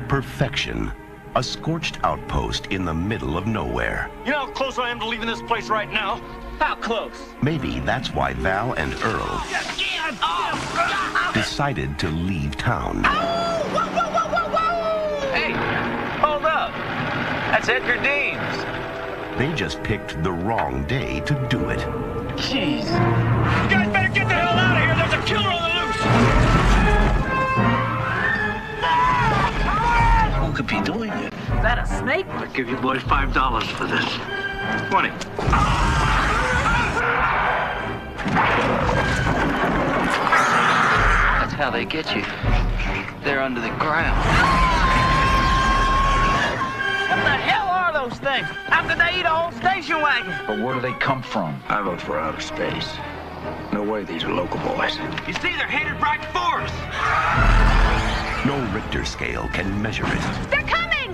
Perfection, a scorched outpost in the middle of nowhere. You know how close I am to leaving this place right now? How close? Maybe that's why Val and Earl decided to leave town. Hey, hold up. That's Edgar Deans. They just picked the wrong day to do it. Jeez. You guys better get the hell out of here. There's a killer on the loose. Who could be doing it? Is that a snake? I'll give you boys $5 for this. 20. That's how they get you. They're under the ground. What the hell are those things? How could they eat a whole station wagon? But where do they come from? I vote for outer space. No way these are local boys. You see, they're headed right for us. No Richter scale can measure it. They're coming!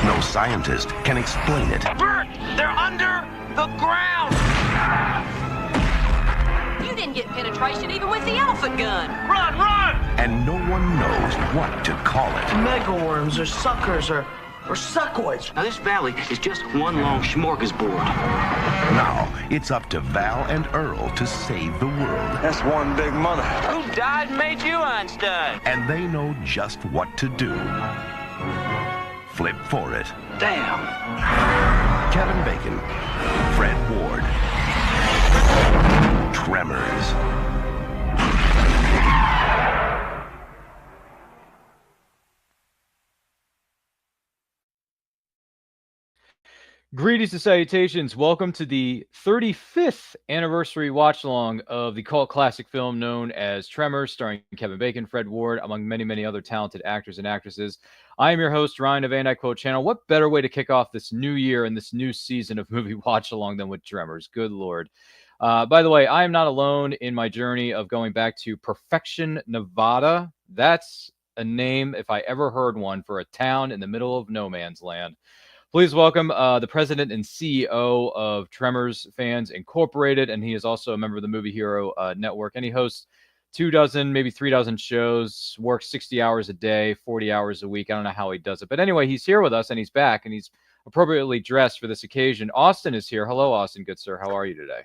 No scientist can explain it. Bert, they're under the ground. You didn't get penetration even with the elephant gun. Run, run! And no one knows what to call it. Megaworms or suckers or suckoids. Now, this valley is just one long smorgasbord. Now, it's up to Val and Earl to save the world. That's one big mother. Who died and made you Einstein? And they know just what to do. Flip for it. Damn. Kevin Bacon, Fred Ward, Tremors. Greetings and salutations. Welcome to the 35th anniversary watch-along of the cult classic film known as Tremors, starring Kevin Bacon, Fred Ward, among many, many other talented actors and actresses. I am your host, Ryan of Van Dyke Quote Channel. What better way to kick off this new year and this new season of movie watch-along than with Tremors? Good Lord. By the way, I am not alone in my journey of going back to Perfection, Nevada. That's a name, if I ever heard one, for a town in the middle of no man's land. Please welcome the president and CEO of Tremors Fans Incorporated, and he is also a member of the Movie Hero Network, and he hosts 24, maybe 3 shows, works 60 hours a day, 40 hours a week. I don't know how he does it. But anyway, he's here with us, and he's back, and he's appropriately dressed for this occasion. Austin is here. Hello, Austin, good sir. How are you today?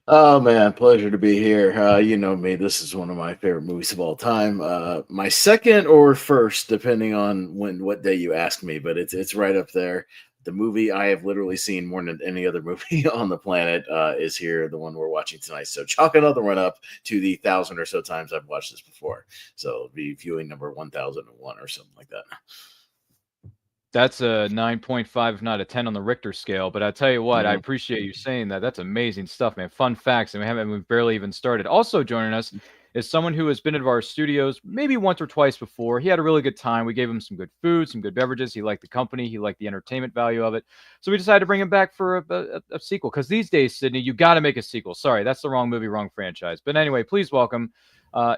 Oh, man, pleasure to be here. You know me. This is one of my favorite movies of all time. My second or first, depending on what day you ask me, but it's right up there. The movie I have literally seen more than any other movie on the planet is here, the one we're watching tonight. So chalk another one up to the 1,000 or so times I've watched this before. So it'll be viewing number 1,001 or something like that. That's a 9.5, if not a 10 on the Richter scale. But I tell you what, I appreciate you saying that. That's amazing stuff, man. Fun facts, and we've barely even started. Also joining us is someone who has been into our studios maybe once or twice before. He had a really good time. We gave him some good food, some good beverages. He liked the company. He liked the entertainment value of it. So we decided to bring him back for a sequel. Because these days, Sydney, you got to make a sequel. Sorry, that's the wrong movie, wrong franchise. But anyway, please welcome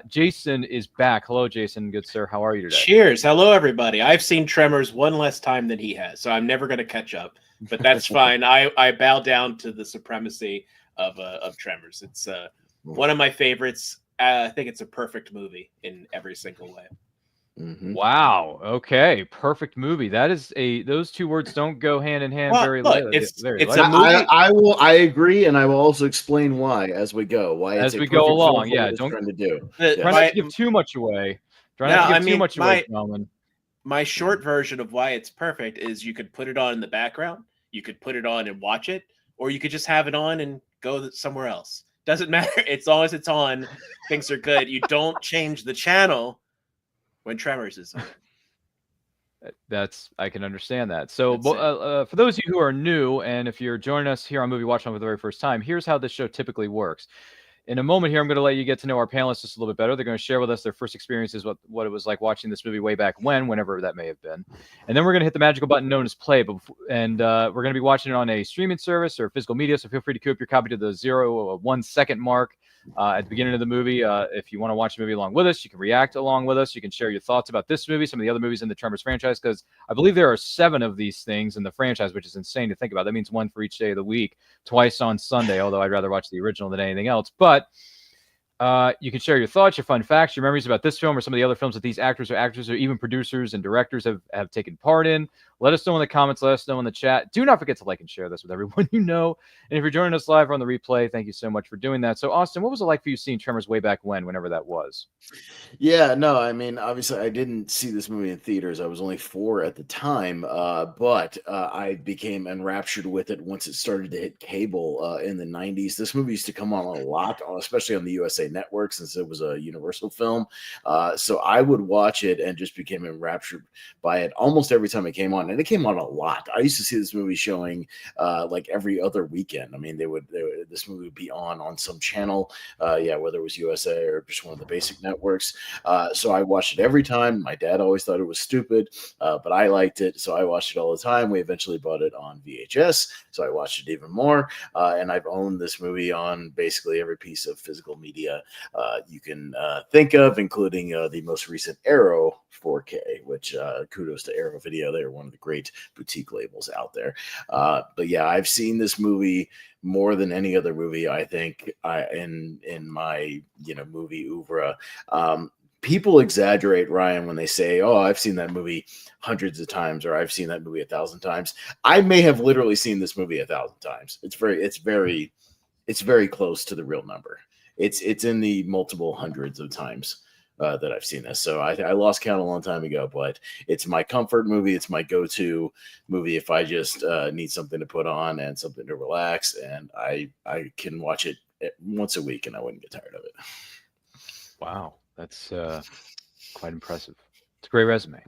Jason is back. Hello, Jason. Good sir. How are you today? Cheers. Hello, everybody. I've seen Tremors one less time than he has, so I'm never going to catch up. But that's fine. I bow down to the supremacy of Tremors. It's one of my favorites. I think it's a perfect movie in every single way. Wow. Okay. Perfect movie. That is those two words don't go hand in hand very lightly. It's a movie. I agree, and I will also explain why as we go. Why as we go along. Yeah. Don't trying to do. Try not to give too much away. Try not to give too much away, Norman. My short version of why it's perfect is you could put it on in the background, you could put it on and watch it, or you could just have it on and go somewhere else. Doesn't matter. As long as it's on, things are good. You don't change the channel when Tremors is on. I can understand that. So for those of you who are new, and if you're joining us here on Movie Watch On for the very first time, here's how this show typically works. In a moment here, I'm going to let you get to know our panelists just a little bit better. They're going to share with us their first experiences, what it was like watching this movie way back whenever that may have been. And then we're going to hit the magical button known as play. And we're going to be watching it on a streaming service or physical media. So feel free to queue up your copy to the 1 second mark at the beginning of the movie. If you want to watch the movie along with us, you can react along with us. You can share your thoughts about this movie, some of the other movies in the Tremors franchise, because I believe there are 7 of these things in the franchise, which is insane to think about. That means 1 for each day of the week, twice on Sunday, although I'd rather watch the original than anything else. But You can share your thoughts, your fun facts, your memories about this film or some of the other films that these actors or actresses or even producers and directors have taken part in. Let us know in the comments. Let us know in the chat. Do not forget to like and share this with everyone you know. And if you're joining us live or on the replay, thank you so much for doing that. So, Austin, what was it like for you seeing Tremors way back whenever that was? Yeah, no, I mean, obviously, I didn't see this movie in theaters. I was only 4 at the time, but I became enraptured with it once it started to hit cable in the 90s. This movie used to come on a lot, especially on the USA Network, since it was a Universal film. So I would watch it and just became enraptured by it almost every time it came on. And it came on a lot. I used to see this movie showing like every other weekend. I mean, this movie would be on some channel, whether it was USA or just one of the basic networks. So I watched it every time. My dad always thought it was stupid, but I liked it, so I watched it all the time. We eventually bought it on VHS, so I watched it even more. And I've owned this movie on basically every piece of physical media you can think of, including the most recent Arrow 4K, which kudos to Arrow Video. They're one of the great boutique labels out there. But yeah, I've seen this movie more than any other movie, I think, in my movie oeuvre. People exaggerate, Ryan, when they say, "Oh, I've seen that movie hundreds of times," or "I've seen that movie 1,000 times." I may have literally seen this movie 1,000 times. It's very close to the real number. It's in the multiple hundreds of times that I've seen this. So I lost count a long time ago, but it's my comfort movie. It's my go-to movie if I just need something to put on and something to relax, and I can watch it once a week and I wouldn't get tired of it. Wow, that's quite impressive. It's a great resume.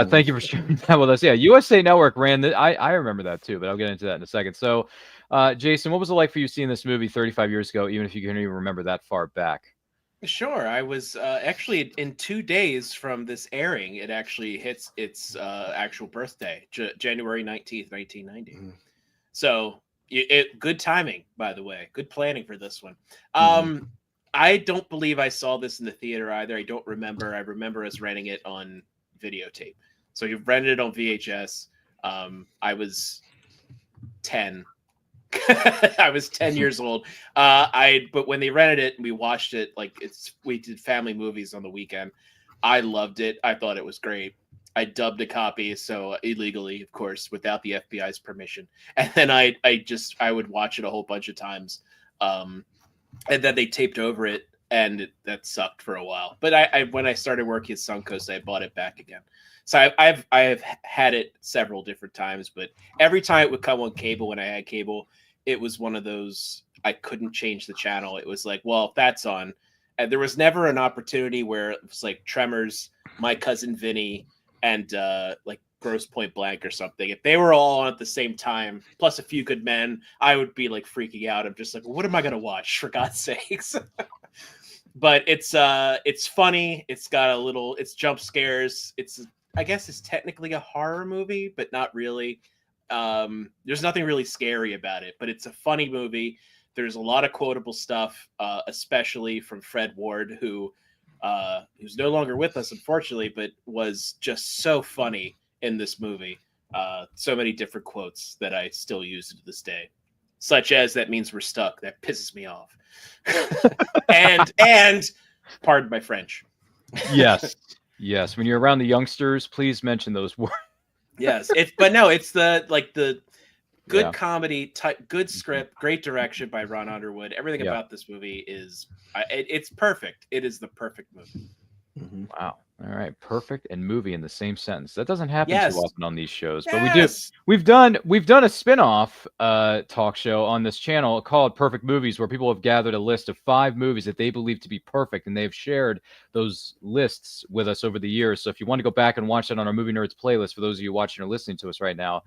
Thank you for sharing that with us. Yeah, USA Network ran that. I remember that too, but I'll get into that in a second. So, Jason, what was it like for you seeing this movie 35 years ago, even if you can't even remember that far back? Sure. I was actually in 2 days from this airing. It actually hits its actual birthday, January 19th, 1990. So good timing, by the way. Good planning for this one. I don't believe I saw this in the theater either. I don't remember. I remember us renting it on videotape. So you rented it on VHS. I was 10. I was 10 years old. But when they rented it and we watched it, we did family movies on the weekend. I loved it. I thought it was great. I dubbed a copy, so illegally, of course, without the FBI's permission. And then I would watch it a whole bunch of times. And then they taped over it, and that sucked for a while. But when I started working at Suncoast, I bought it back again. So I have had it several different times, but every time it would come on cable when I had cable, it was one of those I couldn't change the channel. It was like, well, if that's on. And there was never an opportunity where it was like Tremors, My Cousin Vinny, and like Grosse Pointe Blank or something. If they were all on at the same time, plus A Few Good Men, I would be like freaking out. I'm just like, what am I gonna watch, for God's sakes? But it's funny. It's got it's jump scares. I guess it's technically a horror movie, but not really. There's nothing really scary about it, but it's a funny movie. There's a lot of quotable stuff, especially from Fred Ward, who's no longer with us, unfortunately, but was just so funny in this movie. So many different quotes that I still use to this day, such as "That means we're stuck." That pisses me off. and pardon my French. Yes. When you're around the youngsters, please mention those words. Yes, it's the good comedy type, good script, great direction by Ron Underwood. Everything about this movie it's perfect. It is the perfect movie. Wow. All right, perfect and movie in the same sentence. That doesn't happen too often on these shows, but we do. We've done a spin-off talk show on this channel called Perfect Movies, where people have gathered a list of 5 movies that they believe to be perfect, and they've shared those lists with us over the years. So if you want to go back and watch that on our Movie Nerds playlist, for those of you watching or listening to us right now,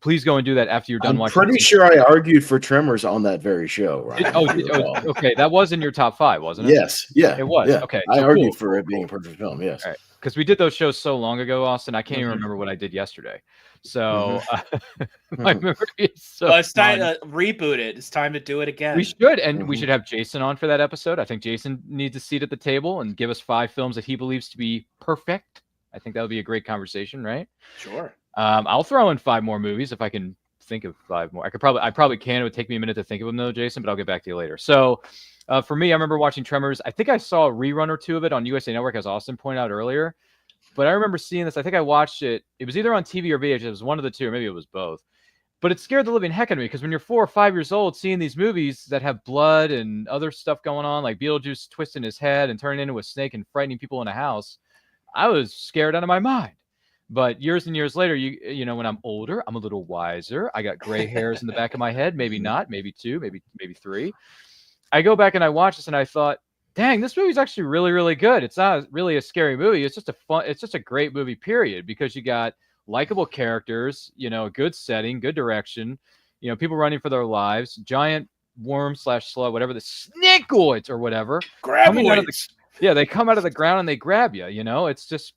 please go and do that after you're done watching. I'm pretty sure I argued for Tremors on that very show, right? Okay. That was in your top 5, wasn't it? Yes. Yeah. It was. Yeah. Okay. I argued for it being a perfect film. Yes. All right. Because we did those shows so long ago, Austin, I can't even remember what I did yesterday. So my memory is so. Well, it's time to reboot it. It's time to do it again. We should, and we should have Jason on for that episode. I think Jason needs a seat at the table and give us 5 films that he believes to be perfect. I think that would be a great conversation, right? Sure. I'll throw in 5 more movies if I can think of 5 more. I probably can. It would take me a minute to think of them though, Jason, but I'll get back to you later. So for me, I remember watching Tremors. I think I saw a rerun or 2 of it on USA Network, as Austin pointed out earlier. But I remember seeing this. I think I watched it. It was either on TV or VHS. It was one of the two, or maybe it was both. But it scared the living heck out of me because when you're 4 or 5 years old, seeing these movies that have blood and other stuff going on, like Beetlejuice twisting his head and turning into a snake and frightening people in a house, I was scared out of my mind. But years and years later, you know, when I'm older, I'm a little wiser. I got gray hairs in the back of my head. Maybe not. Maybe 2. Maybe 3. I go back and I watch this and I thought, dang, this movie's actually really, really good. It's not really a scary movie. It's just a great movie, period, because you got likable characters, you know, good setting, good direction, you know, people running for their lives, giant worm / slug, whatever, the snakeoids or whatever. Graboids. They come out of the ground and they grab you, you know. It's just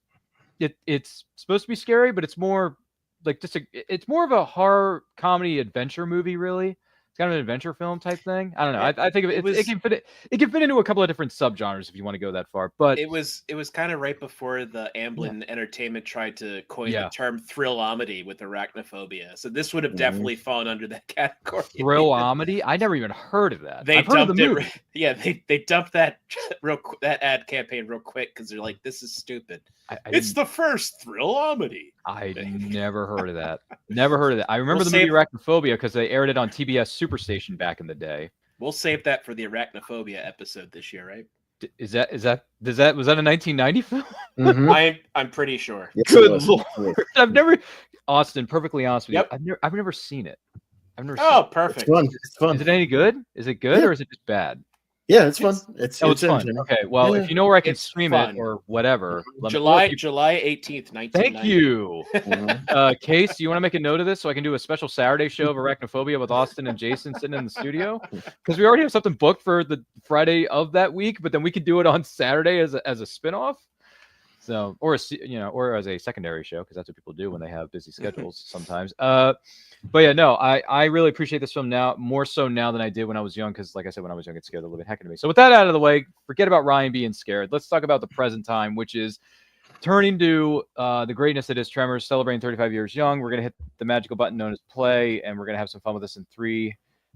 it's supposed to be scary, but it's more like it's more of a horror comedy adventure movie, really. It's kind of an adventure film type thing. I don't know. I think it can fit into a couple of different subgenres if you want to go that far. But it was kind of right before the Amblin Entertainment tried to coin the term thrillamedy with arachnophobia. So this would have definitely fallen under that category. Thrillamedy? I never even heard of that. They dumped it. They dumped that that ad campaign real quick because they're like, this is stupid. It's the first thrillamedy. I never heard of that. Never heard of that. I remember the movie Arachnophobia because they aired it on TBS Superstation back in the day. We'll save that for the Arachnophobia episode this year, right? Was that a 1990 film? Mm-hmm. I'm pretty sure. Yes, Good Lord. I've never, Austin, perfectly honest with you, I've never seen it. I've never seen it. It's Perfect. fun. It's fun. Is it any good? Is it good or is it just bad? Yeah, it's fun. It's fun. Okay, well, if you know where I can stream it or whatever, July 18th, 1990. Thank you. Case, do you want to make a note of this so I can do a special Saturday show of Arachnophobia with Austin and Jason sitting in the studio? Because we already have something booked for the Friday of that week, but then we could do it on Saturday as a spinoff. So, or as a secondary show, because that's what people do when they have busy schedules sometimes. But yeah, no, I really appreciate this film now, more so now than I did when I was young, because like I said, when I was young, it scared the living heck out of me. So with that out of the way, forget about Ryan being scared. Let's talk about the present time, which is turning to the greatness that is Tremors, celebrating 35 years young. We're going to hit the magical button known as play, and we're going to have some fun with this in 3,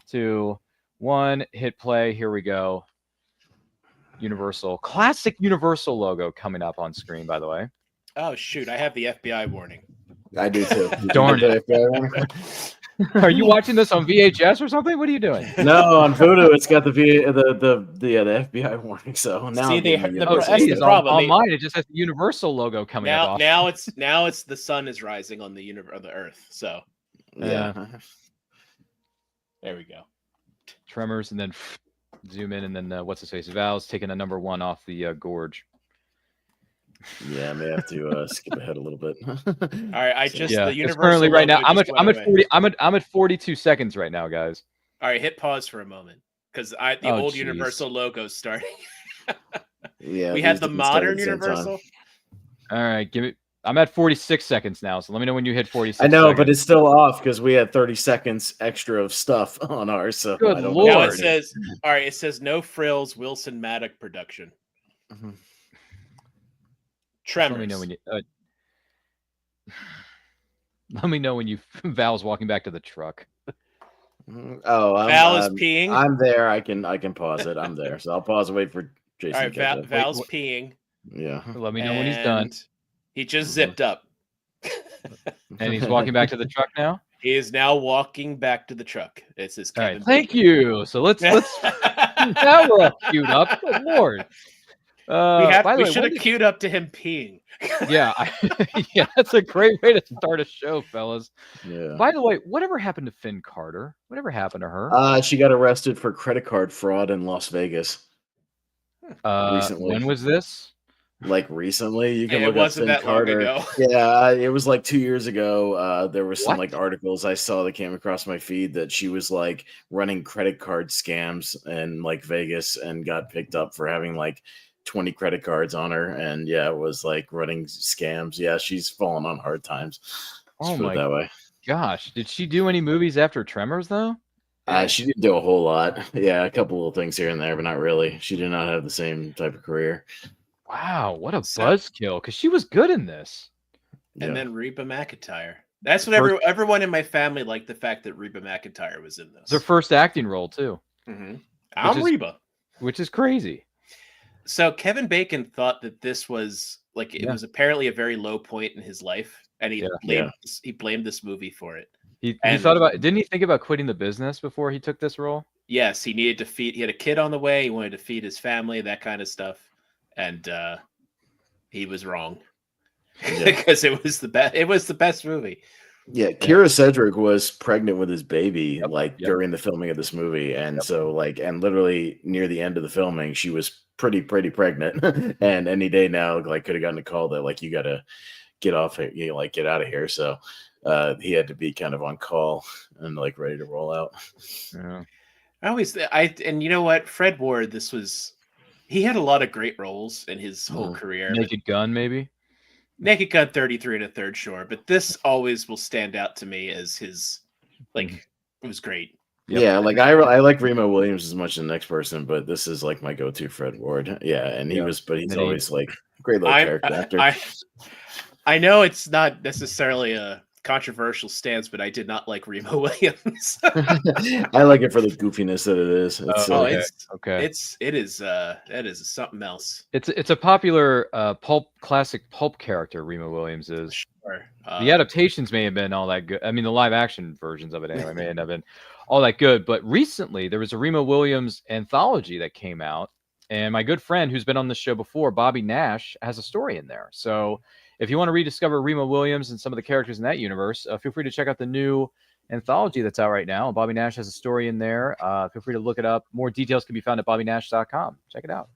2, 1. Hit play. Here we go. Classic Universal logo coming up on screen, by the way. Oh, shoot. I have the FBI warning. I do too. Darn it. Are you watching this on VHS or something? What are you doing? No, on Voodoo, it's got the FBI warning. So now the problem. On mine, it just has the Universal logo coming up. Now it's the sun is rising on the Earth. So yeah. There we go. Tremors, and then zoom in, and then what's his face? Val's taking a number 1 off the gorge. Yeah, I may have to skip ahead a little bit. All right, the Universal currently right now. I'm at 42 seconds right now, guys. All right, hit pause for a moment because the old Universal logo's starting. Yeah, we had the modern Universal. All right, I'm at 46 seconds now, so let me know when you hit 46. I know, seconds. but it's still off because we had 30 seconds extra of stuff on ours. So Good I don't Lord. know. Now it says no frills, Wilson Maddock production. Mm-hmm. Tremors. Let me know when you Val's walking back to the truck. Oh, Val is peeing. I'm there. I can pause it. I'm there. So I'll pause and wait for Jason. All right, Val's peeing. Yeah. Let me know when he's done. He just zipped up. And he's walking back to the truck now? He is now walking back to the truck. It's his All right, thank you. So let's now we're all queued up. Good Lord. We should have queued up to him peeing. Yeah, that's a great way to start a show, fellas. Yeah. By the way, whatever happened to Finn Carter? Whatever happened to her? She got arrested for credit card fraud in Las Vegas. Recently. When was this? Like recently, you can look it up wasn't Finn that Carter. long ago. Yeah, it was like 2 years ago. There was some like articles I saw that came across my feed that she was like running credit card scams in like Vegas and got picked up for having like 20 credit cards on her, and yeah, it was like running scams. Yeah, she's fallen on hard times. Oh my that way. Gosh, did she do any movies after Tremors though? She didn't do a whole lot. Yeah, a couple little things here and there, but not really. She did not have the same type of career. Wow, what a buzzkill! Because she was good in this. And then Reba McEntire. That's what everyone in my family liked, the fact that Reba McEntire was in this. It's her first acting role too. I'm Reba, which is crazy. So Kevin Bacon thought that this was like it was apparently a very low point in his life, and he blamed this movie for it. He thought about, didn't he think about quitting the business before he took this role? Yes, he needed to feed. He had a kid on the way. He wanted to feed his family, that kind of stuff, and he was wrong because it was the best. It was the best movie. Yeah, Kira Sedgwick was pregnant with his baby during the filming of this movie, and so and literally near the end of the filming, she was pretty pregnant, and any day now could have gotten a call that you got to get off here, get out of here. So he had to be kind of on call and ready to roll out. Yeah. And you know what, Fred Ward, he had a lot of great roles in his whole career. Naked Gun, maybe. Naked Gun 33 1/3, sure, but this always will stand out to me as his it was great. Yep. Yeah, I like Remo Williams as much as the next person, but this is my go-to Fred Ward. Yeah, and he's always great little character actor. I know it's not necessarily a controversial stance, but I did not like Remo Williams. I like it for the goofiness that it is. It is something else. It's a popular classic pulp character. Remo Williams is. Sure. The adaptations may have been all that good. I mean, the live action versions of it anyway may have been all that good. But recently there was a Remo Williams anthology that came out, and my good friend who's been on this show before, Bobby Nash, has a story in there. So if you want to rediscover Remo Williams and some of the characters in that universe, feel free to check out the new anthology that's out right now. Bobby Nash has a story in there. Feel free to look it up. More details can be found at bobbynash.com. Check it out.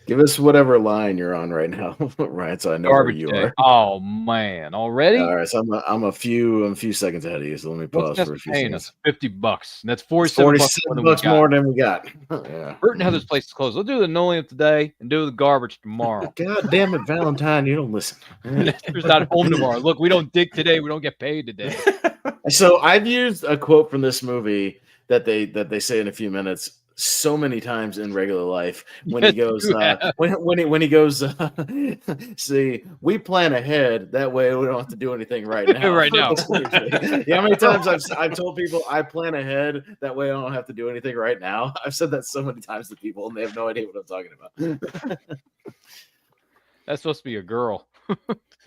Give us whatever line you're on right now, Ryan, so I know where you are. Oh man, already? All right, so I'm a few seconds ahead of you, so let me pause for a few seconds. Us $50. And that's $47 more than we got. Yeah. Burton Heather's place is closed. We'll do the Nolium today and do the garbage tomorrow. God damn it, Valentine, you don't listen. He's not home tomorrow. Look, we don't dig today. We don't get paid today. So I've used a quote from this movie that they say in a few minutes so many times in regular life when he goes when he goes see, we plan ahead, that way we don't have to do anything right now. Right now. Yeah, how many times I've told people I plan ahead, that way I don't have to do anything right now. I've said that so many times to people and they have no idea what I'm talking about. That's supposed to be a girl.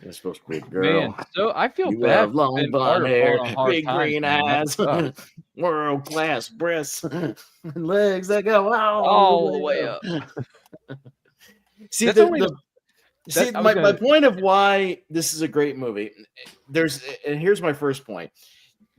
It's supposed to be a girl. Man, so I feel you bad. Have long blonde hair, big green eyes, man. world class breasts, and legs that go all the way up. See, my point of why this is a great movie. And here's my first point.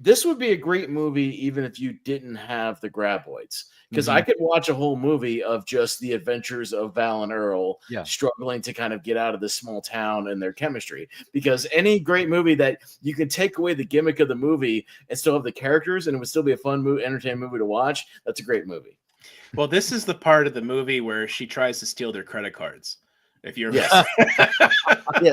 This would be a great movie even if you didn't have the graboids. Because I could watch a whole movie of just the adventures of Val and Earl struggling to kind of get out of this small town and their chemistry. Because any great movie that you can take away the gimmick of the movie and still have the characters and it would still be a fun, entertaining movie to watch, that's a great movie. Well, this is the part of the movie where she tries to steal their credit cards. If you're yeah,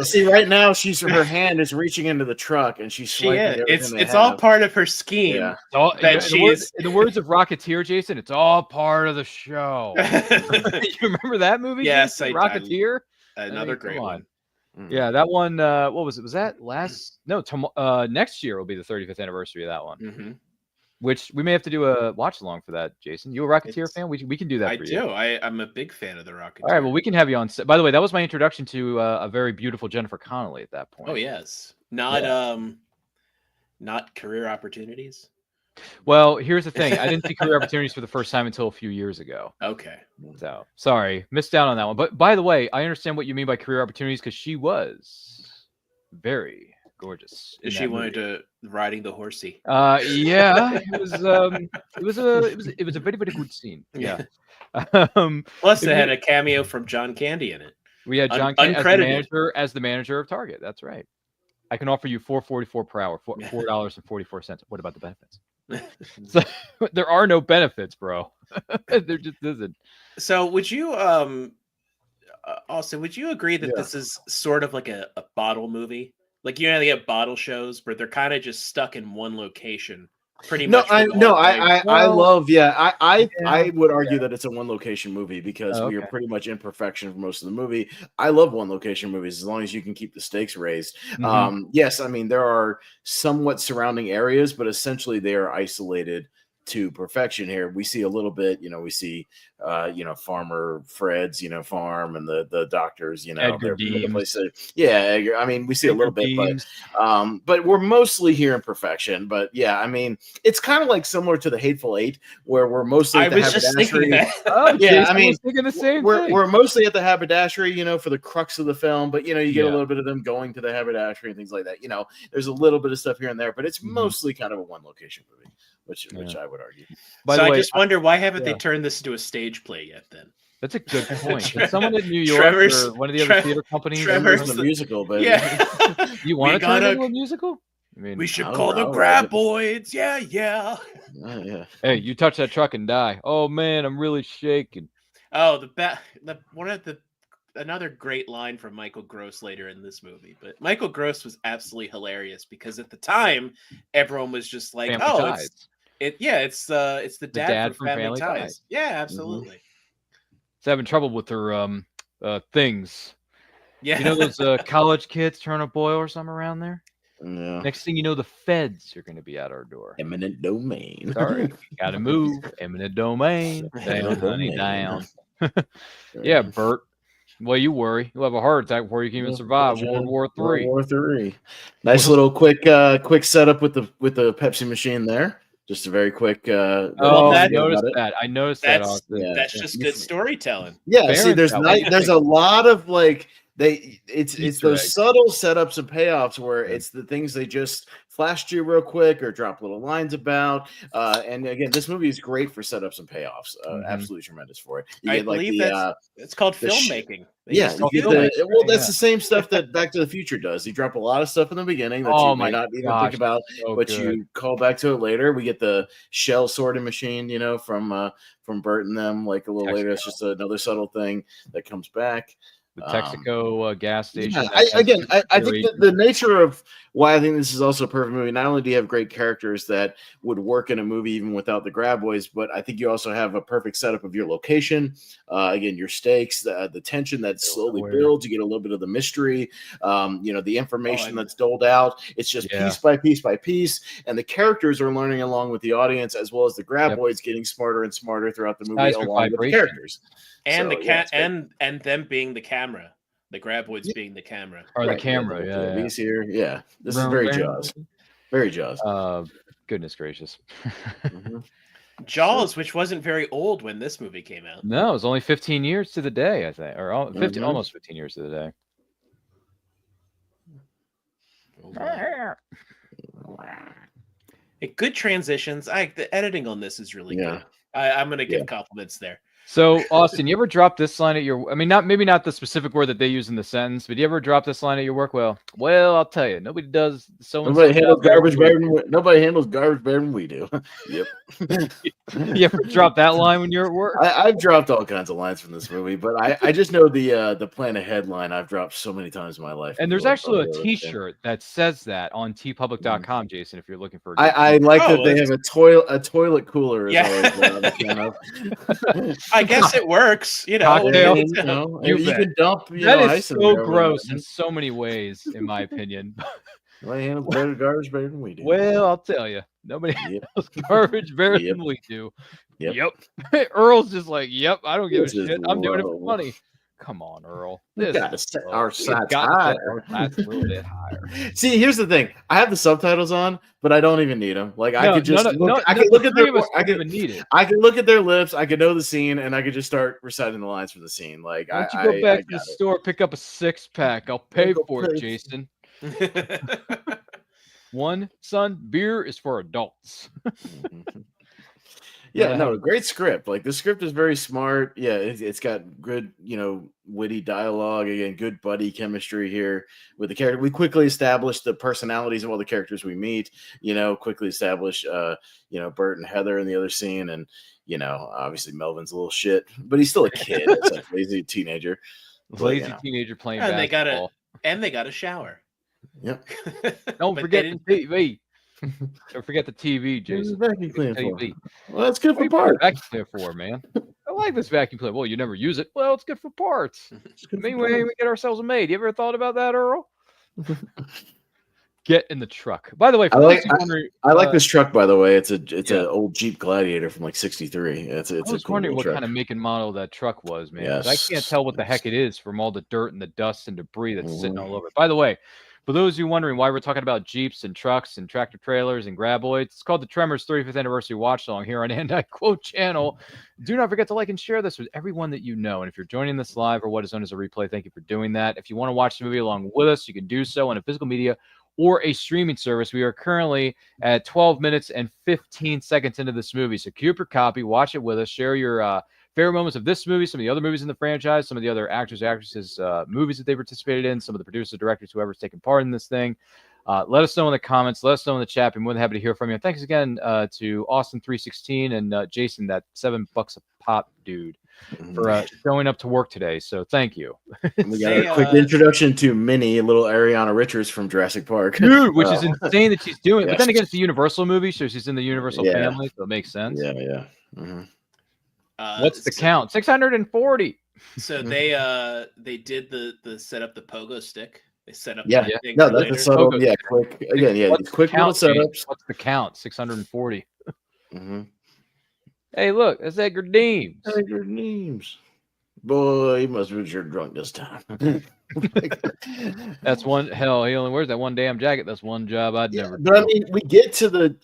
see, right now her hand is reaching into the truck and she's swiping. It's all part of her scheme. Yeah. In the words of Rocketeer, Jason, it's all part of the show. You remember that movie? Yes, Jason? Rocketeer. Another great one. Yeah, that one. What was it? Was that last? No, next year will be the 35th anniversary of that one. Which we may have to do a watch along for that, Jason. You a Rocketeer fan? We can do that for you. I'm a big fan of the Rocketeer. All right, well, we can have you on. By the way, that was my introduction to a very beautiful Jennifer Connelly at that point. Oh, yes. Not career opportunities? Well, here's the thing. I didn't see career opportunities for the first time until a few years ago. Okay. So, sorry. Missed out on that one. But by the way, I understand what you mean by career opportunities because she was very gorgeous. She wanted to riding the horsey. Yeah, it was a very, very good scene. Yeah. Plus, they had a cameo from John Candy in it. We had John Candy as the manager of Target. That's right. I can offer you $4.44 per hour, $4.44. What about the benefits? So, there are no benefits, bro. There just isn't. So, would you Austin? Would you agree that this is sort of like a bottle movie? Like, they have bottle shows, but they're kind of just stuck in one location pretty No, much. For I the no, whole thing. I love. Yeah, Yeah, I would argue that it's a one location movie because Oh, we are okay. pretty much in perfection for most of the movie. I love one location movies as long as you can keep the stakes raised. Mhm. Yes, I mean there are somewhat surrounding areas, but essentially they are isolated to perfection here. We see a little bit, we see Farmer Fred's, farm and the doctors, Edgar they're the Deems. place. Yeah, I mean, we see a Edgar little bit, Deems. but we're mostly here in perfection. But yeah, I mean, it's kind of like similar to the Hateful Eight, where we're mostly I at the was just thinking haberdashery. that. Oh, Yeah, Jason I mean, was thinking the same we're thing. we're mostly at the haberdashery, for the crux of the film. But you get a Yeah. little bit of them going to the haberdashery and things like that. There's a little bit of stuff here and there, but it's Mhm. mostly kind of a one location movie, which Yeah. I would argue. By So the I way, just wonder why haven't yeah. they turned this into a stage play yet? Then that's a good point. Can someone in New York Tremors- or one of the other theater companies Tremors- There's the musical, but yeah, you want We to turn it gotta- into a musical? I mean, we should I'll- call the I'll write it. graboids. Yeah. yeah. hey, you touch that truck and die. Oh man, I'm really shaking. Oh, another great line from Michael Gross later in this movie. But Michael Gross was absolutely hilarious because at the time everyone was just like, Family "Oh, Ties. it's the dad from Family Ties." Ties. Yeah, absolutely. She's having trouble with her things. Yeah, You know those college kids trying to boil or something around there? Yeah. Next thing you know, the feds are going to be at our door. Eminent domain. Sorry, gotta move. Eminent domain. Down, Eminent honey, domain. down. Yeah, Bert. Well, you worry. You'll have a heart attack before you can even survive World War III. World War III. Nice little quick setup with the Pepsi machine there. Just a very quick. Oh, that- I noticed that. I noticed that. that's Austin. Yeah. that's just good storytelling. Yeah, see, Baron's got one. there's a lot of like it's Easter those eggs. subtle setups and payoffs where Yeah. it's the things they just flashed you real quick or drop little lines about. And again, this movie is great for setups and payoffs. Absolutely tremendous for it. You I get like believe the it's called the sh- filmmaking. They yeah, just you get do the, that. well, that's Yeah. the same stuff that Back to the Future does. You drop a lot of stuff in the beginning that Oh you may my not even gosh, think about, so but good. you call back to it later. We get the shell sorting machine, from Bert and them, like a little later. It's just another subtle thing that comes back. The Texaco gas station. Yeah, that has I think very- that the nature of why I think this is also a perfect movie, not only do you have great characters that would work in a movie even without the graboids, but I think you also have a perfect setup of your location. Again, your stakes, the tension that slowly builds. You get a little bit of the mystery, the information that's doled out. It's just piece by piece by piece, and the characters are learning along with the audience, as well as the graboids getting smarter and smarter throughout the movie Seismic along with the vibration. characters. And So, the yeah, cat it's great. and them being the camera, the graboids being the camera. Or the Right, camera. the Yeah. POVs here. Yeah, this is very Jaws. Very Jaws. Goodness gracious. Mhm. Jaws, which wasn't very old when this movie came out. No, it was only 15 years to the day, I think, or almost 15 years to the day. Good transitions. The editing on this is really Yeah. good. I'm gonna give compliments there. So, Austin, you ever drop this line at your? I mean, maybe not the specific word that they use in the sentence, but you ever drop this line at your work? Well, I'll tell you, nobody does so. Nobody handles garbage better than we do. Yep. You ever drop that line when you're at work? I've dropped all kinds of lines from this movie, but I just know the plan ahead line I've dropped so many times in my life. And there's actually a T-shirt that says that on tpublic.com, Jason. If you're looking for, I like that they have a toilet cooler. Yeah. I guess it works. Cocktail. You can dump. That is ice in so there gross in so many ways, in my opinion. My handles better garbage better than we do. Well, I'll tell you, nobody handles garbage better than we do. Yep. Earl's just like, yep, I don't give This a is shit. I'm doing it for low. money. Come on, Earl. We This gotta is set low. our We've sights got to set higher. our sights a little bit higher. See, here's the thing. I have the subtitles on, but I don't even need them. Like I No, could just none of- look. no- I no, could look the at three their. of us I don't could even need it. I could look at their lips. I could know the scene, and I could just start reciting the lines from the scene. Like Why don't you go back to the got it. store, pick up a 6-pack? I'll pay Go for it, pay. Jason. One, son, beer is for adults. Yeah, no, great script. Like the script is very smart. Yeah, it's got good, witty dialogue. Again, good buddy chemistry here with the character. We quickly establish the personalities of all the characters we meet. Quickly establish, Bert and Heather in the other scene, and obviously Melvin's a little shit, but he's still a kid. It's like lazy teenager. Lazy teenager playing And basketball. they got a shower. Yep. Don't But forget they the TV. Don't forget the TV, What's Jason. the vacuum cleaner for? TV. Well, that's good What for do you put a parts. vacuum cleaner for, man? I like this vacuum cleaner. Well, you never use it. Well, it's good for parts. It's good for Maybe we get ourselves a maid. You ever thought about that, Earl? Get in the truck. By the way, for those who wondering, I like this truck. By the way, it's an old Jeep Gladiator from like '63. It's I a was cool wondering what truck. kind of make and model that truck was, man. 'Cause I Yes. can't tell what the heck it is from all the dirt and the dust and debris that's sitting all over it. By the way, for those of you wondering why we're talking about Jeeps and trucks and tractor trailers and graboids, it's called the Tremors 35th Anniversary Watch Along here on And I Quote channel. Do not forget to like and share this with everyone that you know. And if you're joining this live or what is known as a replay, thank you for doing that. If you want to watch the movie along with us, you can do so on a physical media or a streaming service. We are currently at 12 minutes and 15 seconds into this movie. So queue up your copy, watch it with us, share your favorite moments of this movie, some of the other movies in the franchise, some of the other actors, actresses, movies that they participated in, some of the producers, directors, whoever's taken part in this thing. Let us know in the comments. Let us know in the chat. We're more than happy to hear from you. And thanks again to Austin316 and Jason, that $7 a pop dude, for showing up to work today. So thank you. We got a quick introduction to Minnie, a little Ariana Richards from Jurassic Park. Dude, which is insane that she's doing it. Yes. But then again, it's the Universal movie, so she's in the Universal family, so it makes sense. Yeah. Mm-hmm. What's the count? 640. So they did the set up the pogo stick. They set up Yeah. that thing No, for that's later. a subtle. Yeah, quick. Again, yeah, these quick little setups. What's the count? 640. Mm-hmm. Hey, look, that's Edgar Deems. Edgar Deems. Boy, he must be sure drunk this time. That's one. Hell, he only wears that one damn jacket. That's one job I'd never. But I mean, we get to the,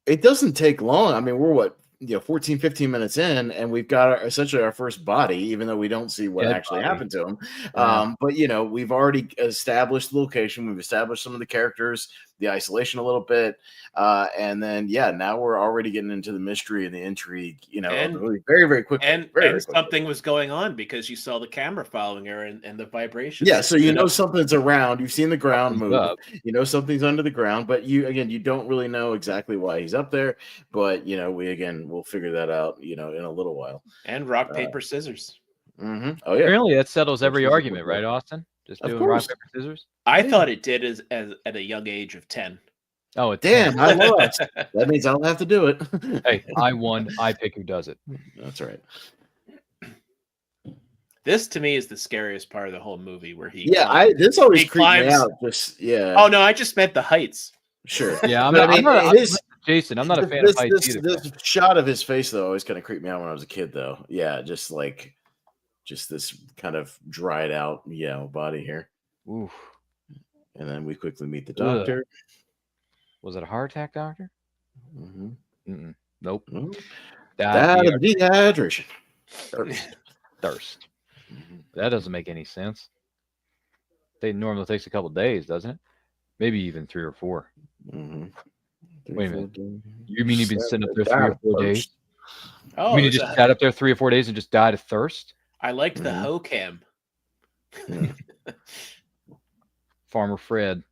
it doesn't take long. I mean, we're what, 14, 15 minutes in, and we've got essentially our first body, even though we don't see what actually happened to him. Yeah. But we've already established the location. We've established some of the characters, the isolation a little bit, and then now we're already getting into the mystery and the intrigue. And, of the movie very, very quickly. And very something was going on because you saw the camera following her and the vibrations. Yeah, so something's around. You've seen the ground move. Up. Something's under the ground, but you don't really know exactly why he's up there. But we'll figure that out. In a little while. And rock paper scissors. Mm-hmm. Oh yeah. Apparently, that settles every argument, right, Austin? Just doing rock paper scissors. I thought it did as at a young age of 10. Oh, damn! I lost. That means I don't have to do it. Hey, I won. I pick who does it. That's right. This to me is the scariest part of the whole movie, where this always creeped me out. Oh no, I just meant the heights. Sure. Yeah, Jason, I'm not a fan of heights either. This shot of his face though always kind of creeped me out when I was a kid, though. Yeah, just this kind of dried out, body here. Oof. And then we quickly meet the doctor. Was it a heart attack, doctor? Mm-hmm. Nope. Dehydration. Thirst. That doesn't make any sense. It normally takes a couple days, doesn't it? Maybe even 3 or 4. Mm-hmm. Wait a minute. You mean you've been sitting up there 3 or 4 days? Oh, you mean you just sat up there 3 or 4 days and just died of thirst? I liked the hoe cam. Yeah. Farmer Fred.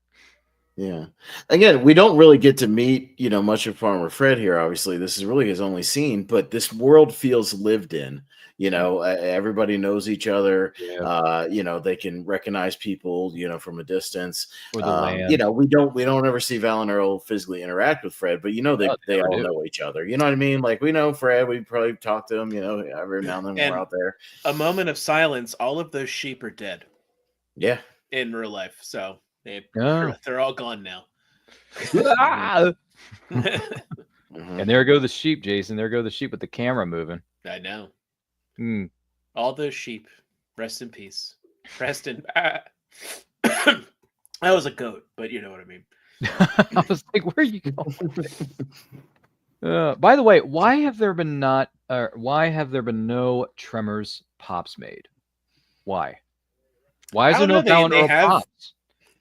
Yeah. Again, we don't really get to meet, much of Farmer Fred here. Obviously, this is really his only scene, but this world feels lived in. Everybody knows each other. Yeah. They can recognize people, from a distance. Or the land. We don't ever see Val and Earl physically interact with Fred, but they all know each other. You know what I mean? Like, we know Fred. We probably talk to him. Every now and then when we're out there. A moment of silence. All of those sheep are dead. Yeah. In real life, so. They're all gone now. And there go the sheep, Jason. There go the sheep with the camera moving. I know. All those sheep. Rest in peace. Rest in. That was a goat, but you know what I mean. I was like, where are you going? By the way, why have there been no Tremors pops made? Why? Why is there no Val and Earl pops?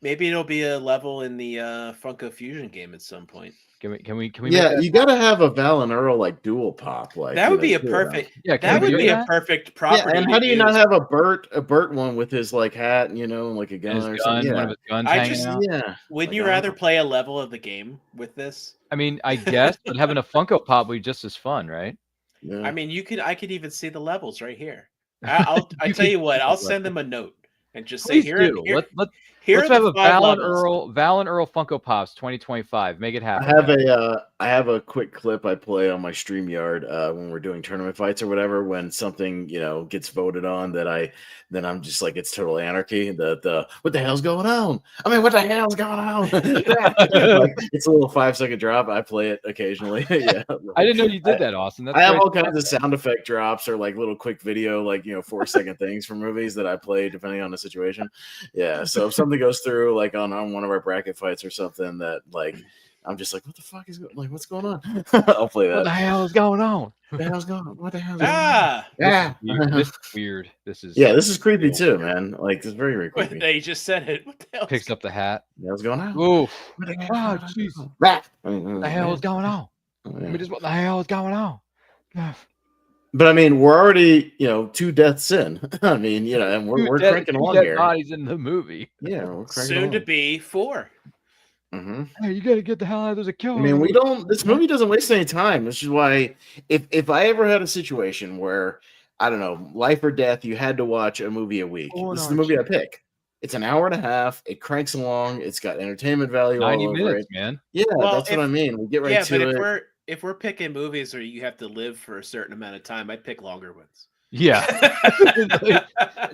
Maybe it'll be a level in the Funko Fusion game at some point. Can we? Yeah, you got to have a Val and Earl dual pop. That would be a perfect. Yeah, that would be a perfect property. Yeah, and how do you not have a Bert one with his hat, and like a gun or something? One of his guns hanging out. Wouldn't you rather play a level of the game with this? I mean, I guess, but having a Funko Pop would be just as fun, right? Yeah. I mean, I could even see the levels right here. I tell you what, I'll send them a note. and just say Please here. do. Here, Let's are have the a 5 Val and levels. Earl Funko Pops 2025. Make it happen. I have a quick clip I play on my StreamYard when we're doing tournament fights or whatever. When something gets voted on then I'm just like, it's total anarchy. The what the hell's going on? I mean, what the hell's going on? Like, it's a little 5-second drop. I play it occasionally. Yeah, I didn't know you did that, Austin. That's I have great. all kinds of sound effect drops or like little quick video, like 4-second things from movies that I play depending on the situation. Yeah, so if something goes through like on one of our bracket fights or something that like I'm just like, what the fuck is what's going on? I'll play that. What the hell is going on? What the hell's going on? What the hell's going on? Ah, Yeah, This is weird. This is this is creepy too, man. Like, it's very, very wait, creepy. they just said it. What the hell? picks up the hat. What's going on? Oof. What the Oh, hell? jeez. What What the hell is going on? I mean, just what the hell is going on? But I mean, we're already 2 deaths in. I mean, and we're cranking along here. Bodies in the movie. Yeah, we're cranking Soon to along. be 4. Hey, you gotta get the hell out. There's a killer. I mean, this movie doesn't waste any time. This is why if I ever had a situation where, I don't know, life or death, you had to watch a movie a week, this is the movie I pick. It's an hour and a half. It cranks along. It's got entertainment value 90 all over minutes, it. man. Yeah, Well, that's what I mean. We get right Yeah, to but it. if we're picking movies where you have to live for a certain amount of time, I'd pick longer ones. Yeah.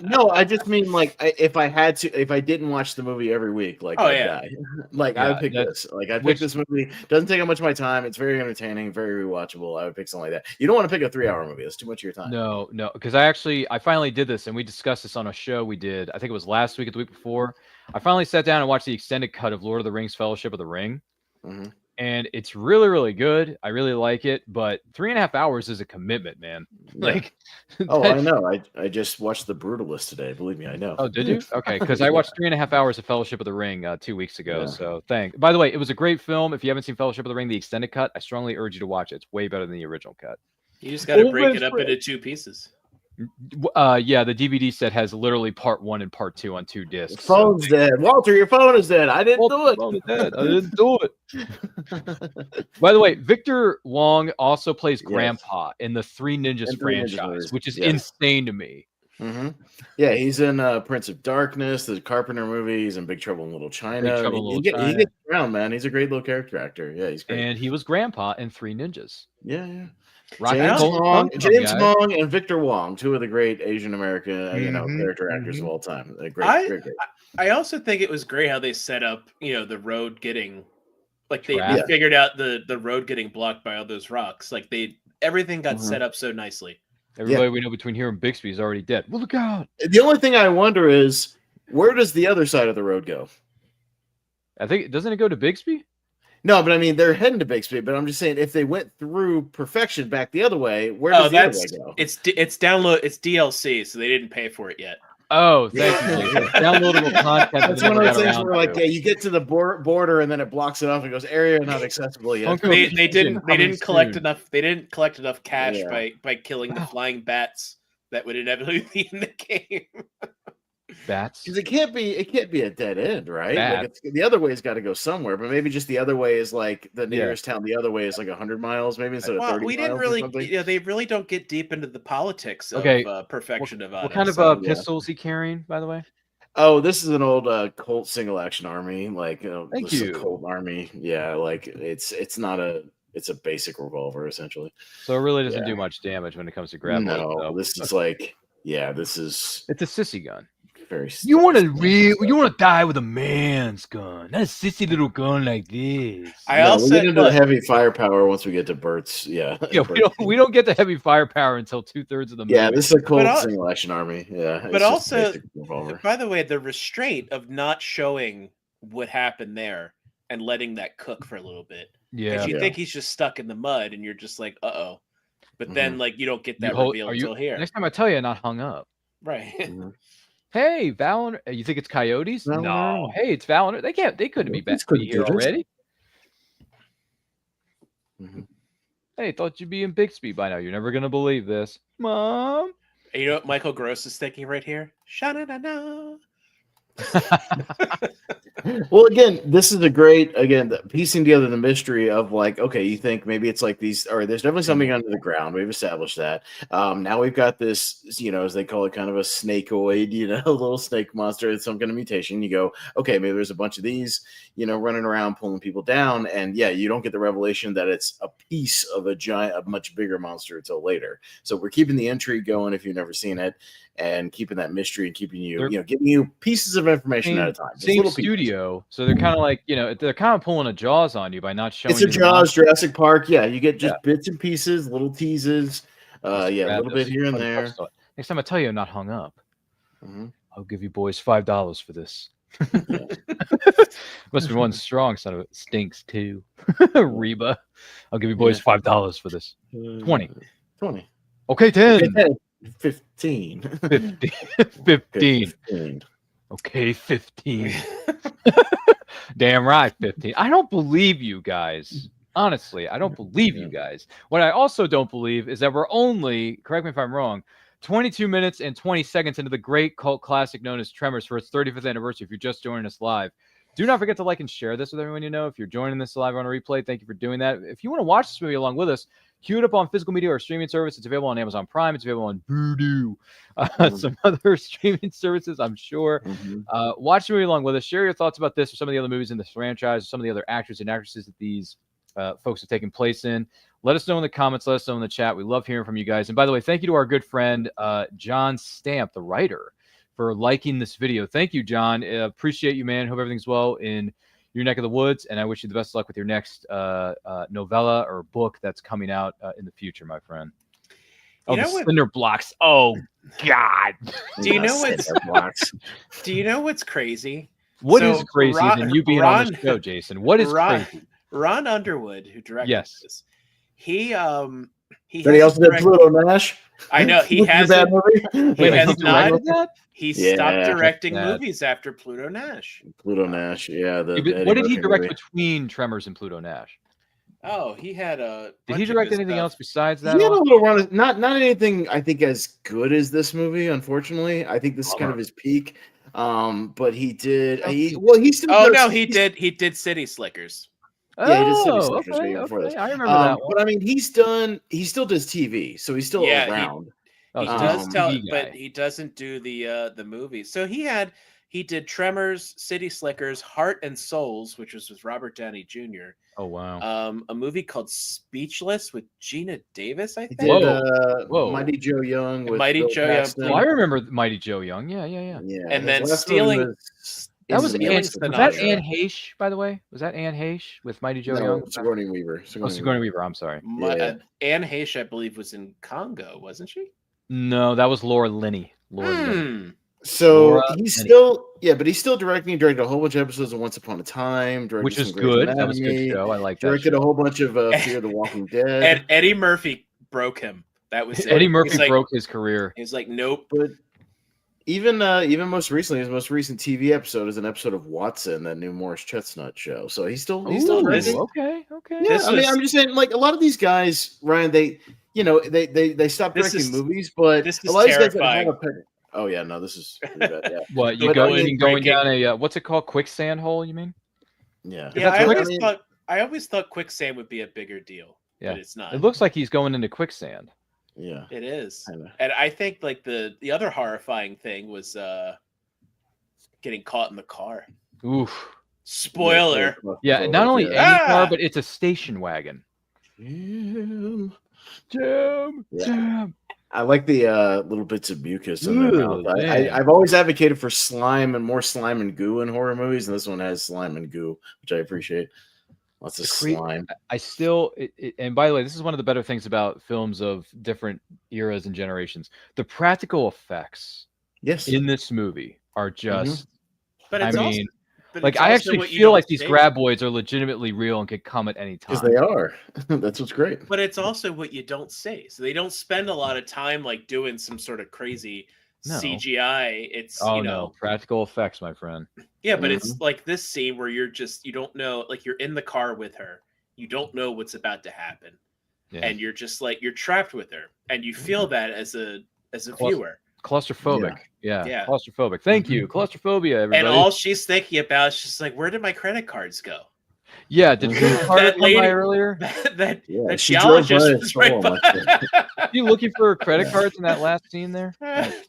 No, I just mean like if I didn't watch the movie every week, like I'd die. Like I would pick this. Like I pick this movie. Doesn't take up much of my time. It's very entertaining, very rewatchable. I would pick something like that. You don't want to pick a 3-hour movie. That's too much of your time. No, because I finally did this, and we discussed this on a show we did. I think it was last week or the week before. I finally sat down and watched the extended cut of Lord of the Rings: Fellowship of the Ring. Mm-hmm. And it's really, really good. I really like it, but 3.5 hours is a commitment, man. Yeah. Like, I know. I just watched The Brutalist today. Believe me, I know. Oh, did you? Okay, because I watched 3.5 hours of Fellowship of the Ring 2 weeks ago. Yeah. So By the way, it was a great film. If you haven't seen Fellowship of the Ring, the extended cut, I strongly urge you to watch it. It's way better than the original cut. You just got to break it up into 2 pieces. Yeah, the DVD set has literally part 1 and part 2 on 2 discs. Your phone's dead. Walter, your phone is dead. I didn't do it. Phone is dead. I didn't do it. By the way, Victor Wong also plays Grandpa in the Three Ninjas franchise, which is insane to me. Mm-hmm. Yeah, he's in Prince of Darkness, the Carpenter movies, and Big Trouble in Little China. He gets around, man. He's a great little character actor. Yeah, he's great. And he was Grandpa in Three Ninjas. Yeah. James Wong and Victor Wong, 2 of the great Asian American, character actors of all time. Great. I also think it was great how they set up, the road getting, like they figured out the road getting blocked by all those rocks. Like everything got set up so nicely. Everybody we know between here and Bixby is already dead. Well, look out! The only thing I wonder is, where does the other side of the road go? I think doesn't it go to Bixby? No, but I mean, they're heading to Bixby. But I'm just saying, if they went through Perfection back the other way, where does the other way go? It's DLC, so they didn't pay for it yet. Oh, thank you. Downloadable content. That's one of those things where, like, you get to the border and then it blocks it off and goes, area not accessible yet. They didn't collect enough. They didn't collect enough cash by killing the flying bats that would inevitably be in the game. Bats, because it can't be a dead end, right? Like the other way's got to go somewhere, but maybe just the other way is like the nearest town. The other way is like 100 miles, maybe instead of 30 we didn't really, they really don't get deep into the politics of Perfection Nevada. What kind of pistols he carrying, by the way? Oh, this is an old Colt single action army, like thank you, Colt army. Yeah, like it's a basic revolver essentially. So it really doesn't do much damage when it comes to graboid. No, this is like it's a sissy gun. You want to die with a man's gun, not a sissy little gun like this. We get into the heavy firepower once we get to Bert's. Yeah, we don't get the heavy firepower until 2/3 of the movie. Yeah, this is a cold single action army. Yeah, but also, by the way, the restraint of not showing what happened there and letting that cook for a little bit. Yeah, because you think he's just stuck in the mud, and you're just like, uh-oh. But then, like, you don't get that reveal until here. Next time I tell you, not hung up. Right. Hey, Val, you think it's coyotes? No. Hey, it's Val. They couldn't be back here already. Hey, thought you'd be in Bixby by now. You're never gonna believe this, Mom. You know what Michael Gross is thinking right here? Sha-na-na-na. Well, again, this is a great piecing together the mystery of like, okay, you think maybe it's like these, or there's definitely something under the ground. We've established that. Now we've got this, as they call it, kind of a snakeoid, a little snake monster, some kind of mutation. You go, okay, maybe there's a bunch of these, running around pulling people down, and yeah, you don't get the revelation that it's a piece of a much bigger monster until later. So we're keeping the intrigue going if you've never seen it, and keeping that mystery and keeping you, giving you pieces of information at a time. Same studio, so they're kind of like, they're kind of pulling a Jaws on you by not showing. It's a Jaws, Jurassic Park. Yeah, you get just bits and pieces, little teases. A little bit here and there. Next time I tell you I'm not hung up, I'll give you boys $5 for this. Must be one strong son of it. Stinks too. Reba. I'll give you boys $5 for this. 20. Okay, 10. 15. 15. Okay, 15. Damn right, 15. I don't believe you guys. Honestly, I don't believe you guys. What I also don't believe is that we're only, correct me if I'm wrong, 22 minutes and 20 seconds into the great cult classic known as Tremors for its 35th anniversary. If you're just joining us live, do not forget to like and share this with everyone you know. If you're joining this live on a replay, thank you for doing that. If you want to watch this movie along with us, cue it up on physical media or streaming service. It's available on Amazon Prime. It's available on Voodoo. Some other streaming services, I'm sure. Watch the movie along with us. Share your thoughts about this or some of the other movies in this franchise, or some of the other actors and actresses that these folks have taken place in. Let us know in the comments. Let us know in the chat. We love hearing from you guys. And by the way, thank you to our good friend, John Stamp, the writer, for liking this video. Thank you, John. Appreciate you, man. Hope everything's well in your neck of the woods. And I wish you the best of luck with your next novella or book that's coming out in the future, my friend. Oh, the cinder blocks. Oh, God. Do you know what's crazy? What is crazy than you being on the show, Jason? What is crazy? Ron Underwood, who directed this, he also did Pluto Nash. I know he hasn't. He stopped directing that. Movies after Pluto Nash. Pluto Nash, yeah. What did he direct between Tremors and Pluto Nash? Oh, he had a. Did he direct anything else besides that? He had a little run. Not anything I think as good as this movie. Unfortunately, I think this is kind of his peak. But he did. He did City Slickers. Yeah, he did City Slickers before this. I remember that one. But I mean, he still does TV, so he's still around. He does but he doesn't do the movies. So he did Tremors, City Slickers, Heart and Souls, which was with Robert Downey Jr. Oh wow! A movie called Speechless with Gina Davis, I think. Whoa! Mighty Joe Young. With Mighty Joe Young. Well, I remember Mighty Joe Young. Yeah. And then Stealing. That was Anne Heche, by the way. Was that Anne Heche with Mighty Joe Young? Sigourney Weaver. Sigourney Weaver. I'm sorry. Anne Heche, I believe, was in Congo, wasn't she? No, that was Laura Linney. So he's still directing. He directed a whole bunch of episodes of Once Upon a Time, which is good. That was a good show. I like that. Directed a whole bunch of Fear the Walking Dead. And Eddie Murphy broke him. That was Eddie Murphy broke his career. He's like, nope. But even most recently, his most recent TV episode is an episode of Watson, that new Morris Chestnut show. So he's still directing. Okay. Yeah, I'm just saying, like a lot of these guys, Ryan, they stopped directing movies, but this is a lot terrifying. of these guys oh yeah, no, this is pretty bad, yeah. What you going down a what's it called, quicksand hole? You mean? Yeah. I always thought quicksand would be a bigger deal. Yeah, but it's not. It looks like he's going into quicksand. Yeah, it is. And I think like the other horrifying thing was getting caught in the car. Oof. Spoiler. Yeah, not only any car, but it's a station wagon. Jam. I like the little bits of mucus in their mouth. I've always advocated for slime and more slime and goo in horror movies, and this one has slime and goo, which I appreciate. Lots of slime. I still, and by the way, this is one of the better things about films of different eras and generations. The practical effects, in this movie are just. But I actually feel like these graboids are legitimately real and could come at any time. Because they are. That's what's great. But it's also what you don't say. So they don't spend a lot of time like doing some sort of crazy CGI. It's practical effects, my friend. Yeah, but it's like this scene where you don't know, like you're in the car with her, you don't know what's about to happen, and you're just like you're trapped with her, and you feel that as a viewer. Claustrophobic. Yeah. Yeah. Claustrophobic. Thank you. Claustrophobia, everybody. And all she's thinking about is just like, where did my credit cards go? Yeah, did you That come by lady- earlier? That she drove geologist by was right storm, by. You looking for credit cards in that last scene there?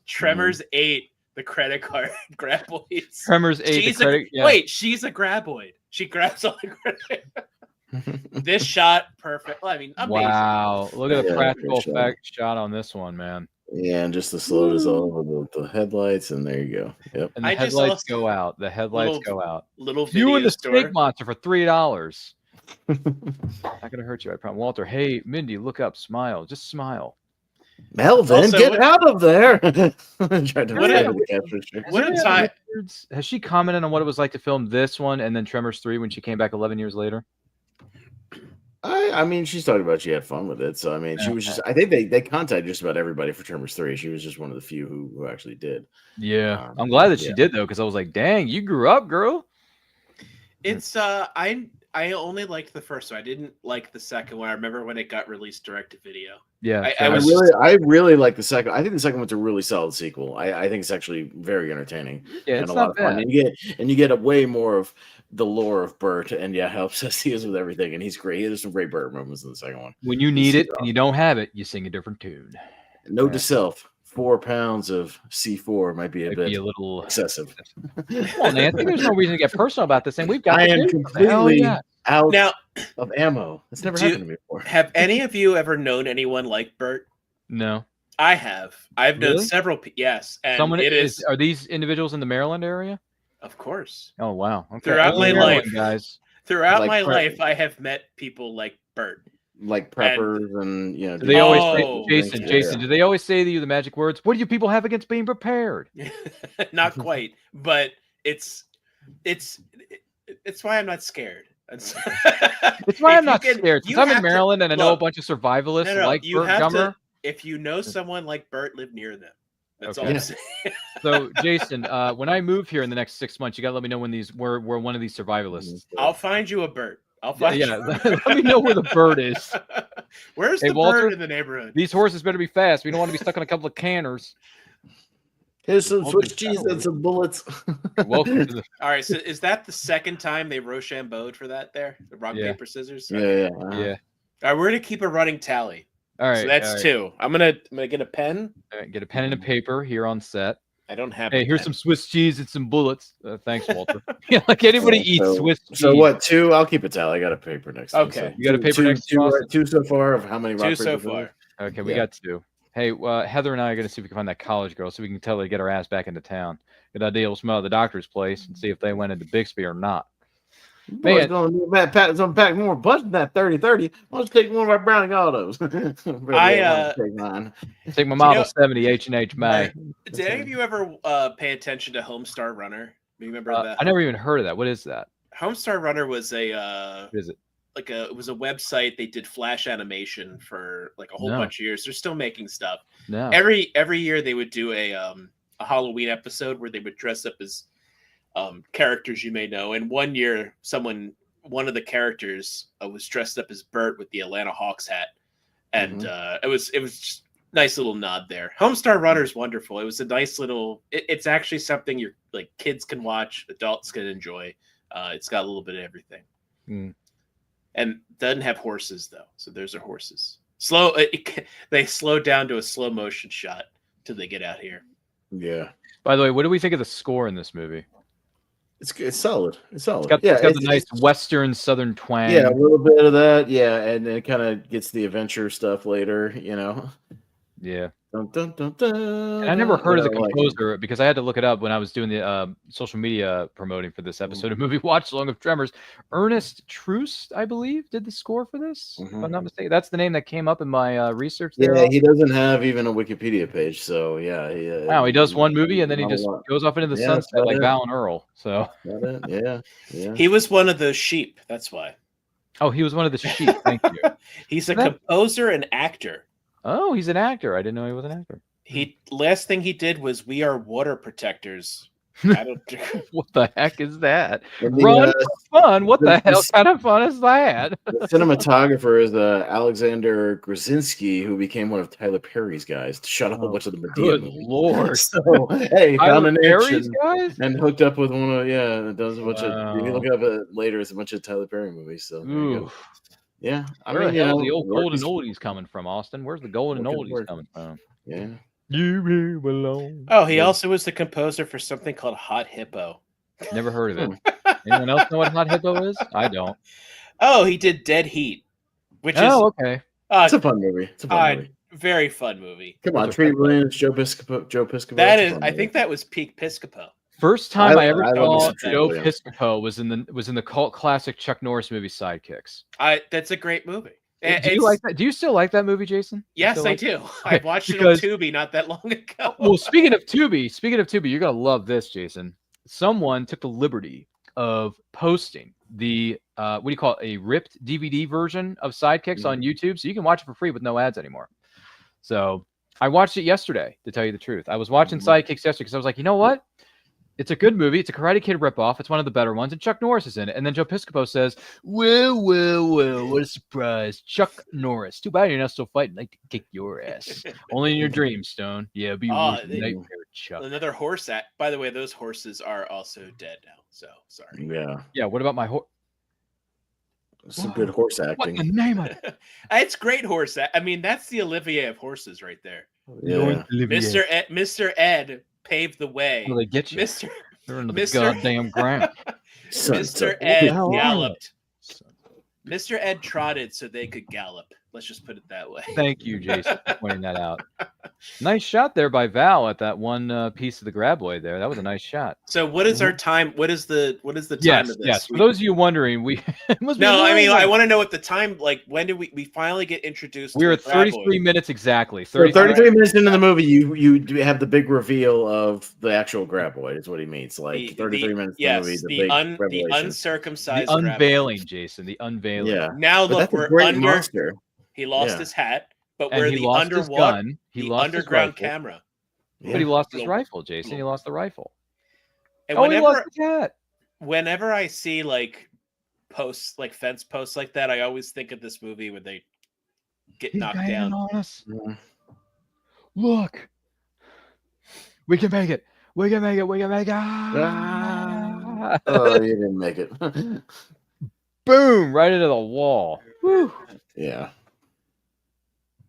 Tremors 8, the credit card graboids. Tremors 8, She's the credit. Wait, she's a graboid. She grabs all the credit. This shot, perfect. Well, I mean, amazing. Wow, look at the Yeah, practical great effect shot on this one, man. Yeah, and just the slow dissolve of the headlights, and there you go. Yep. And the I just headlights saw go out. The headlights go out. Little video You and the store. snake monster for $3. Not gonna hurt you, I promise. Walter, hey, Mindy, look up, smile, just smile. Melvin, Also, get what- out of there! Tried to What run a- into the capture strip. What a time! Has she commented on what it was like to film this one and then Tremors 3 when she came back 11 years later? I mean, she's talking about she had fun with it. So I mean, she was just. I think they contacted just about everybody for Tremors 3. She was just one of the few who actually did. Yeah, I'm glad that she did though, because I was like, dang, you grew up, girl. It's I only liked the first one. I didn't like the second one. I remember when it got released direct to video. Yeah, I really like the second. I think the second one's a really solid sequel. I think it's actually very entertaining. Yeah, and it's a lot not of fun. bad. And you get a way more of the lore of Bert, and how obsessed he is with everything. And he's great. There's some great Bert moments in the second one. When you need it and you don't have it, you sing a different tune. Note to self: 4 pounds of C4 might be a little excessive. Come on, Nancy. There's no reason to get personal about this thing. We've got. I the am dude. What the hell, completely yeah. out Now, of ammo. It's never happened to me before. have any of you ever known anyone like Bert? No. I have. I've known Really? several. Yes, and Someone it is. Are these individuals in the Maryland area? Of course. Oh wow. Okay. Throughout my Maryland, life, guys. Throughout Like my prep- life, I have met people like Bert. Like preppers and Do they always Oh. say, Jason, do they always say to you the magic words? What do you people have against being prepared? Not quite, but it's why I'm not scared. It's why If I'm you not can- scared. you Since I'm in have to- Maryland and I know a look, bunch of survivalists no, like you Bert have Gummer. to. If you know someone like Bert, live near them. That's all Okay. I'm saying. So, Jason, when I move here in the next 6 months, you gotta let me know when we're one of these survivalists. I'll find you a Bert. I'll find Yeah, you. let me know where the bird is. Where's Hey, the Walter, bird in the neighborhood? These horses better be fast. We don't want to be stuck on a couple of canners. Here's some Welcome Swiss to cheese Underwood. and some bullets. Welcome to the. All right, so is that the second time they Rochambeau'd for that there? The rock, Yeah. paper, scissors? Yeah. Yeah. All right, we're gonna keep a running tally. All right. So that's all right. 2. I'm gonna get a pen. All right, get a pen and a paper here on set. I don't have. Hey, a here's pen. some Swiss cheese and some bullets. Thanks, Walter. Yeah, like anybody eats Swiss cheese. So what? 2? I'll keep a tally. I got a paper next. Okay. Time, so You got a paper two, next to two, us? 2 so far of how many? 2 rock, so paper, far. scissors? Okay, we Yeah. got 2. Hey, Heather and I are going to see if we can find that college girl so we can tell her to get her ass back into town. Good idea. We'll smell at the doctor's place and see if they went into Bixby or not. Boy's Man. going to pack more butts than that 30-30. Let's take one of our Browning autos. Take mine. Take my Model know- 70 H&H Mag. Did any of you ever pay attention to Homestar Runner? Remember that? I never even heard of that. What is that? Homestar Runner was a What is it? it was a website. They did flash animation for like a whole No. bunch of years. They're still making stuff. No. Every year they would do a Halloween episode where they would dress up as characters you may know. And one year, one of the characters was dressed up as Bert with the Atlanta Hawks hat, and it was just nice little nod there. Homestar Runner is wonderful. It was a nice little. It's actually something your like kids can watch, adults can enjoy. It's got a little bit of everything. Mm. And doesn't have horses though, so there's our horses. They slow down to a slow motion shot till they get out here. Yeah. By the way, what do we think of the score in this movie? It's solid. It's solid. It's got the nice Western Southern twang. Yeah, a little bit of that. Yeah, and it kind of gets the adventure stuff later. Yeah. Dun, dun, dun, dun, And I never heard of the like it. composer because I had to look it up when I was doing the social media promoting for this episode of Movie Watch Along of Tremors. Ernest Troost, I believe, did the score for this. If I'm not mistaken. That's the name that came up in my research there. Yeah, he doesn't have even a Wikipedia page, so yeah. Wow, he does one movie and then he not a just lot. goes off into the Yeah, that's sunset like about it. Val and Earl. So, Got it? Yeah. He was one of those sheep. That's why. oh, he was one of the sheep. Thank you. He's a That- composer and actor. Oh, he's an actor. I didn't know he was an actor. Last thing he did was "We Are Water Protectors," I don't. What the heck is that? And the, Run for fun. What the hell this- kind of fun is that? The cinematographer is Alexander Krasinski, who became one of Tyler Perry's guys to shot a whole bunch of the Medea Good movies. lord. So hey, found Tyler an itch Perry's and, guys? and hooked up with one of it does a bunch of. You can Wow. look it up later. It's a bunch of Tyler Perry movies. So there you go. Oof. Yeah, I Where mean, the hell you the know, old work golden is- oldies coming from, Austin? Where's the golden Work is oldies work. coming from? Yeah. You belong. Oh, he also was the composer for something called Hot Hippo. Never heard of it. Anyone else know what Hot Hippo is? I don't. Oh, he did Dead Heat, which Oh, okay. is It's a fun movie. It's a fun movie. very fun movie. Come on, Those are Treat fun Williams, Joe Piscopo. That it's a is, fun I movie. think that was peak Piscopo. First time I ever love saw me some Treat Joe Williams. Piscopo was in the cult classic Chuck Norris movie Sidekicks. That's a great movie. Do you like that? Do you still like that movie, Jason? You Yes, still I like do. Okay, I watched because- it on Tubi not that long ago. Well, speaking of Tubi, you're gonna love this, Jason. Someone took the liberty of posting the what do you call it? A ripped DVD version of Sidekicks on YouTube, so you can watch it for free with no ads anymore. So I watched it yesterday, to tell you the truth. I was watching Sidekicks yesterday because I was like, you know what? It's a good movie. It's a Karate Kid ripoff. It's one of the better ones, and Chuck Norris is in it. And then Joe Piscopo says, "Well, what a surprise! Chuck Norris. Too bad you're not still fighting. Like to kick your ass. Only in your dreams, Stone. Yeah, be Oh, your nightmare, Chuck." Another horse act. By the way, those horses are also dead now. So sorry. Yeah, Yeah. What about my horse? some good horse What acting. the name of it? It's great horse. I mean, that's the Olivier of horses right there. Yeah, Mr. Ed paved the way. Well, they get you. Mr. They're into the Mr. goddamn ground. Mr. of- Ed hell are galloped. Mr. Ed trotted so they could gallop. Let's just put it that way. Thank you, Jason, for pointing that out. Nice shot there by Val at that one piece of the graboid there. That was a nice shot. So what is our time? What is the time Yes, of this? yes. For those of you wondering, we must be No, I mean long. I want to know what the time. Like when did we finally get introduced? We're to at the 33 graboid? minutes exactly. So 33 minutes into the movie, you do have the big reveal of the actual graboid. Is what he means. Like 33 minutes into the movie, the big the revelation. uncircumcised The graboid. unveiling, Jason. The unveiling. Yeah, Now but look, that's a we're great under. monster. He lost Yeah. his hat, but And we're he the lost his underwater, gun. He the lost his underground rifle. camera. Yeah. But he lost his Little- rifle, Jason. He lost the rifle. And Oh, he lost his hat. whenever I see like posts, like fence posts like that, I always think of this movie where they get He's knocked banging down. on us. Yeah. Look. We can make it. We can make it. We can make it. Ah. Oh, you didn't make it. Boom! Right into the wall. Whew. Yeah.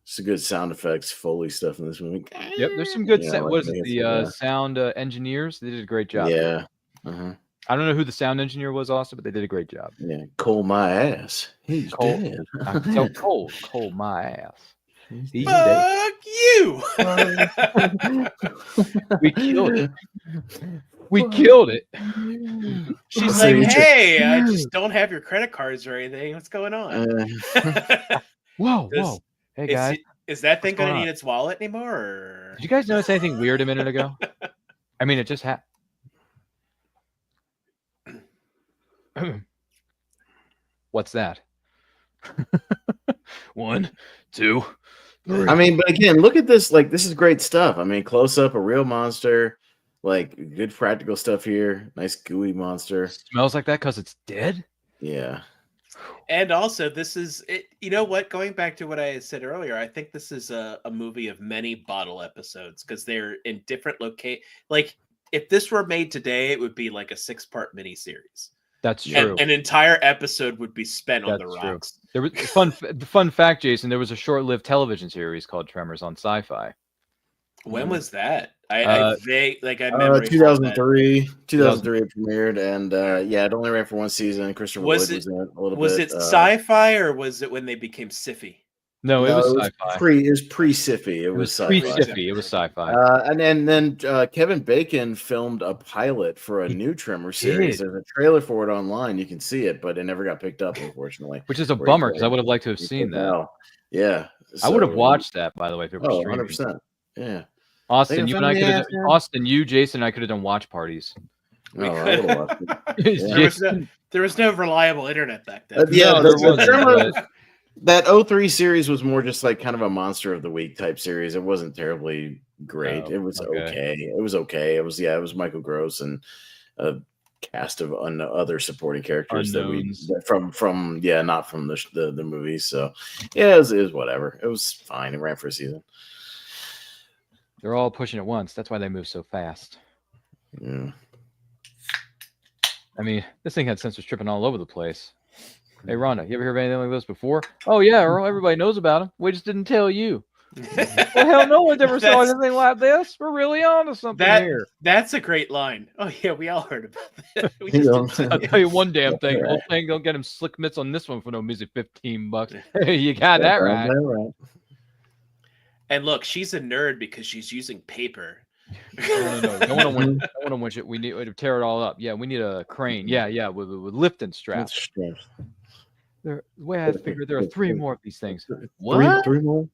Some good sound effects, Foley stuff in this movie. Yep, there's some good. Yeah, What is it? like The this, sound engineers. They did a great job. Yeah. Uh-huh. I don't know who the sound engineer was, also, but they did a great job. Yeah. Cole my ass. He's Cole- dead. I can tell Cole, my ass. He's dead. Fuck you! We killed it. We killed it. She's So like, you just- "Hey, I just don't have your credit cards or anything. What's going on?" Whoa, This- whoa. Hey guys, Is that thing What's going going to on? need its wallet anymore? Or... did you guys notice anything weird a minute ago? I mean, it just happened. What's that? 1, 2, 3. I mean, but again, look at this. Like, this is great stuff. I mean, close up, a real monster. Like, good practical stuff here. Nice gooey monster. Smells like that because it's dead. Yeah. And also, this is it. You know what? Going back to what I had said earlier, I think this is a movie of many bottle episodes because they're in different Like, if this were made today, it would be like a 6-part miniseries. That's true. And an entire episode would be spent on the That's true. rocks. There was fun fact, Jason. There was a short-lived television series called Tremors on Sci-Fi. When was that? I remember 2003. 2003 it premiered, and yeah, it only ran for one season. Christopher Was Lloyd it- was in it a little Was bit. it sci-fi or was it when they became sci-fi? No, it No, was it was Sci-Fi. It was pre-Siffy. It was sci-fi. pre-Siffy. It was Sci-Fi. And then Kevin Bacon filmed a pilot for a new Tremor series. did. There's a trailer for it online. You can see it, but it never got picked up, unfortunately. Which is a where he bummer because I played- would have liked to have he seen played that. Val. Yeah. I would have So- watched that, by the way, if it were Oh, streaming. 100%. Yeah. Austin, Think you of and I something could have. to ask, man? Austin, you, Jason, and I could have done watch parties. We Oh, I could- would've watched it. There was no reliable internet back then. Yeah, No, the, there wasn't, Tremor, but- That '03 series was more just like kind of a monster of the week type series. It wasn't terribly great. It was okay. It was okay. It was Michael Gross and a cast of other supporting characters Unknowns. that from not from the movies. So yeah, it was whatever. It was fine. It ran for a season. They're all pushing at once. That's why they move so fast. Yeah. I mean, this thing had sensors tripping all over the place. Hey, Rhonda, you ever hear of anything like this before? Oh, yeah, Earl. Everybody knows about them. We just didn't tell you. Well, hell, no one's ever saw anything like this. We're really on to something here. That's a great line. Oh, yeah, we all heard about that. I'll tell you one damn thing. The whole thing, don't get him slick mitts on this one for no measly $15. You got that right. And look, she's a nerd because she's using paper. No. Don't want to winch it. We need to tear it all up. Yeah, we need a crane. Yeah, with lifting straps. The way I figured, there are 3 more of these things. What? Three more.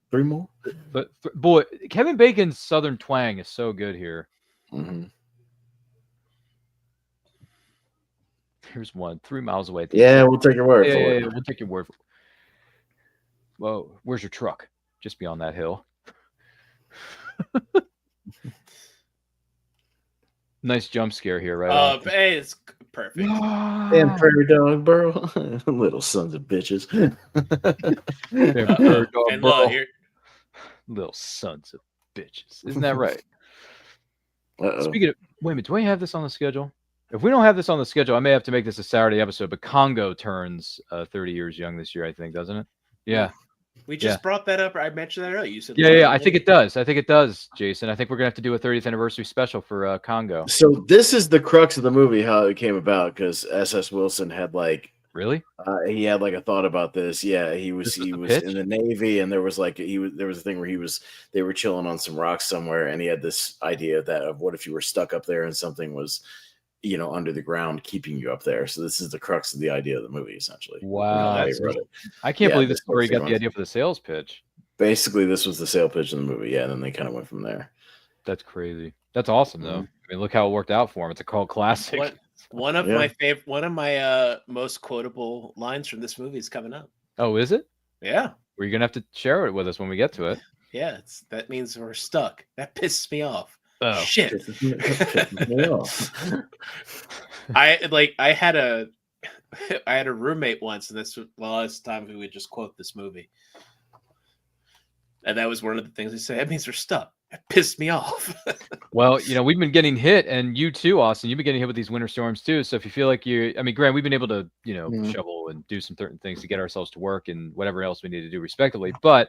But boy, Kevin Bacon's Southern twang is so good here. Mm-hmm. Here's one 3 miles away. Yeah, we'll take your word for it. Yeah, we'll take your word for it. Whoa, where's your truck? Just beyond that hill. Nice jump scare here, right? Hey, it's perfect. And prairie dog, bro. Little sons of bitches. Prairie dog, And bro. look, here. Little sons of bitches. Isn't that right? Uh-oh. Speaking of, wait a minute, do we have this on the schedule? If we don't have this on the schedule, I may have to make this a Saturday episode. But Congo turns 30 years young this year, I think, doesn't it? Yeah. We just brought that up. I mentioned that earlier. You said, yeah. I think it does. Jason. I think we're gonna have to do a 30th anniversary special for Congo. So this is the crux of the movie, how it came about, because S.S. Wilson had really he had a thought about this. Yeah, he was in the Navy, and there was a thing where they were chilling on some rocks somewhere, and he had this idea of what if you were stuck up there and something was under the ground keeping you up there. So this is the crux of the idea of the movie, essentially. Wow, I can't believe this story got the idea for the sales pitch. Basically, this was the sale pitch in the movie, and then they kind of went from there. That's crazy. That's awesome, though. I mean, look how it worked out for him. It's a cult classic. One of my most quotable lines from this movie is coming up. Oh, is it? Yeah. Well, you're gonna have to share it with us when we get to it. Yeah, that means we're stuck. That pisses me off. Oh shit! I had a roommate once, and this was the last time we would just quote this movie, and that was one of the things he said. That means we're stuck. It pissed me off. Well, we've been getting hit, and you too, Austin. You've been getting hit with these winter storms too. So if you feel like Grant, we've been able to, shovel and do some certain things to get ourselves to work and whatever else we need to do respectively. But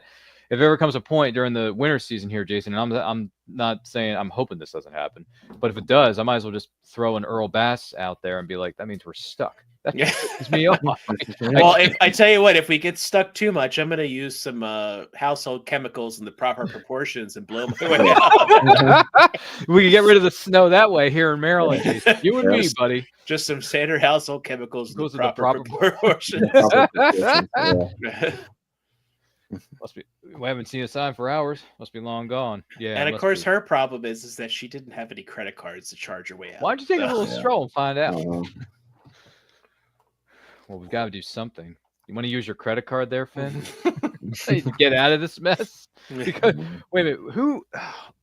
if there ever comes a point during the winter season here, Jason, and I'm not saying I'm hoping this doesn't happen, but if it does, I might as well just throw an Earl Bass out there and be like, that means we're stuck. That pisses me off. Well, I tell you what, if we get stuck too much, I'm going to use some household chemicals in the proper proportions and blow my way out. We can get rid of the snow that way here in Maryland, Jason. You and me, buddy. Just some standard household chemicals in the proper proportions. We haven't seen a sign for hours. Must be long gone. Yeah. And of course, her problem is that she didn't have any credit cards to charge her way out. Why don't you take a little stroll and find out? Well, we've got to do something. You want to use your credit card there, Finn? To get out of this mess? Because, wait a minute, who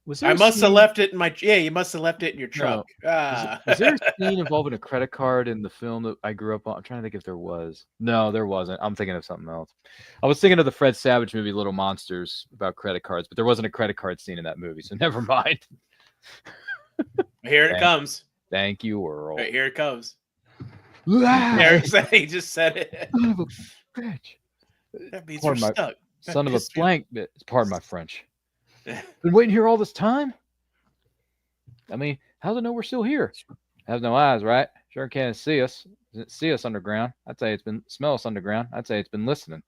was there? I must have left it in my. Yeah, you must have left it in your truck. No. Was there a scene involving a credit card in the film that I grew up on? I'm trying to think if there was. No, there wasn't. I'm thinking of something else. I was thinking of the Fred Savage movie, Little Monsters, about credit cards, but there wasn't a credit card scene in that movie, so never mind. Here it comes. Thank you, Earl. Right, here it comes. He just said it. Son of a bitch. That means we're stuck. Son of a blank bitch. Pardon my French. Been waiting here all this time? I mean, how's it know we're still here? Has no eyes, right? Sure can't see us. Doesn't see us underground. I'd say smell us underground. I'd say it's been listening.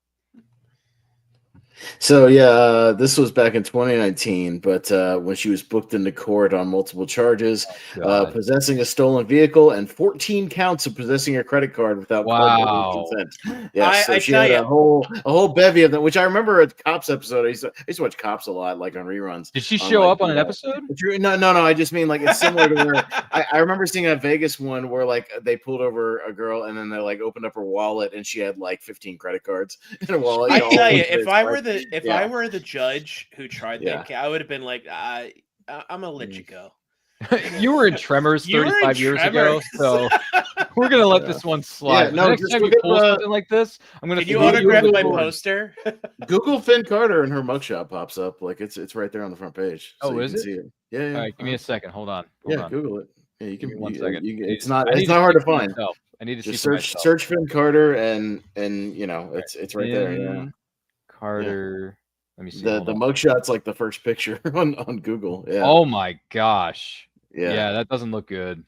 So yeah, this was back in 2019, but when she was booked into court on multiple charges, God. possessing a stolen vehicle and 14 counts of possessing a credit card without court order Wow. consent. Yes, so I she tell had ya. a whole bevy of them, which I remember a Cops episode. I used to watch Cops a lot, like on reruns. Did she on, show like, up on an episode? No. I just mean like it's similar to where I remember seeing a Vegas one where like they pulled over a girl and then they like opened up her wallet and she had like 15 credit cards in her wallet. I know, tell all you, of if it. I were Yeah. I were the judge who tried Yeah. that case, I would have been like, I'm gonna let you go. You were in Tremors You were in 35 years ago, Tremors. so we're gonna let Yeah. this one slide. Yeah, no, Next just time you look at pull the- something like this, I'm gonna Can you throw autograph in the my board. poster? Google Finn Carter and her mugshot pops up. Like it's right there on the front page. Oh, you is can it? see it. Yeah. All right, give me a second. Hold on. Hold on. Google it. Yeah, you Give can. me 1 second. It's I not need hard to see for find. myself. I need to Just see for search Finn Carter and you know it's right there. Yeah. Finn Carter. Let me see. The hold on. mugshot's like the first picture on Google. Yeah. Oh my gosh. Yeah. Yeah, that doesn't look good.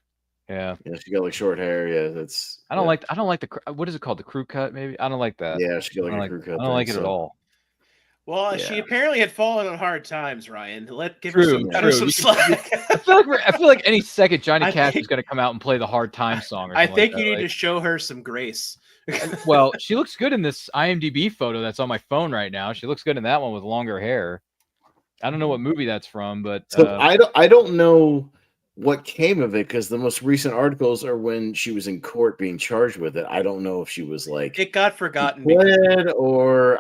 Yeah. Yeah, she got like short hair. Yeah, that's. I don't like the what is it called? The crew cut, maybe? I don't like that. Yeah, she got I like don't a like, crew cut. I don't like it at all. Well, she Yeah. apparently had fallen on hard times, Ryan. Give her some, True, cut her true. some slack. I feel like any second Johnny I Cash think- is going to come out and play the hard time song. Or I something think like you that. need to show her some grace. Well, she looks good in this IMDb photo that's on my phone right now. She looks good in that one with longer hair. I don't know what movie that's from, but So I don't know what came of it because the most recent articles are when she was in court being charged with it. I don't know if she was like It got forgotten. fled or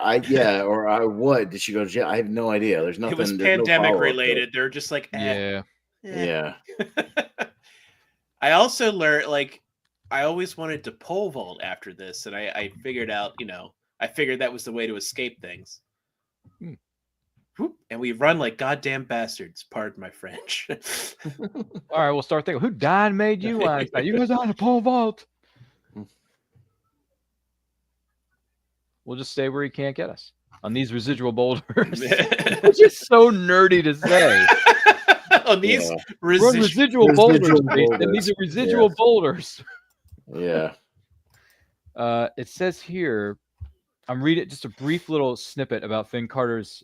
what did she go to jail? I have no idea. There's nothing. It was there's no pandemic follow-up to it. related. They're just like, yeah. Yeah. I also learned, like, I always wanted to pole vault after this, and I figured out, I figured that was the way to escape things. Whoop, and we run like goddamn bastards. Pardon my French. All right, we'll start thinking. Who died and made you? You guys on a pole vault. We'll just stay where he can't get us on these residual boulders, which is so nerdy to say. On these Yeah. We're on residual boulders, Residual Jason. boulders. These are residual Yes. boulders. Yeah. It says here, I'm reading just a brief little snippet about Finn Carter's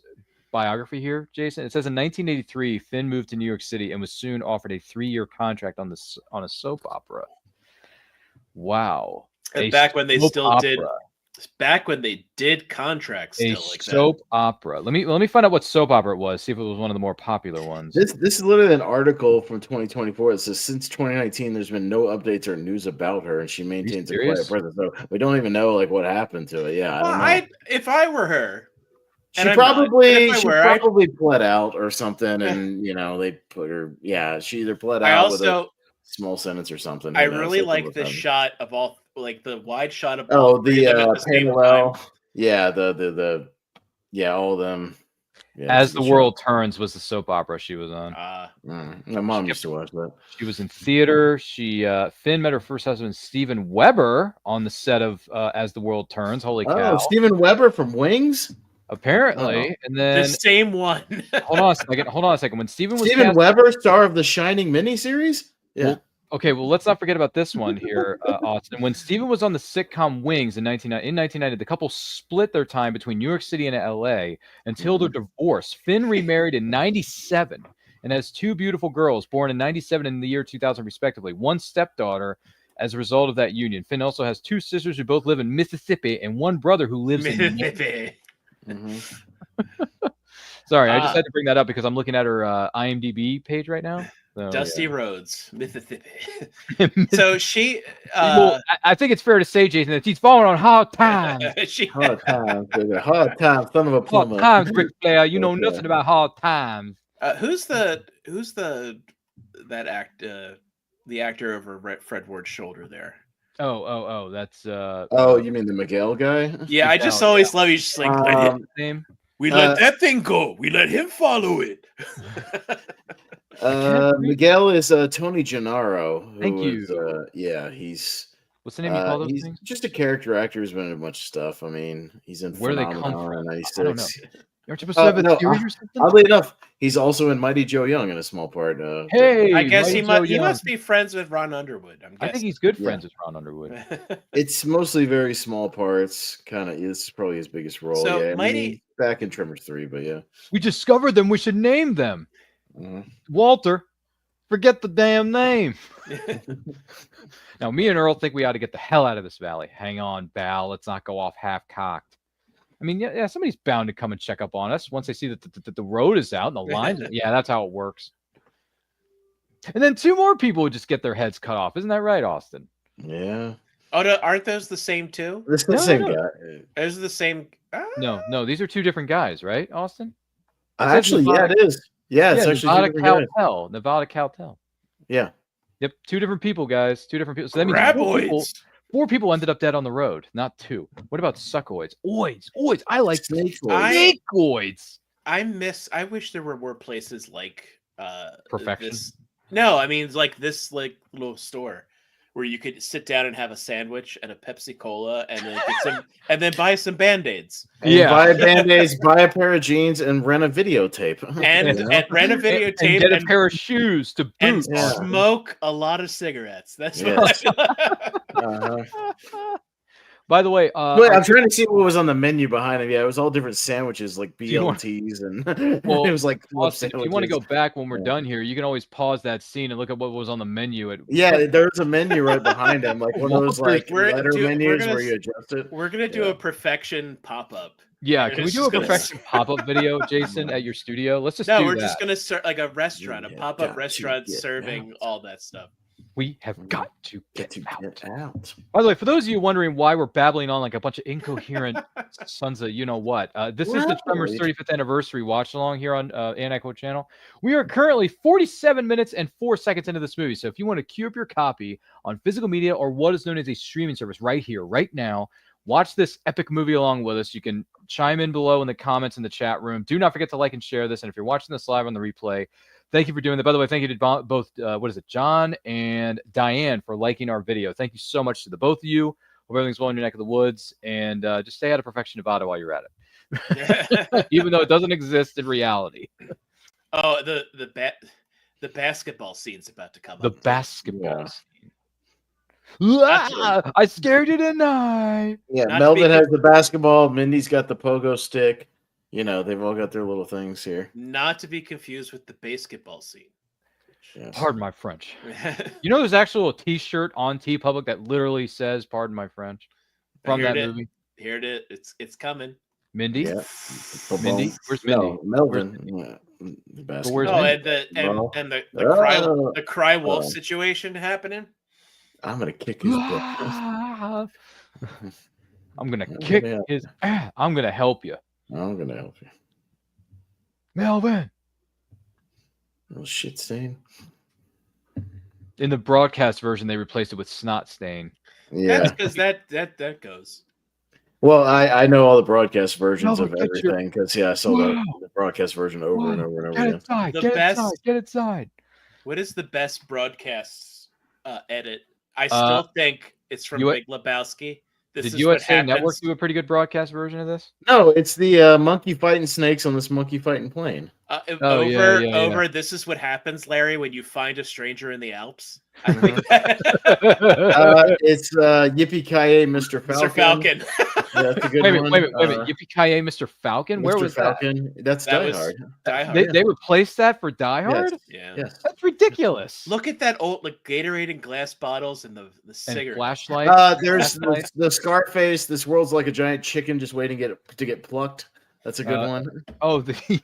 biography here, Jason. It says in 1983, Finn moved to New York City and was soon offered a 3-year contract on a soap opera. Wow. And back when they soap still did, opera. back when they did contracts A still like soap opera. Let me find out what soap opera it was. See if it was one of the more popular ones. This is literally an article from 2024. It says since 2019, there's been no updates or news about her, and she maintains a quiet serious? presence. So we don't even know like what happened to it. Yeah, I that. don't Well, know. if I were her, She and I'm not, but if I she were, I'd- probably pled out or something, and they put her. Yeah, she either pled I out with a also small sentence or something. I Who knows? really Like, like what the happened. shot of all, like the wide shot of Oh, all three of them at the same parallel. time. Yeah, the all of them. Yeah, As it's a the good World Turns was the soap opera she was on. show. My mom used to watch that. She was in theater. Finn met her first husband, Steven Weber, on the set of As the World Turns. Holy cow. Oh, Steven Weber from Wings. Apparently. And The then same one. hold on a second. When Steven was Steven cast- Weber, star of the Shining miniseries. Yeah. well, let's not forget about this one here, Austin. When Steven was on the sitcom Wings in 1990, the couple split their time between New York City and LA until their divorce. Finn remarried in 97 and has 2 beautiful girls born in 97 and the year 2000, respectively. 1 stepdaughter as a result of that union. Finn also has 2 sisters who both live in Mississippi and 1 brother who lives in Mississippi. Sorry, I just had to bring that up because I'm looking at her IMDb page right now. So, Dusty Roads, Mississippi. So she, well, I think it's fair to say, Jason, that she's falling on hard times. she Hard times, baby. Hard times, son of a Hard plumber. times, Ric Flair. You know Okay. nothing about hard times. who's the actor over Fred Ward's shoulder there? Oh, that's Oh, you mean the Miguel guy? Yeah, I just Miguel, always love you. Just like name. we let that thing go. We let him follow it. Miguel is Tony Gennaro. who Thank you. is, yeah, he's What's the name you call those he's things? just a character actor who's been in a bunch of stuff. I mean, he's in Where do they come Phenomenon from? in I don't know. '96. Aren't you supposed to have a No, series or something? oddly enough, he's also in Mighty Joe Young in a small part. Hey, I guess Mighty he Joe must. He Young. must be friends with Ron Underwood. I'm guessing. I think he's good Yeah. friends with Ron Underwood. It's mostly very small parts. Kind of, this is probably his biggest role. So, yeah, Mighty- back in Tremors 3, but yeah. We discovered them. We should name them. Mhm. Walter, forget the damn name. Now, me and Earl think we ought to get the hell out of this valley. Hang on, Bal. Let's not go off half-cocked. I mean, yeah, somebody's bound to come and check up on us once they see that the road is out and the lines. Yeah, that's how it works. And then 2 more people would just get their heads cut off. Isn't that right, Austin? Yeah. Oh, no, aren't those the same too? This is the No, same no. guy. Those are the same. No, these are 2 different guys, right, Austin? Actually, yeah, it is. Yeah, it's actually Nevada 2 different guys. Caltel. Nevada Caltel. Yeah. Yep, 2 different people, guys. 2 different people. So that means 4 people ended up dead on the road, not 2. What about suckoids? Oids. I like snakeoids. I wish there were more places like Perfection. No, I mean like this little store where you could sit down and have a sandwich and a Pepsi Cola and then get some and then buy some Band-Aids. And buy Band-Aids, buy a pair of jeans, and rent a videotape. And rent a videotape and get a pair of shoes to boot. And smoke a lot of cigarettes. That's what By the way, wait, I'm trying to see what was on the menu behind him. Yeah, it was all different sandwiches like BLTs and well, it was like Austin, if you want to go back when we're done here, you can always pause that scene and look at what was on the menu. There's a menu right behind him, like one of those like letter menus gonna, where you adjust it. We're gonna do a perfection pop-up. Yeah, can we do a perfection pop-up video, Jason, at your studio? Let's just we're just gonna start like a restaurant, a pop-up restaurant serving all that stuff. We have got to get out. By the way, for those of you wondering why we're babbling on like a bunch of incoherent sons of you-know-what, this is the Tremors 35th anniversary watch-along here on Anecho channel. We are currently 47 minutes and 4 seconds into this movie, so if you want to queue up your copy on physical media or what is known as a streaming service right here, right now, watch this epic movie along with us. You can chime in below in the comments in the chat room. Do not forget to like and share this, and if you're watching this live on the replay, thank you for doing that. By the way, thank you to both, John and Diane for liking our video. Thank you so much to the both of you. Hope everything's well in your neck of the woods. And just stay out of Perfection Nevada while you're at it. Even though it doesn't exist in reality. Oh, the basketball scene's about to come up. The basketball scene. I scared you tonight. Yeah, Melvin has the basketball. Mindy's got the pogo stick. You know, they've all got their little things here. Not to be confused with the basketball scene. Yes. Pardon my French. You know, there's actually a T-shirt on TeePublic that literally says "Pardon my French" from that movie. Here it is. It's coming. Mindy. Yeah. Mindy. Where's Mindy? No, Melvin. The basketball. And the cry wolf situation happening. I'm gonna kick his butt. I'm gonna kick his ass. I'm gonna help you. I'm gonna help you, Melvin. Little shit stain. In the broadcast version, they replaced it with snot stain. Yeah, that's because that goes. Well, I know all the broadcast versions of everything because I saw the broadcast version over and over and over again. Get inside. What is the best broadcast edit? I still think it's from Big Lebowski. Did USA Network do a pretty good broadcast version of this? No, it's the monkey fighting snakes on this monkey fighting plane. Over. This is what happens, Larry, when you find a stranger in the Alps. I think it's Yippee-ki-yay, Mr. Falcon. Mr. Falcon. Yeah, that's a good one. Wait a minute. Yippee-ki-yay, Mr. Falcon? Where was Falcon? That? That's Die Hard. Die Hard. They replaced that for Die Hard? Yes. Yeah. That's ridiculous. Look at that old Gatorade and glass bottles and the cigarette. Flashlight. There's the Scarface. This world's like a giant chicken just waiting to get plucked. That's a good one. Oh, this is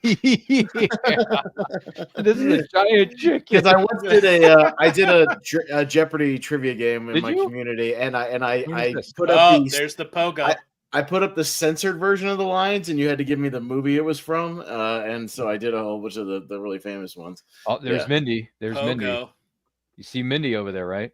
a giant chicken. Because I once did a Jeopardy trivia game in my community, and I put up these. There's the pogo. I put up the censored version of the lines, and you had to give me the movie it was from, and so I did a whole bunch of the really famous ones. Oh, there's Mindy. There's pogo. Mindy. You see Mindy over there, right?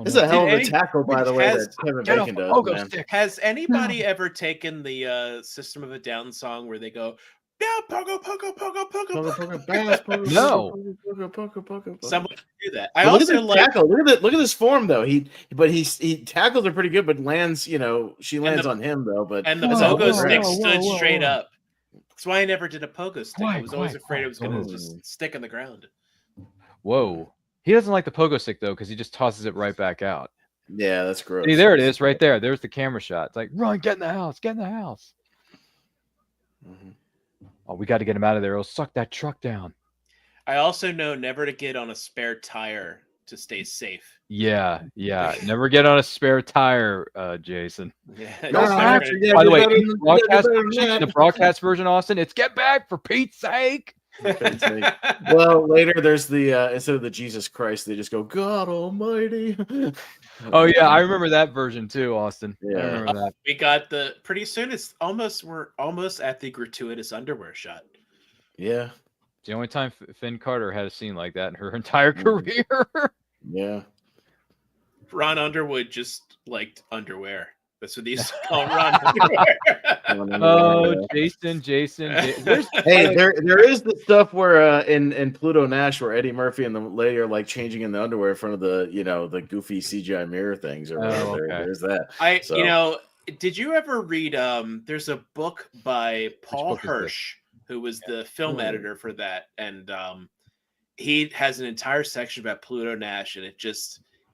This is a hell of a tackle, by the way, that Kevin Bacon does. Man. Has anybody ever taken the System of a Down song where they go, "Yeah, pogo, pogo, pogo, pogo, pogo"? No. Someone do that. I also like tackle. Look at this form though. He tackles her pretty good, but lands. She lands on him though. But and the pogo stick stood straight up. That's why I never did a pogo stick. I Quiet, was always quiet, afraid it was going quiet. to just stick on the ground. Whoa. He doesn't like the pogo stick though, because he just tosses it right back out. Yeah, that's gross. See, there it is, right there. There's the camera shot. It's like, run, get in the house, get in the house. Mhm. Oh, we got to get him out of there. He'll suck that truck down. I also know never to get on a spare tire to stay safe. Yeah. Never get on a spare tire, Jason. Yeah, No, just never actually, yeah, By the do way, better in than- the broadcast do better than version, that. in the broadcast version, Austin, it's get back for Pete's sake. Well, later there's the instead of the Jesus Christ, they just go God Almighty. Oh yeah, I remember that version too, Austin. I Yeah. remember that. We got the pretty soon. We're almost at the gratuitous underwear shot. Yeah, It's the only time Finn Carter had a scene like that in her entire Mhm. career. yeah. Ron Underwood just liked underwear. That's what these call Ron Underwear. Oh, Jason. Where's Hey, there is the stuff where in Pluto Nash where Eddie Murphy and the lady are like changing in the underwear in front of the the goofy CGI mirror things or whatever. Oh, okay. There's that. So- Did you ever read there's a book by Paul book is this? Hirsch, who was the film Hmm. editor for that, and he has an entire section about Pluto Nash, and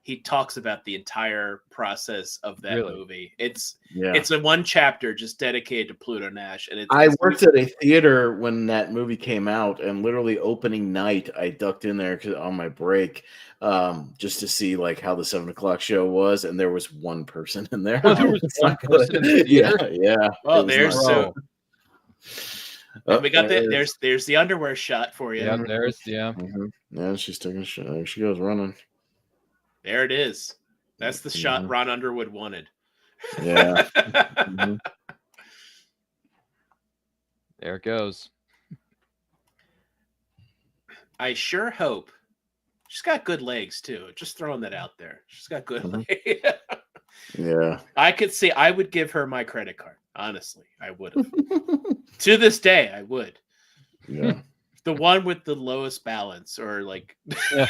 he talks about the entire process of that Really? movie. It's Yeah. a one chapter just dedicated to Pluto Nash, and I worked at a theater when that movie came out, and literally opening night, I ducked in there on my break, just to see like how the 7 o'clock show was, and there was one person in there. Oh, there was one person in the theater? Yeah. Well, it was there's nice. so Oh, we got there that. it is. There's the underwear shot for you. Yeah, there's Mhm. Yeah, she's taking a shot. There she goes running. There it is. That's the shot Mhm. Ron Underwood wanted. Yeah. Mhm. there it goes. I sure hope she's got good legs too. Just throwing that out there. She's got good Mhm. legs. Yeah. I would give her my credit card. Honestly, I would have. To this day, I would. Yeah. The one with the lowest balance, or like Yeah.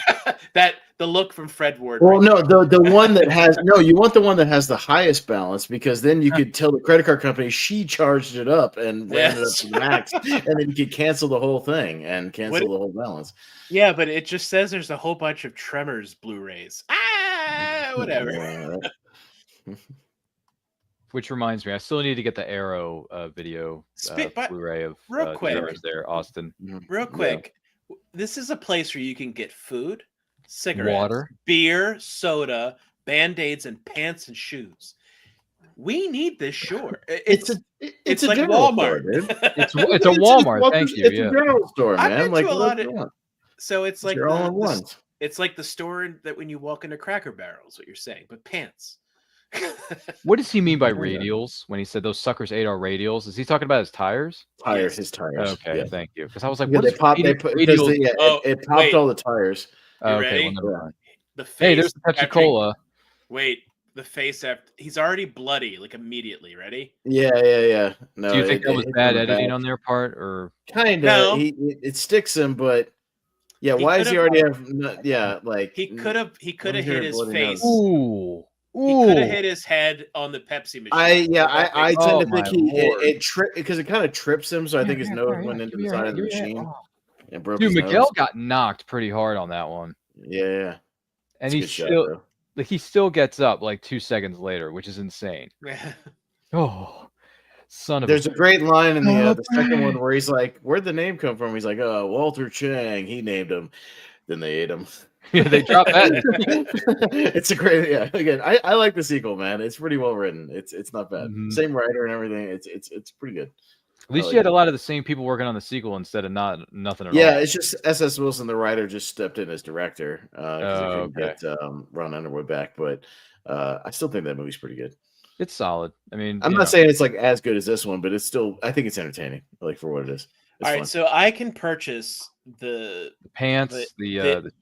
the look from Fred Ward. Well, right no, the one that has you want the one that has the highest balance, because then you could tell the credit card company she charged it up and ran it up to the max, and then you could cancel the whole thing and cancel the whole balance. Yeah, but it just says there's a whole bunch of Tremors Blu-rays. Whatever. Yeah, right. Which reminds me, I still need to get the Arrow video Blu-ray of real quick. Tremors there, Austin. Real quick, this is a place where you can get food, cigarettes, Water. beer, soda, Band-Aids, and pants and shoes. We need this shore. It's a like general Walmart. store, dude. It's a Walmart. Thank you. It's Yeah. a general store, I've man. been Like to a what lot do you of- want? So it's like You're all in one. it's like the store that when you walk into Cracker Barrel is what you're saying, but pants. What does he mean by Yeah. radials when he said those suckers ate our radials? Is he talking about his tires? Tires, Yes. his tires. Okay, Yeah. thank you. Because I was like, Because what they popped. They eating put radials? because Oh, it popped wait. all the tires. Oh, You okay, ready? well, never mind. The face Hey, there's the Pepsi after- Cola. Wait, the face after he's already bloody, like immediately. Ready? Yeah. No, Do you think that was hit bad from the editing back. on their part, or Kind of. No. It sticks him, but yeah. He Why does he could've- already have? Yeah, like He could have I'm hit hearing his bloody face. nose. ooh, He could have hit his head on the Pepsi machine. I Oh, tend to my think Lord. it because it kind of trips him, so I think his nose went into the side of the machine and broke Dude, his Miguel nose. got knocked pretty hard on that one, Yeah. and It's a he good shot, still though. he still gets up like 2 seconds later, which is insane. Oh, son of There's a a great line in the Oh, second one man. where he's like, "Where'd the name come from?" He's like, "Oh, Walter Chang. He named him." Then they ate him. Yeah, they dropped that. It's a great, yeah. Again, I like the sequel, man. It's pretty well written. It's not bad. Mhm. Same writer and everything. It's pretty good. At least like you had it. a lot of the same people working on the sequel instead of nothing at Yeah, all. it's just S.S. Wilson, the writer, just stepped in as director because Oh, they couldn't get Ron Underwood back. But I still think that movie's pretty good. It's solid. I mean, I'm you not know, saying it's like as good as this one, but it's still. I think it's entertaining, like for what it is. It's All right, fun. so I can purchase the the pants, the the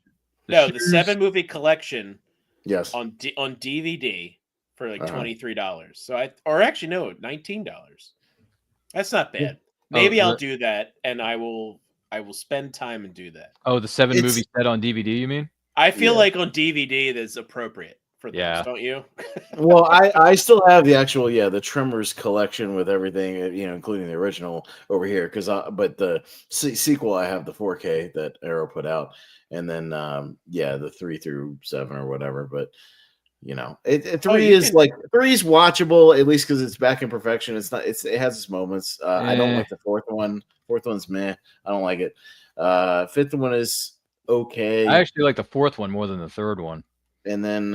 the shoes. 7-movie collection Yes. on DVD for like Uh-huh. $23. So actually no, $19. That's not bad. Oh, Maybe I'll the- do that, and I will spend time and do that. Oh, the 7 It's- movie set on DVD. You mean? I feel Yeah. like on DVD that's appropriate for those, Yeah. don't you? Well, I still have the actual the Tremors collection with everything, including the original over here. But the sequel I have the 4K that Arrow put out, and then the 3 through 7 or whatever. But three is watchable, at least because it's back in perfection. It has its moments. I don't like the fourth one. Fourth one's meh. I don't like it. Fifth one is okay. I actually like the fourth one more than the third one. And then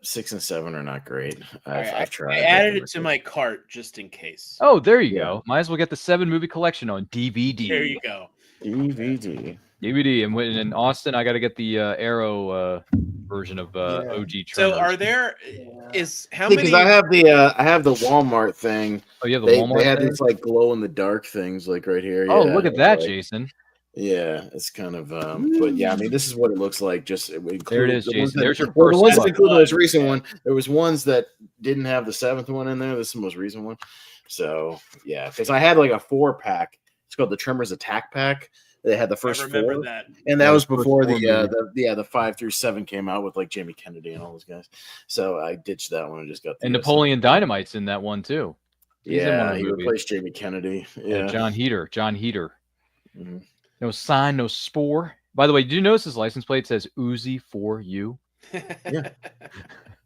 6 and 7 are not great. I've tried. I added it to my cart just in case. Oh, there you go. Might as well get the 7 movie collection on DVD. There you go. DVD. And in Austin, I got to get the Arrow version of OG Tremors. So are there how many? Because I have the Walmart thing. Oh, you have the Walmart. They have thing? these like glow in the dark things like right here. Oh, look at that, Jason. Yeah, it's kind of, but yeah, I mean, this is what it looks like. Just there it is, Jason. There's your the first ones one. that include the most recent one. There was ones that didn't have the 7th one in there. This is the most recent one. So yeah, because I had like a 4-pack. It's called the Tremors Attack Pack. They had the first 4, that. And that was before the 5 through 7 came out with like Jamie Kennedy and all those guys. So I ditched that one and just got the and Napoleon Dynamite's in that one too. He replaced Jamie Kennedy. Yeah, John Heater. Mm-hmm. No sign, no spore. By the way, did you notice his license plate says Uzi for you? Yeah.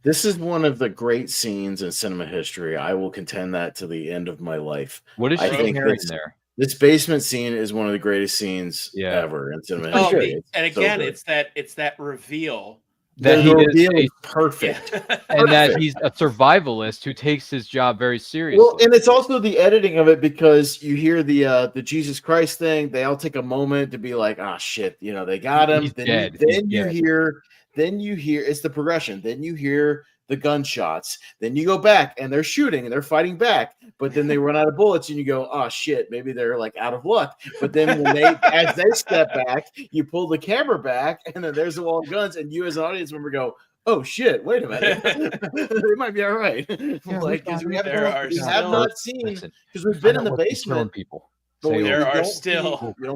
This is one of the great scenes in cinema history. I will contend that to the end of my life. What is she carrying there? This basement scene is one of the greatest scenes ever in cinema history. And again, it's that reveal. That reveal is perfect. And that he's a survivalist who takes his job very seriously. Well, and it's also the editing of it, because you hear the Jesus Christ thing. They all take a moment to be like, "Ah, shit," they got him. He's Then dead. you hear it's the progression. Then you hear the gunshots. Then you go back and they're shooting and they're fighting back, but then they run out of bullets and you go, "Oh shit, maybe they're like out of luck." But then when as they step back, you pull the camera back and then there's the wall of guns, and you as an audience member go, "Oh shit, wait a minute." They might be all right. Because we have not seen, because we've been in the basement. People. You don't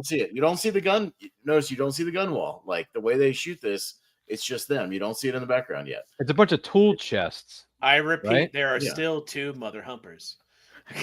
see it. You don't see the gun. Notice you don't see the gun wall. Like the way they shoot this, it's just them. You don't see it in the background yet. It's a bunch of tool chests. I repeat, right? there are still 2 mother humpers.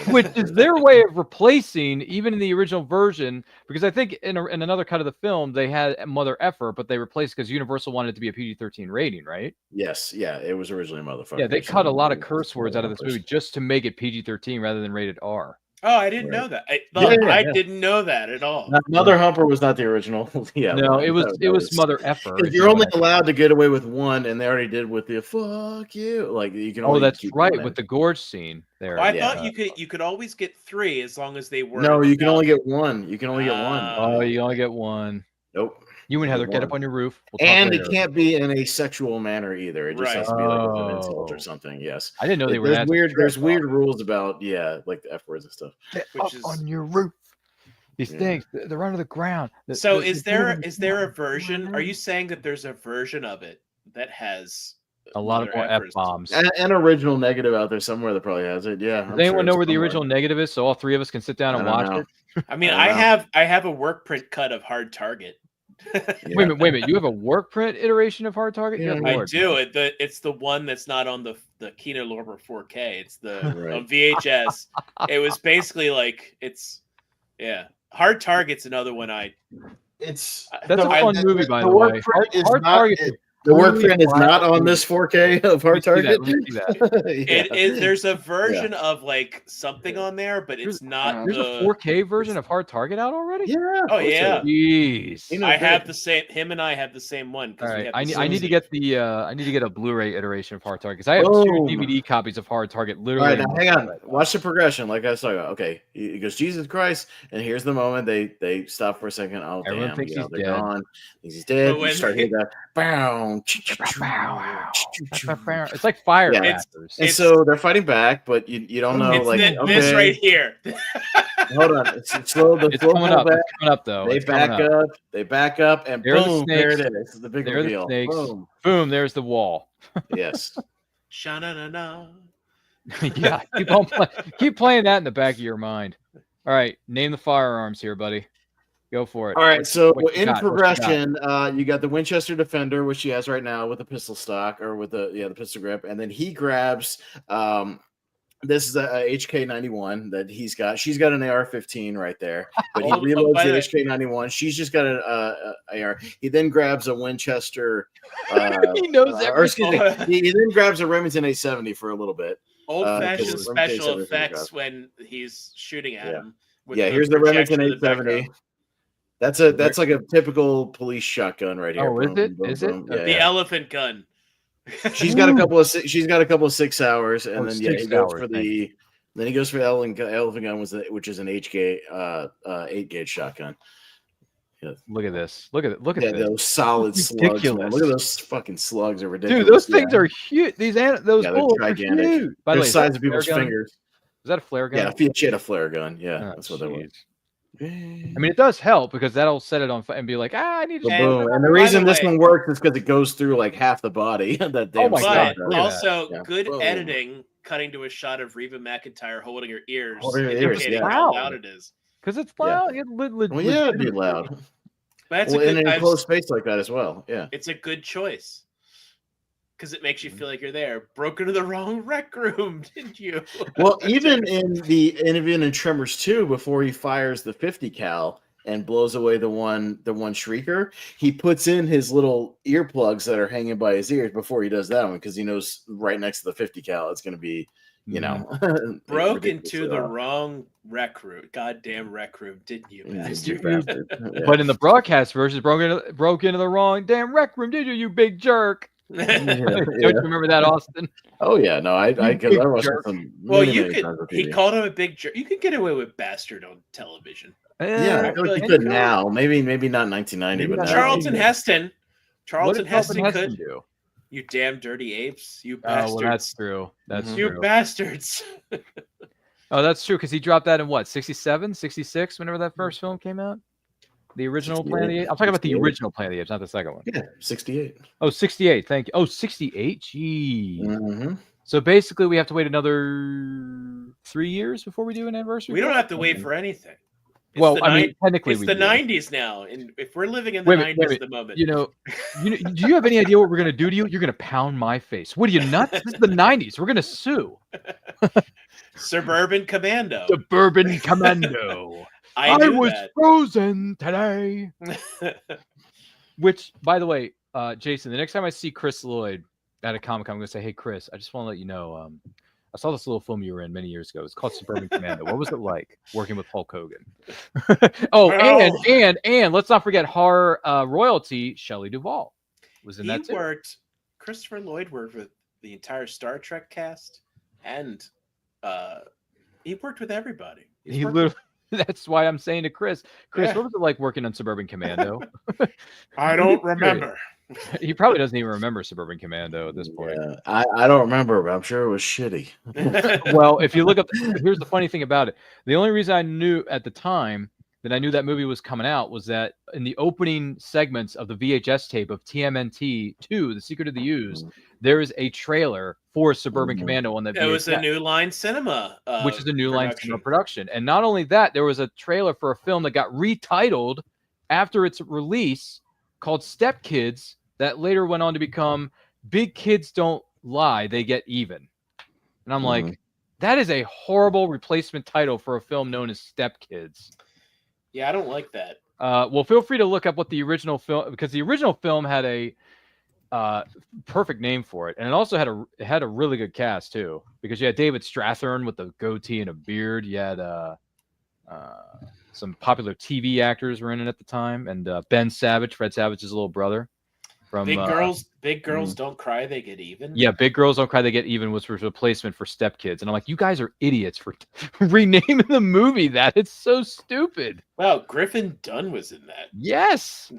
Which is their way of replacing, even in the original version, because I think in another cut of the film, they had Mother Effer, but they replaced because Universal wanted it to be a PG-13 rating, right? Yes. Yeah, it was originally Motherfucker. Yeah, they cut a lot of curse words out of this movie just to make it PG-13 rather than rated R. Oh, I didn't know that. I didn't know that at all. Mother Humper was not the original. No, it was Mother Effer. You're only allowed to get away with 1, and they already did with the "fuck you." Like you can. That's right, with the gorge scene there. Well, I thought you could always get 3 as long as they were. No, you can only get 1. You can only get 1. Oh, you only get 1. Nope. You and Heather get up on your roof. And it can't be in a sexual manner either. It just has to be like with an insult or something. Yes. I didn't know they were there's weird. There's weird rules about like the F words and stuff. Which is on your roof. These things, they're under the ground. So is there a version? Are you saying that there's a version of it that has a lot of more F-bombs? An original negative out there somewhere that probably has it. Yeah. Does anyone know where the original negative is? So all 3 of us can sit down and watch it. I mean, I have a work print cut of Hard Target. Wait a minute. You have a work print iteration of Hard Target? Yeah, I do. It's the one that's not on the Kino Lorber 4K. It's the on VHS. It was basically like Hard Target's another one. That's a fun movie, by the way. Hard Target. The work print is not on this 4K of Hard Target. It is. There's a version of like something on there, but it's not. There's a 4K version of Hard Target out already. Yeah. Oh yeah. Jeez. I have the same. Him and I have the same one. All right. I need to get the. I need to get a Blu-ray iteration of Hard Target because I have 2 DVD copies of Hard Target. Literally. All right, now hang on. Watch the progression. Like I was talking about. Okay, he goes Jesus Christ, and here's the moment they stop for a second. Oh Everyone damn! thinks he's they're dead. gone. He's dead. You start hearing that. Bow. It's like firecrackers. And so they're fighting back, but you don't know. It's this right here. Hold on. It's slow. It's coming up. It's coming up though. They back up, and boom, there it is. This is the big reveal. Boom, there's the wall. Yes. Sha-na-na-na. Yeah, keep playing that in the back of your mind. All right, name the firearms here, buddy. Go for it. All right, so what you in got? progression, you got the Winchester Defender, which she has right now with the pistol stock or with the pistol grip, and then he grabs this is a HK91 that he's got. She's got an AR-15 right there, but he reloads the HK91. She's just got an AR. He then grabs a Winchester. He knows everything. He then grabs a Remington 870 for a little bit. Old-fashioned special effects when he's shooting at him. Here's the Remington 870. That's like a typical police shotgun right here. Oh, is it? Is it? The elephant gun. She's got a couple of 6 hours, and then he goes for the elephant gun, which is an 8-gauge shotgun. Yeah. Look at this. Look at this. Those solid slugs. Man. Look at those fucking slugs are ridiculous. Dude, those things are huge. Those bullets are huge. By the way, size of people's fingers. Is that a flare gun? Yeah, she had a flare gun. Yeah, that's what that was. I mean, it does help because that'll set it on fire and be like, I need to. Boom. And the reason this one works is because it goes through like half the body. That damn God! Also, good editing, cutting to a shot of Reba McEntire holding her ears, indicating how loud it is. Because it's loud. Yeah, it'd be loud. But that's in a closed space like that as well. Yeah, it's a good choice. Because it makes you feel like you're there. Broke into the wrong rec room, didn't you? Well, even in Tremors 2, before he fires the 50 cal and blows away the one shrieker, he puts in his little earplugs that are hanging by his ears before he does that one because he knows right next to the 50 cal it's going to be, broke into the wrong rec room. Goddamn rec room, didn't you, bastard? Yeah. But in the broadcast version, broke into the wrong damn rec room, did you, you big jerk? Don't you remember that, Austin? Oh yeah, no, I watched some. Well, he called him a big jerk. You could get away with bastard on television. Yeah, I feel like you could now. Maybe not 1990, but Charlton Heston. Charlton Heston could do. You damn dirty apes! You bastards! Oh, well, that's true. That's true. You bastards! Oh, that's true because he dropped that in what 67, 66, whenever that first film came out. The original Planet of the Apes? I'm talking about the original Planet of the Apes, not the second one. Yeah, 68. Oh, 68. Thank you. Oh, 68? Gee. Mm-hmm. So basically, we have to wait another 3 years before we do an anniversary? We don't have to wait for anything. Technically, it's the 90s now. And if we're living in the 90s at the moment. Do you have any idea what we're going to do to you? You're going to pound my face. What are you, nuts? This is the 90s. We're going to sue. Suburban Commando. Suburban Commando. I was frozen today. Which, by the way, Jason, the next time I see Chris Lloyd at a Comic-Con, I'm going to say, hey, Chris, I just want to let you know, I saw this little film you were in many years ago. It's called Suburban Commando. What was it like working with Hulk Hogan? And let's not forget horror royalty, Shelley Duvall was in that too. Christopher Lloyd worked with the entire Star Trek cast, and he worked with everybody. That's why I'm saying to Chris, what was it like working on Suburban Commando? I don't remember. He probably doesn't even remember Suburban Commando at this point. Yeah, I don't remember, but I'm sure it was shitty. Well, if you look up, here's the funny thing about it. The only reason I knew at the time that I knew that movie was coming out was that in the opening segments of the VHS tape of TMNT 2, The Secret of the Ooze, there is a trailer for Suburban Commando on that VHS. It was a New Line Cinema which is a New Line Cinema production. And not only that, there was a trailer for a film that got retitled after its release called Step Kids that later went on to become Big Kids Don't Lie, They Get Even. And I'm like, that is a horrible replacement title for a film known as Step Kids. Yeah, I don't like that. Well, feel free to look up what the original film, because the original film had a perfect name for it, and it also had a really good cast too, because you had David Strathairn with the goatee and a beard. You had some popular TV actors were in it at the time, and Ben Savage, Fred Savage's little brother. From Big Girls Don't Cry, They Get Even. Yeah, Big Girls Don't Cry, They Get Even was a replacement for Step Kids. And I'm like, you guys are idiots for renaming the movie that. It's so stupid. Wow, Griffin Dunn was in that. Yes.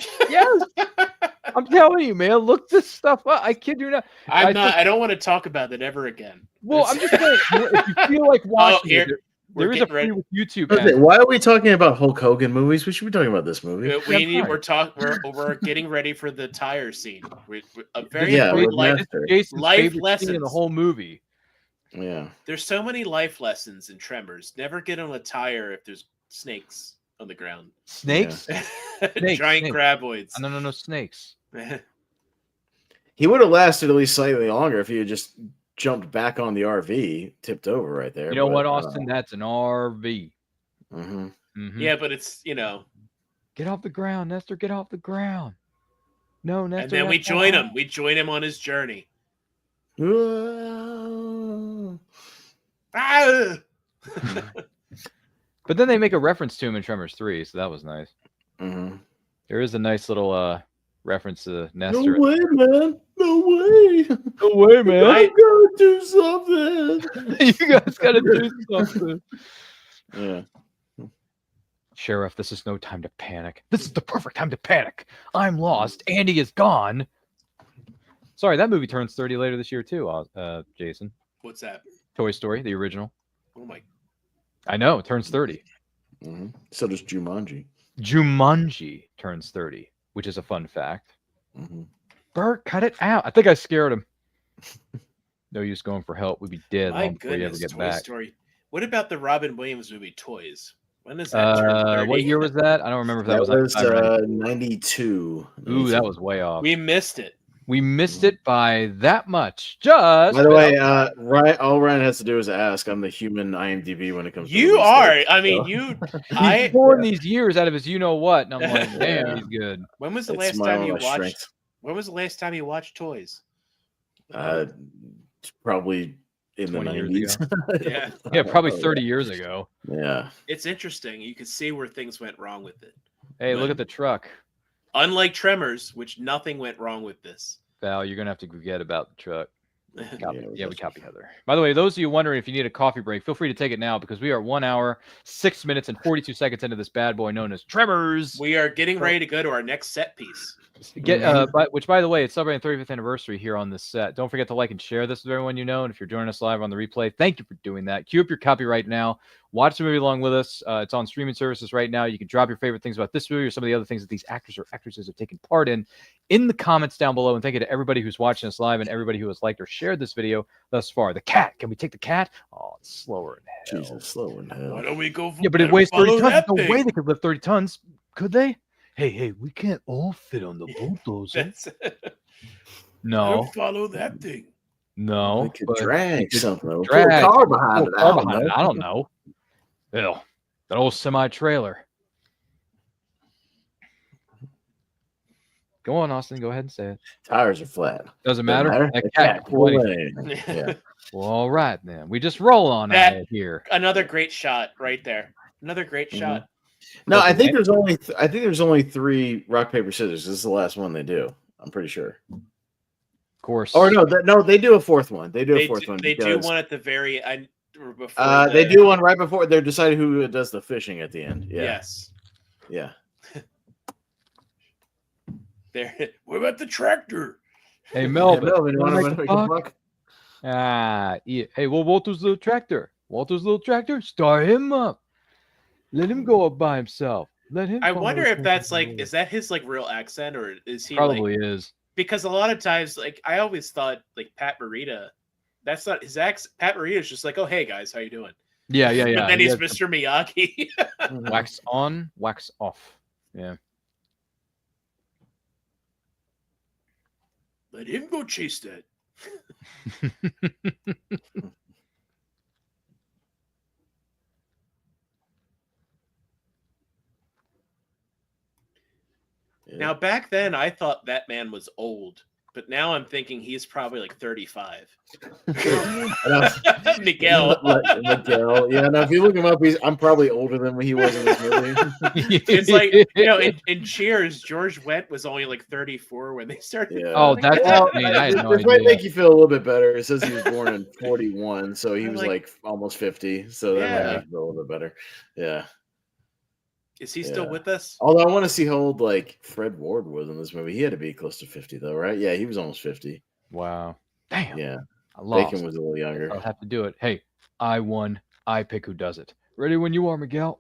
I'm telling you, man, look this stuff up. I kid you not. I don't want to talk about that ever again. Well, I'm just saying, if you feel like watching it, there is a free with YouTube. Okay, why are we talking about Hulk Hogan movies? We should be talking about this movie. We're getting ready for the tire scene. A very life lesson in the whole movie. Yeah, there's so many life lessons in Tremors. Never get on a tire if there's snakes. on the ground. Snakes? Snakes, Giant snakes. graboids. No, snakes. He would have lasted at least slightly longer if he had just jumped back on the RV, tipped over right there. You know what, Austin? That's an RV. Mm-hmm. Mm-hmm. Yeah, but it's Get off the ground, Nestor. Get off the ground. No, Nestor. and then we join him. We join him on his journey. Ah! But then they make a reference to him in Tremors 3, so that was nice. Mm-hmm. There is a nice little reference to Nestor. No way, man. No way. No way, man. I gotta do something. You guys gotta do something. Yeah. Sheriff, this is no time to panic. This is the perfect time to panic. I'm lost. Andy is gone. Sorry, that movie turns 30 later this year too, Jason. What's that? Toy Story, the original. Oh my! I know, it turns 30. Mm-hmm. So does Jumanji. Jumanji turns 30, which is a fun fact. Mm-hmm. Bert, cut it out. I think I scared him. No use going for help. We'd be dead My long before you ever goodness, get Toy back. Story. What about the Robin Williams movie Toys? When is that? turn 30? What year was that? I don't remember if that was 92. Ooh, that was way off. We missed it. We missed it by that much. Just by the way, Ryan, all Ryan has to do is ask. I'm the human IMDb when it comes to You release are. dates, I mean, so. you. he's pouring these years out of his, you know what? And I'm like, damn, he's good. When was the It's last my time own you watched? strength. When was the last time you watched Toys? Probably in the 20 years 90s. Yeah. Yeah, probably 30 years ago. Yeah. It's interesting. You can see where things went wrong with it. Hey, look at the truck. Unlike Tremors, which nothing went wrong with this. Val, you're going to have to forget about the truck. Copy. Yeah, Yeah, we copy Heather. By the way, those of you wondering if you need a coffee break, feel free to take it now because we are 1 hour, 6 minutes, and 42 seconds into this bad boy known as Tremors. We are getting ready to go to our next set piece. Which, by the way, it's celebrating 35th anniversary here on this set. Don't forget to like and share this with everyone you know. And if you're joining us live on the replay, thank you for doing that. Cue up your copy right now. Watch the movie along with us. It's on streaming services right now. You can drop your favorite things about this movie or some of the other things that these actors or actresses have taken part in the comments down below. And thank you to everybody who's watching us live and everybody who has liked or shared this video thus far. The cat. Can we take the cat? Oh, it's slower than hell. Jesus, slow in hell. Why don't we go? Yeah, but it weighs 30 tons. that There's no thing. way they could lift 30 tons. Could they? Hey, we can't all fit on the bulldozer. No, Follow that thing. no. We could but drag something. We'll drag. put a car behind it. Put a car behind it. I don't know. Ew, that old semi-trailer. Go on, Austin. Go ahead and say it. Tires are flat. Doesn't matter. That That cat cat can pull pull anything. in. Yeah. Well, all right then. We just roll on That- ahead here. Another great shot right there. Another great Mhm. shot. No, I think Okay. there's only 3 rock paper scissors. This is the last one they do. I'm pretty sure. Of course. Or no, they do a 4th one. They do a 4th one. They do because, one at the very end. Before they do one right before they're deciding who does the fishing at the end. Yeah. Yes. Yeah. There. What about the tractor? Hey, Melvin. Melvin, you wanna wanna make a make a buck? buck? Yeah. Hey, well, Walter's little tractor. Start him up. Let him go up by himself. Let him. I come wonder up if with that's the like, road. is that his like real accent or is he Probably like, is. because a lot of times, like I always thought like Pat Morita, that's not his accent. Pat Morita's just like, oh, hey guys, how you doing? Yeah. But then He he's has Mr. Miyagi. Mhm. wax on, wax off. Yeah. Let him go chase that. Yeah. Now back then, I thought that man was old, but now I'm thinking he's probably like 35. Miguel. Miguel. Yeah, no, if you look him up, I'm probably older than he was in this movie. It's like, in Cheers, George Wendt was only like 34 when they started. Yeah. Oh, that's Well, I had no this might idea. make you feel a little bit better. It says he was born in 41, so he I'm was like- like almost 50. So that might Yeah. make you feel a little bit better. Yeah. Is he still Yeah. with us? Although I want to see how old like Fred Ward was in this movie. He had to be close to 50 though, right? Yeah, he was almost 50. Wow. Damn. Yeah. I lost. Bacon was a little younger. I'll have to do it. Hey, I won. I pick who does it. Ready when you are, Miguel.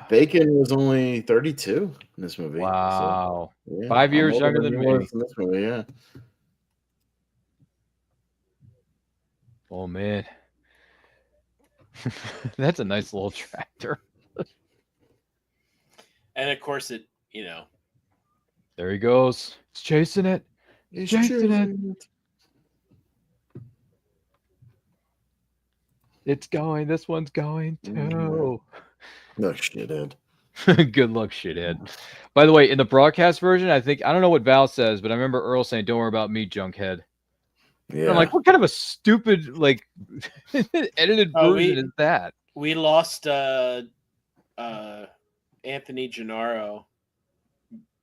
Bacon was only 32 in this movie. so, Wow. yeah, 5 years I'm older younger than he me. was in this movie, yeah. Oh man. That's a nice little tractor. And of course, it There he goes. It's chasing it. He's Chasing it. it. It's going. This one's going too. No shit, Ed. Good luck, shithead. By the way, in the broadcast version, I don't know what Val says, but I remember Earl saying, "Don't worry about me, junkhead." Yeah. And I'm like, what kind of a stupid edited version is that? We lost Anthony Gennaro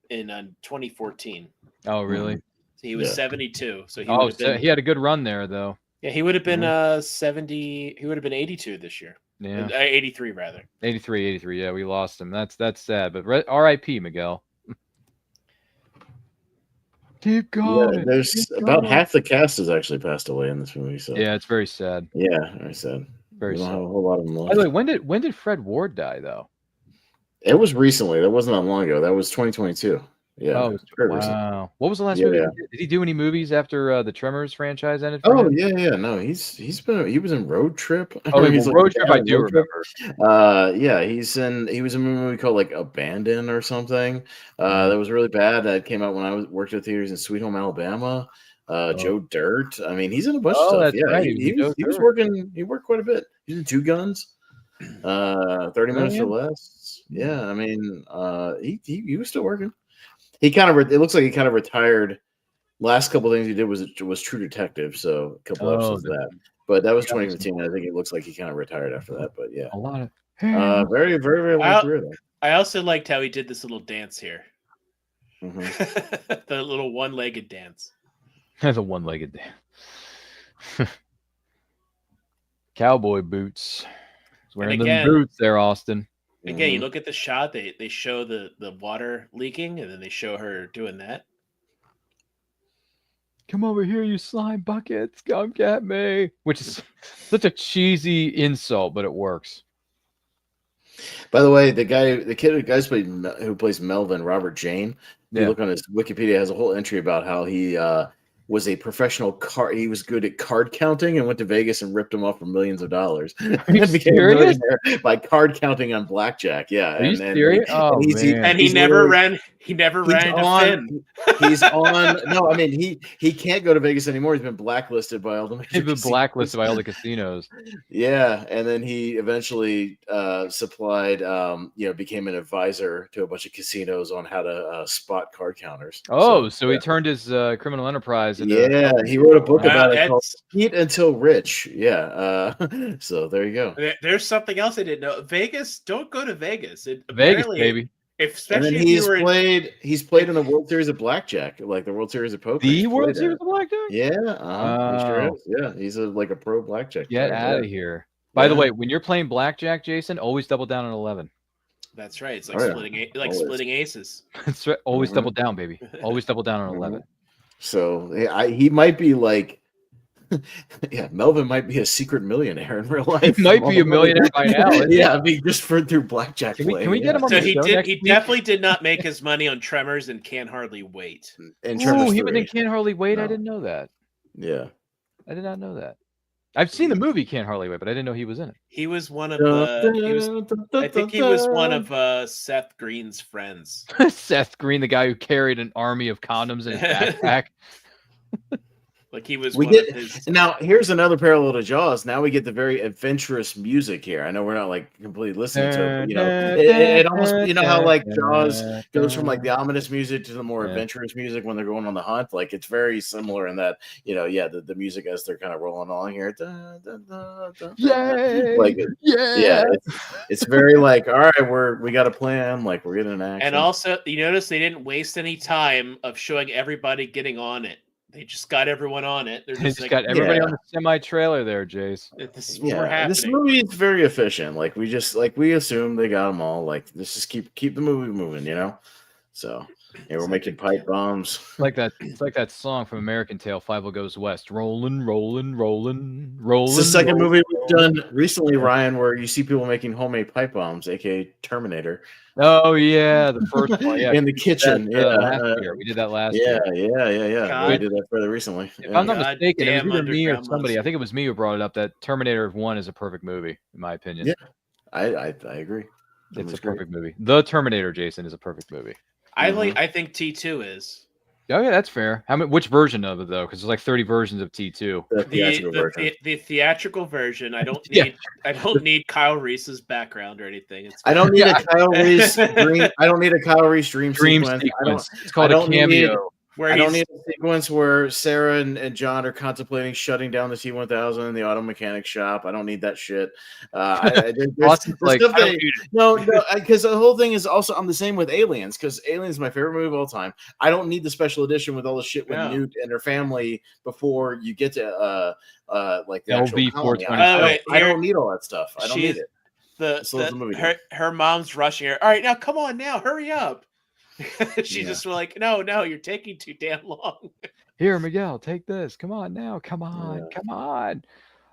in 2014. Oh, really? He was 72. So he he had a good run there, though. Yeah, he would have been 70. He would have been 82 this year. Yeah, 83 rather. 83. Yeah, we lost him. That's sad. But R.I.P. Miguel. Keep going. Yeah, there's about half the cast has actually passed away in this movie. So yeah, it's very sad. Yeah, very sad. Very we don't sad. have a whole lot of them left. By the way, when did Fred Ward die though? It was recently. That wasn't that long ago. That was 2022. Yeah. Oh, wow. What was the last movie? Did he do any movies after the Tremors franchise ended? Oh, yeah. No, he was in Road Trip. Oh, Road Trip. I do remember. Yeah, he was in a movie called like Abandon or something. That was really bad. That came out when I worked at theaters in Sweet Home, Alabama. Joe Dirt. I mean, he's in a bunch of stuff. That's Yeah, right. he was working. He worked quite a bit. He's in Two Guns. 30 Minutes or Less. Yeah, I mean, he was still working. It looks like he kind of retired. Last couple of things he did was True Detective, so a couple episodes of that. But that was 2015. I think it looks like he kind of retired after that. But yeah, a lot of very, very, very long career there. I also liked how he did this little dance here. Mm-hmm. The little one-legged dance. The one-legged dance. Cowboy boots. He's wearing the boots there, Austin. Again, you look at the shot, they show the water leaking, and then they show her doing that. Come over here, you slime buckets. Come get me. Which is such a cheesy insult, but it works. By the way, the guy who plays Melvin, Robert Jane, if you look on his Wikipedia, has a whole entry about how he was a professional he was good at card counting and went to Vegas and ripped him off for millions of dollars. Are you serious? By card counting on blackjack. Yeah. Are you serious? Oh, man. He never ran a fin. He's on. No, I mean he can't go to Vegas anymore. He's been blacklisted by all the major casinos. Blacklisted by all the casinos. Yeah, and then he eventually supplied, became an advisor to a bunch of casinos on how to spot card counters. Oh, so he turned his criminal enterprise into. He wrote a book about it called "Eat Until Rich." Yeah, so there you go. There's something else I didn't know. Vegas, don't go to Vegas. Vegas, baby. Especially he's played in the World Series of Blackjack, like the World Series of Poker. The World Series of Blackjack? Yeah, he sure is. Yeah, he's a pro blackjack. Get out of here. By the way, when you're playing blackjack, Jason, always double down on 11. That's right. It's like splitting aces. That's right. Always double down, baby. Always double down on 11. So he might be like, Melvin might be a secret millionaire in real life. He might be a millionaire by now. I mean, just through blackjack play. Can we get him on the show he definitely did not make his money on Tremors and Can't Hardly Wait. And he was in Can't Hardly Wait. No. I didn't know that. Yeah, I did not know that. I've seen the movie Can't Hardly Wait, but I didn't know he was in it. He was one of I think he was one of Seth Green's friends. Seth Green, the guy who carried an army of condoms in his backpack. Like he was. Now here's another parallel to Jaws. Now we get the very adventurous music here. I know we're not like completely listening to it, but, it almost how like Jaws goes from like the ominous music to the more adventurous music when they're going on the hunt. Like it's very similar in that the music as they're kind of rolling along here. It's very like, all right, we got a plan. Like we're getting an action. And also, you notice they didn't waste any time of showing everybody getting on it. They just got everyone on it. They just got everybody on the semi-trailer there, Jace. This movie is very efficient. Like we assume they got them all. Like let's just keep the movie moving, So we're making pipe bombs. It's like that song from American Tail, 5 Goes West. Rolling, rolling, rolling, rolling. It's the second movie we've done recently, Ryan, where you see people making homemade pipe bombs, aka Terminator. Oh yeah, the first one, in the kitchen. Last year. We did that last year. Yeah. We did that fairly recently. If I'm not mistaken, it was either me or somebody. I think it was me who brought it up that Terminator 1 is a perfect movie, in my opinion. Yeah, I agree. It's a perfect movie. The Terminator, Jason, is a perfect movie. I think T2 is. Oh yeah, that's fair. Which version of it though? Because there's like 30 versions of T2. The theatrical version. I don't need I don't need Kyle Reese's background or anything. I don't need a Kyle Reese dream. I don't need a Kyle Reese dream sequence. It's called a cameo. I don't need a sequence where Sarah and John are contemplating shutting down the T-1000 in the auto mechanic shop. I don't need that shit. Because the whole thing is also, I'm the same with Aliens, because Aliens is my favorite movie of all time. I don't need the special edition with all the shit with Newt and her family before you get to like the LV 420. I don't need all that stuff. I don't need it. Her mom's rushing her. All right, now come on, now hurry up. She's just like, no, you're taking too damn long. Here, Miguel, take this. Come on now. Come on.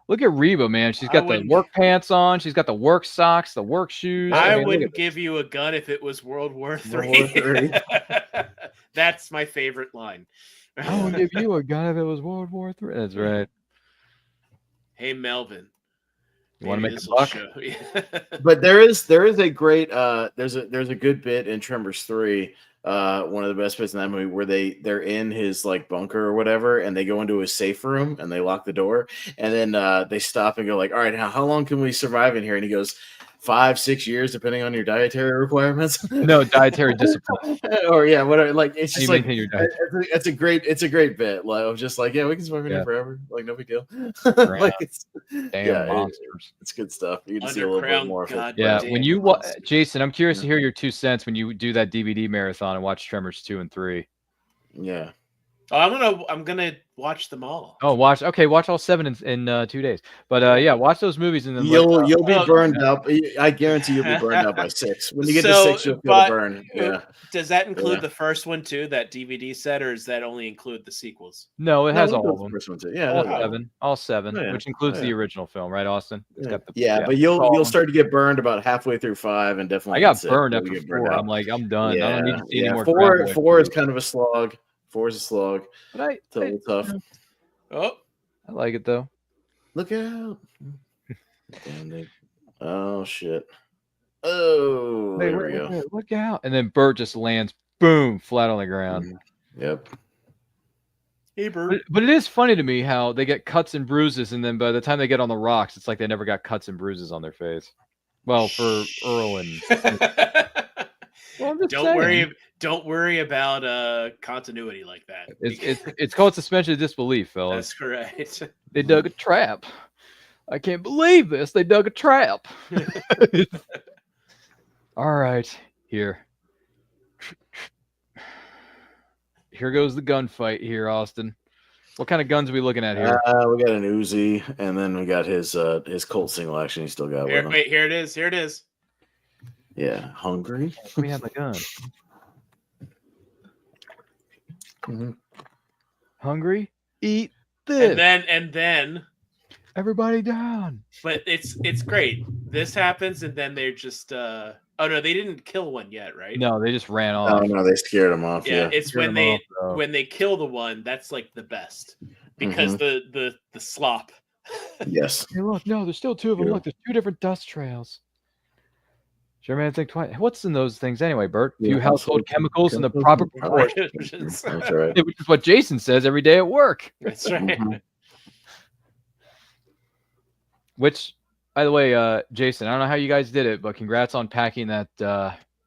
Look at Reba, man. She's got the work pants on. She's got the work socks, the work shoes. I wouldn't give you a gun if it was World War III. That's my favorite line. I wouldn't give you a gun if it was World War III. That's right. Hey, Melvin. You want to make a buck? But there is a great there's a good bit in Tremors 3, one of the best bits in that movie, where they're in his like bunker or whatever, and they go into his safe room and they lock the door, and then they stop and go like, all right, now how long can we survive in here? And he goes, 5-6 years, depending on your dietary requirements. No, dietary discipline. Or whatever. Like it's just like it's a great bit. Like of just like, we can survive in here forever. Like no big deal. Like it's monsters. It's good stuff. You can see a little bit more of it. Yeah, when you Jason, I'm curious to hear your 2 cents when you do that DVD marathon and watch Tremors 2 and 3. Yeah. Oh, I'm gonna watch them all. Oh, watch all 7 in 2 days. But watch those movies and then you'll be burned up. I guarantee you'll be burned up by 6. When you get to 6, you'll feel the burn. Yeah. Does that include the first one too, that DVD set, or does that only include the sequels? No, it has all of them. First one too. Yeah, all seven, which includes the original film, right, Austin? It's got but you'll start to get burned about halfway through 5, and definitely. I got burned after 4. I'm like, I'm done. I don't need to see any more. 4 is kind of a slog. 4 is a slog. But it's a little tough. Oh, I like it though. Look out! Oh shit! Oh, there we go. Look out! And then Bert just lands, boom, flat on the ground. Yep. Hey, Bert. But it is funny to me how they get cuts and bruises, and then by the time they get on the rocks, it's like they never got cuts and bruises on their face. Well, for Earl and. Well, Don't worry about continuity like that. It's called suspension of disbelief, fellas. That's correct. They dug a trap. I can't believe this. They dug a trap. All right, here goes the gunfight here, Austin. What kind of guns are we looking at here? We got an Uzi, and then we got his Colt single action. He still got one. Wait, here it is. Yeah, hungry. We have the gun. Mm-hmm. Hungry? Eat this. And then everybody down. But it's great. This happens, and then they're just oh no, they didn't kill one yet, right? No, they just ran off. Oh no, they scared him off. Yeah, it's when they kill the one, that's like the best. Because the slop. Yes. Hey, look, no, there's still 2 of them. Look, there's 2 different dust trails. Sure, man. Think twice. What's in those things anyway, Bert? A few household chemicals in the proper proportions. That's right. Which is what Jason says every day at work. That's right. Which, by the way, Jason, I don't know how you guys did it, but congrats on packing that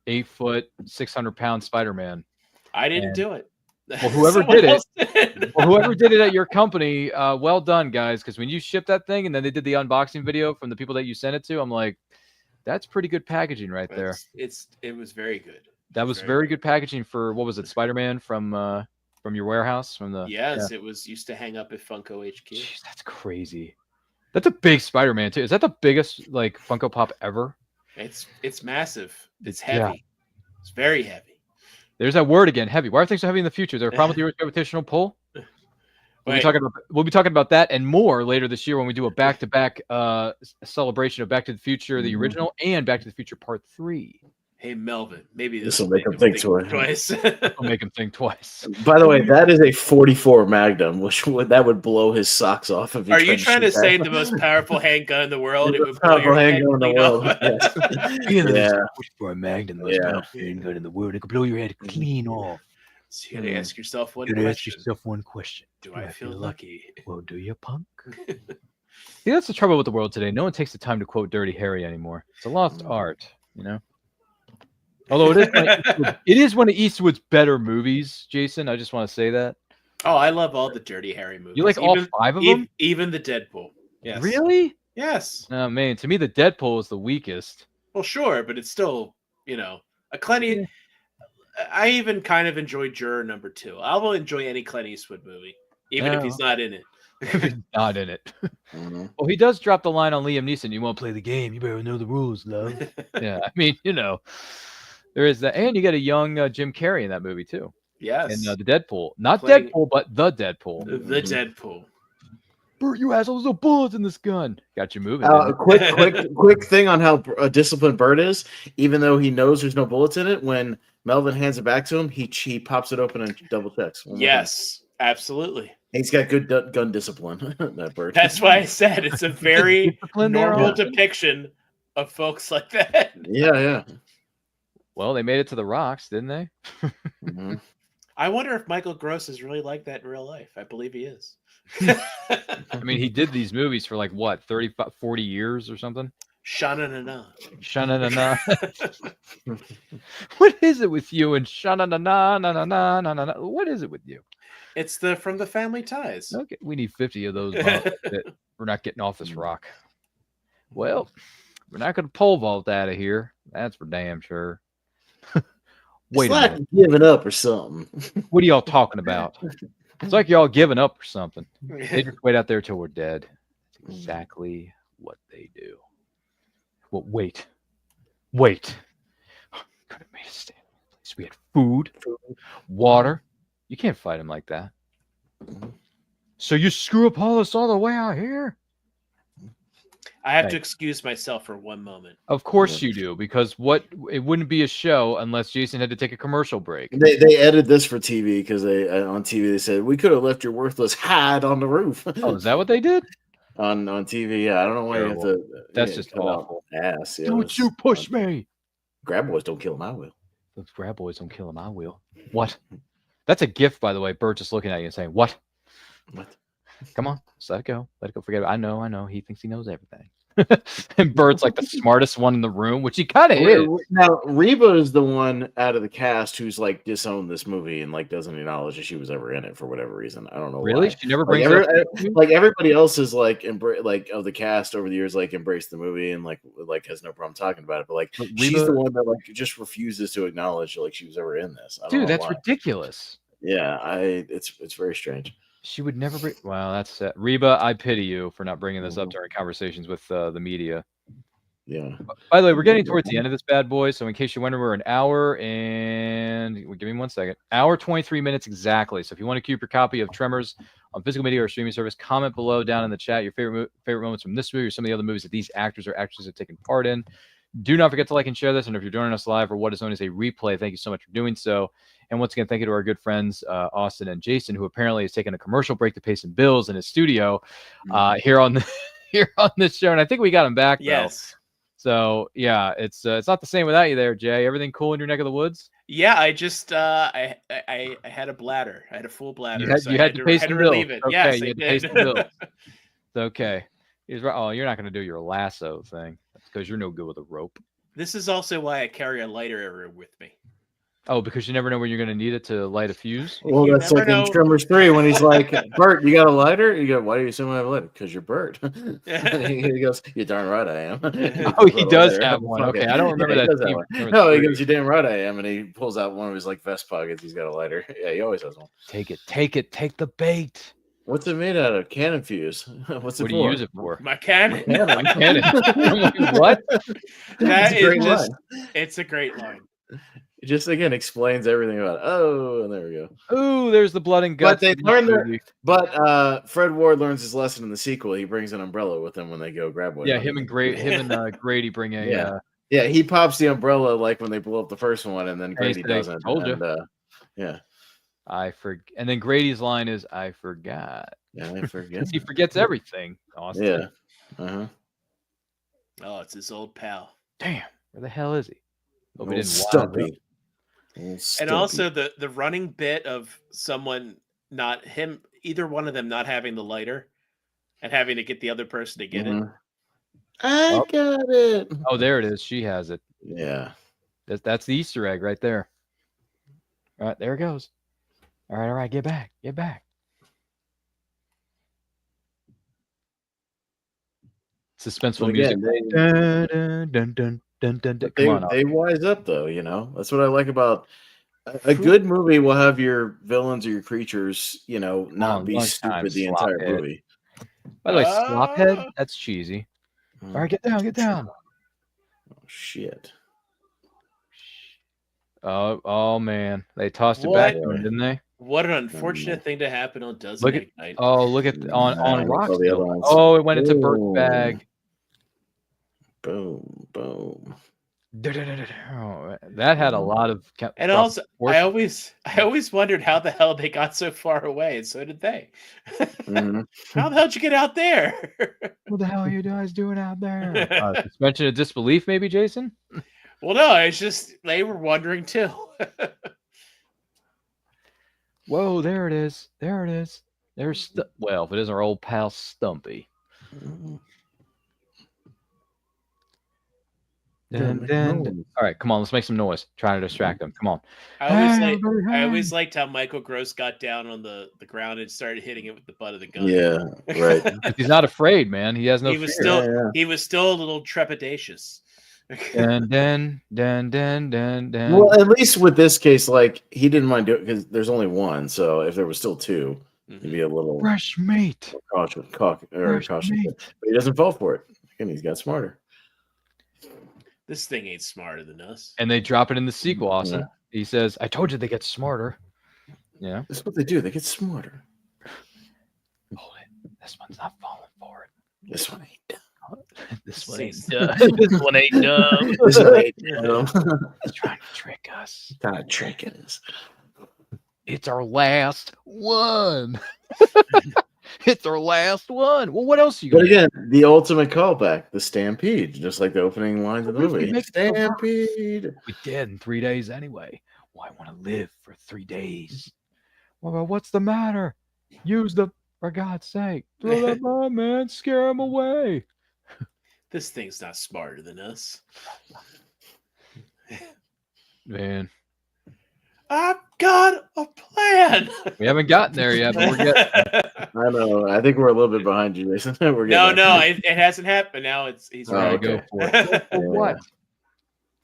8-foot, 600-pound Spider-Man. I didn't do it. Well, whoever did it, whoever did it at your company, well done, guys. Because when you shipped that thing and then they did the unboxing video from the people that you sent it to, I'm like, that's pretty good packaging right there. It was very good. That was very good packaging for, what was it, Spider-Man from your warehouse? It was used to hang up at Funko HQ. Jeez, that's crazy. That's a big Spider-Man too. Is that the biggest like Funko Pop ever? It's massive. It's heavy. Yeah. It's very heavy. There's that word again, heavy. Why are things so heavy in the future? Is there a problem with your gravitational pull? We'll be talking about that and more later this year when we do a back-to-back celebration of Back to the Future, the original, and Back to the Future Part 3. Hey Melvin, maybe This will make him think twice. I'll make him think twice. By the way, that is a 44 Magnum, that would blow his socks off. If he Are you tried trying to shoot say that. the most powerful handgun in the world? The It most would blow your powerful head handgun in the clean world? off? Yes. Yeah. For a Magnum, the most Yeah. powerful handgun in the world, it could blow your head clean off. So you gotta ask yourself one You gotta ask question. yourself one question: Do I feel lucky? Well, do you, punk? See, that's the trouble with the world today. No one takes the time to quote Dirty Harry anymore. It's a lost art, you know. Although it is one of Eastwood's better movies, Jason. I just want to say that. Oh, I love all the Dirty Harry movies. You like all 5 of them? Even the Deadpool. Yes. Really? Yes. Oh man, to me the Deadpool is the weakest. Well, sure, but it's still, a Clint. I even kind of enjoy Juror Number 2. I will enjoy any Clint Eastwood movie, even if he's not in it. If he's not in it. Well, he does drop the line on Liam Neeson. You want to play the game? You better know the rules, love. Yeah, I mean, there is that, and you got a young Jim Carrey in that movie too. Yes. And the Deadpool, not Playing- Deadpool, but the Deadpool. The Deadpool. Bert, you assholes, no bullets in this gun. Got you moving. A quick thing on how disciplined Bert is. Even though he knows there's no bullets in it, when Melvin hands it back to him, he pops it open and double checks. Yes, absolutely. He's got good gun discipline. That Bert. That's why I said it's a very normal there. depiction of folks like that. Yeah. Well, they made it to the rocks, didn't they? I wonder if Michael Gross is really like that in real life. I believe he is. I mean, he did these movies for like what, 35, 40 years or something? Sha-na-na-na. Sha-na-na-na. What is it with you and sha-na-na-na-na-na-na-na-na? What is it with you? It's from the Family Ties. Okay, we need 50 of those. We're not getting off this rock. Well, we're not going to pole vault out of here. That's for damn sure. Wait it's a like minute. giving up or something. What are y'all talking about? It's like y'all giving up or something. They just wait out there till we're dead. That's exactly what they do. Well, wait. Could have made us stay in place. We had food, water. You can't fight him like that. So you screw up all the way out here? I have to excuse myself for one moment. Of course you do, because it wouldn't be a show unless Jason had to take a commercial break. They edited this for TV because on TV they said we could have left your worthless hide on the roof. Oh, is that what they did? on TV? Yeah, I don't know why you have to. That's just awful. Ass. Yeah, Don't you push me? Graboids don't kill him. I will. Those graboids don't kill him. I will. What? That's a gift, by the way. Bert just looking at you and saying, "What? What? Come on, just let it go. Let it go. Forget it. I know. He thinks he knows everything." And Bert's like the smartest one in the room, which he kind of is. Now, Reba is the one out of the cast who's like disowned this movie and like doesn't acknowledge that she was ever in it for whatever reason. I don't know. Really? Why. She never brings like everybody else is like of the cast over the years like embraced the movie and like has no problem talking about it. But like she's the one that like just refuses to acknowledge like she was ever in this. I don't know that's why. ridiculous. Yeah, it's very strange. She would never bring. Wow, that's Reba. I pity you for not bringing this up during conversations with the media. Yeah. By the way, we're getting towards the end of this bad boy. So in case you wonder, we're an hour and give me 1 second. Hour 23 minutes exactly. So if you want to keep your copy of Tremors on physical media or streaming service, comment below down in the chat your favorite moments from this movie or some of the other movies that these actors or actresses have taken part in. Do not forget to like and share this. And if you're joining us live or what is known as a replay, thank you so much for doing so. And once again, thank you to our good friends, Austin and Jason, who apparently has taken a commercial break to pay some bills in his studio here on this show. And I think we got him back. Yes. So yeah, it's not the same without you there, Jay. Everything cool in your neck of the woods? Yeah, I just I had a bladder. I had a full bladder. You had to pay some bills. Relieve it. Okay, Yes, you I had to pay did. some bills. It's okay. He's right. Oh, you're not going to do your lasso thing. That's because you're no good with a rope. This is also why I carry a lighter everywhere with me. Oh, because you never know when you're going to need it to light a fuse? Well, You that's never like know. in Tremors 3 when he's like, Bert, you got a lighter? You go, why do you assume I have a lighter? Because you're Bert. he goes, you're darn right I am. Oh, he does have one. Okay, I don't remember that. He no, he goes, you're damn right I am. And he pulls out one of his like vest pockets. He's got a lighter. Yeah, he always has one. Take it. Take the bait. What's it made out of? Cannon fuse. What's it What for? do you use it for? My cannon. My cannon. I'm like, what? That It's a great is just. line. It's a great line. It just again explains everything about it. Oh, and there we go. Ooh, there's the blood and guts. But they learn that. But Fred Ward learns his lesson in the sequel. He brings an umbrella with him when they go grab one. Yeah, him and Grady bring a Yeah, he pops the umbrella like when they blow up the first one, and then And he Grady said, "I doesn't. told you." And, yeah, And then Grady's line is, "I forgot." yeah, I forget. Because he forgets everything, Austin. Yeah. Uh-huh. Oh, it's his old pal. Damn, where the hell is he? Hope he Old didn't wind up. Stumpy. Old And Stumpy. also the running bit of someone not him, either one of them not having the lighter and having to get the other person to get it. I got it. Oh, there it is. She has it. Yeah. That's the Easter egg right there. All right, there it goes. All right, get back. Suspenseful music. Dun, dun, dun, dun, dun, dun. Come on, They wise up though, you know. That's what I like about a good movie. Will have your villains or your creatures, you know, not be lunchtime stupid the entire slophead. movie. By the way, slophead, that's cheesy. All right, get down. Oh shit. Oh man, they tossed it back, didn't they? What an unfortunate thing to happen on Doesn't Look at Ignite. look at on Rock. all the other ones. Oh, it went into Bert's bag. Boom, boom. Oh, that had a lot of. And also, I always wondered how the hell they got so far away, and so did they. Mhm. How the hell did you get out there? What the hell are you guys doing out there? Suspension of disbelief, maybe, Jason? Well, no, it's just they were wondering too. Whoa, there it is. There's well, if it isn't our old pal Stumpy. Dun. All right, come on, let's make some noise. Trying to distract them. Come on. I always liked how Michael Gross got down on the ground and started hitting it with the butt of the gun. Yeah, right. He's not afraid, man. He has no he was fear. He was still a little trepidatious. Dun. Well, at least with this case, like he didn't mind doing because there's only one. So if there was still two, he'd be a little fresh meat. Cautious, but he doesn't fall for it. Again, he's got smarter. This thing ain't smarter than us. And they drop it in the sequel, Austin. Yeah. He says, "I told you they get smarter." Yeah, that's what they do. They get smarter. Hold it. This one's not falling for it. This one ain't dumb. This one ain't dumb. This one ain't dumb. This one ain't dumb. He's trying to trick us. Trying to trick us. It's our last one. It's our last one. Well, what else you got? But again, the ultimate callback, the Stampede, just like the opening lines of the movie. Stampede. We dead in 3 days anyway. Well, I want to live for 3 days. Well, what's the matter? Use the, for God's sake. Throw that bomb, man. Scare him away. This thing's not smarter than us. Man. I've got a plan. We haven't gotten there yet, but we're getting. I know. I think we're a little bit behind you, Jason. It hasn't happened. Now he's ready to go for it. What?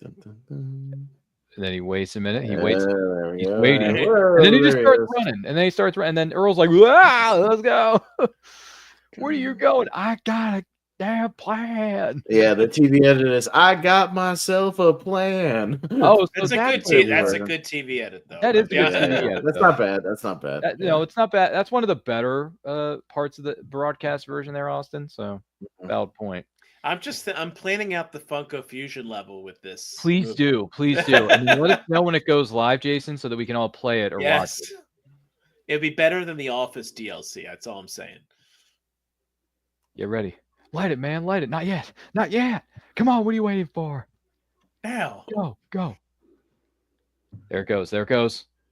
And then he waits a minute. He waits. He's waiting. And then he just starts running. And then he starts running. And then Earl's like, let's go. Where are you going? I got a damn plan. Yeah, the TV edit is, I got myself a plan. Oh, so that's a good TV edit, though. That is a good TV edit. That's not bad. That's not bad. No, it's not bad. That's one of the better parts of the broadcast version there, Austin. So, valid point. I'm planning out the Funko Fusion level with this. Please do. And let us know when it goes live, Jason, so that we can all play it or watch it. It'd be better than the Office DLC. That's all I'm saying. Get ready. Light it, man. Light it. Not yet. Come on. What are you waiting for? Now. Go. There it goes.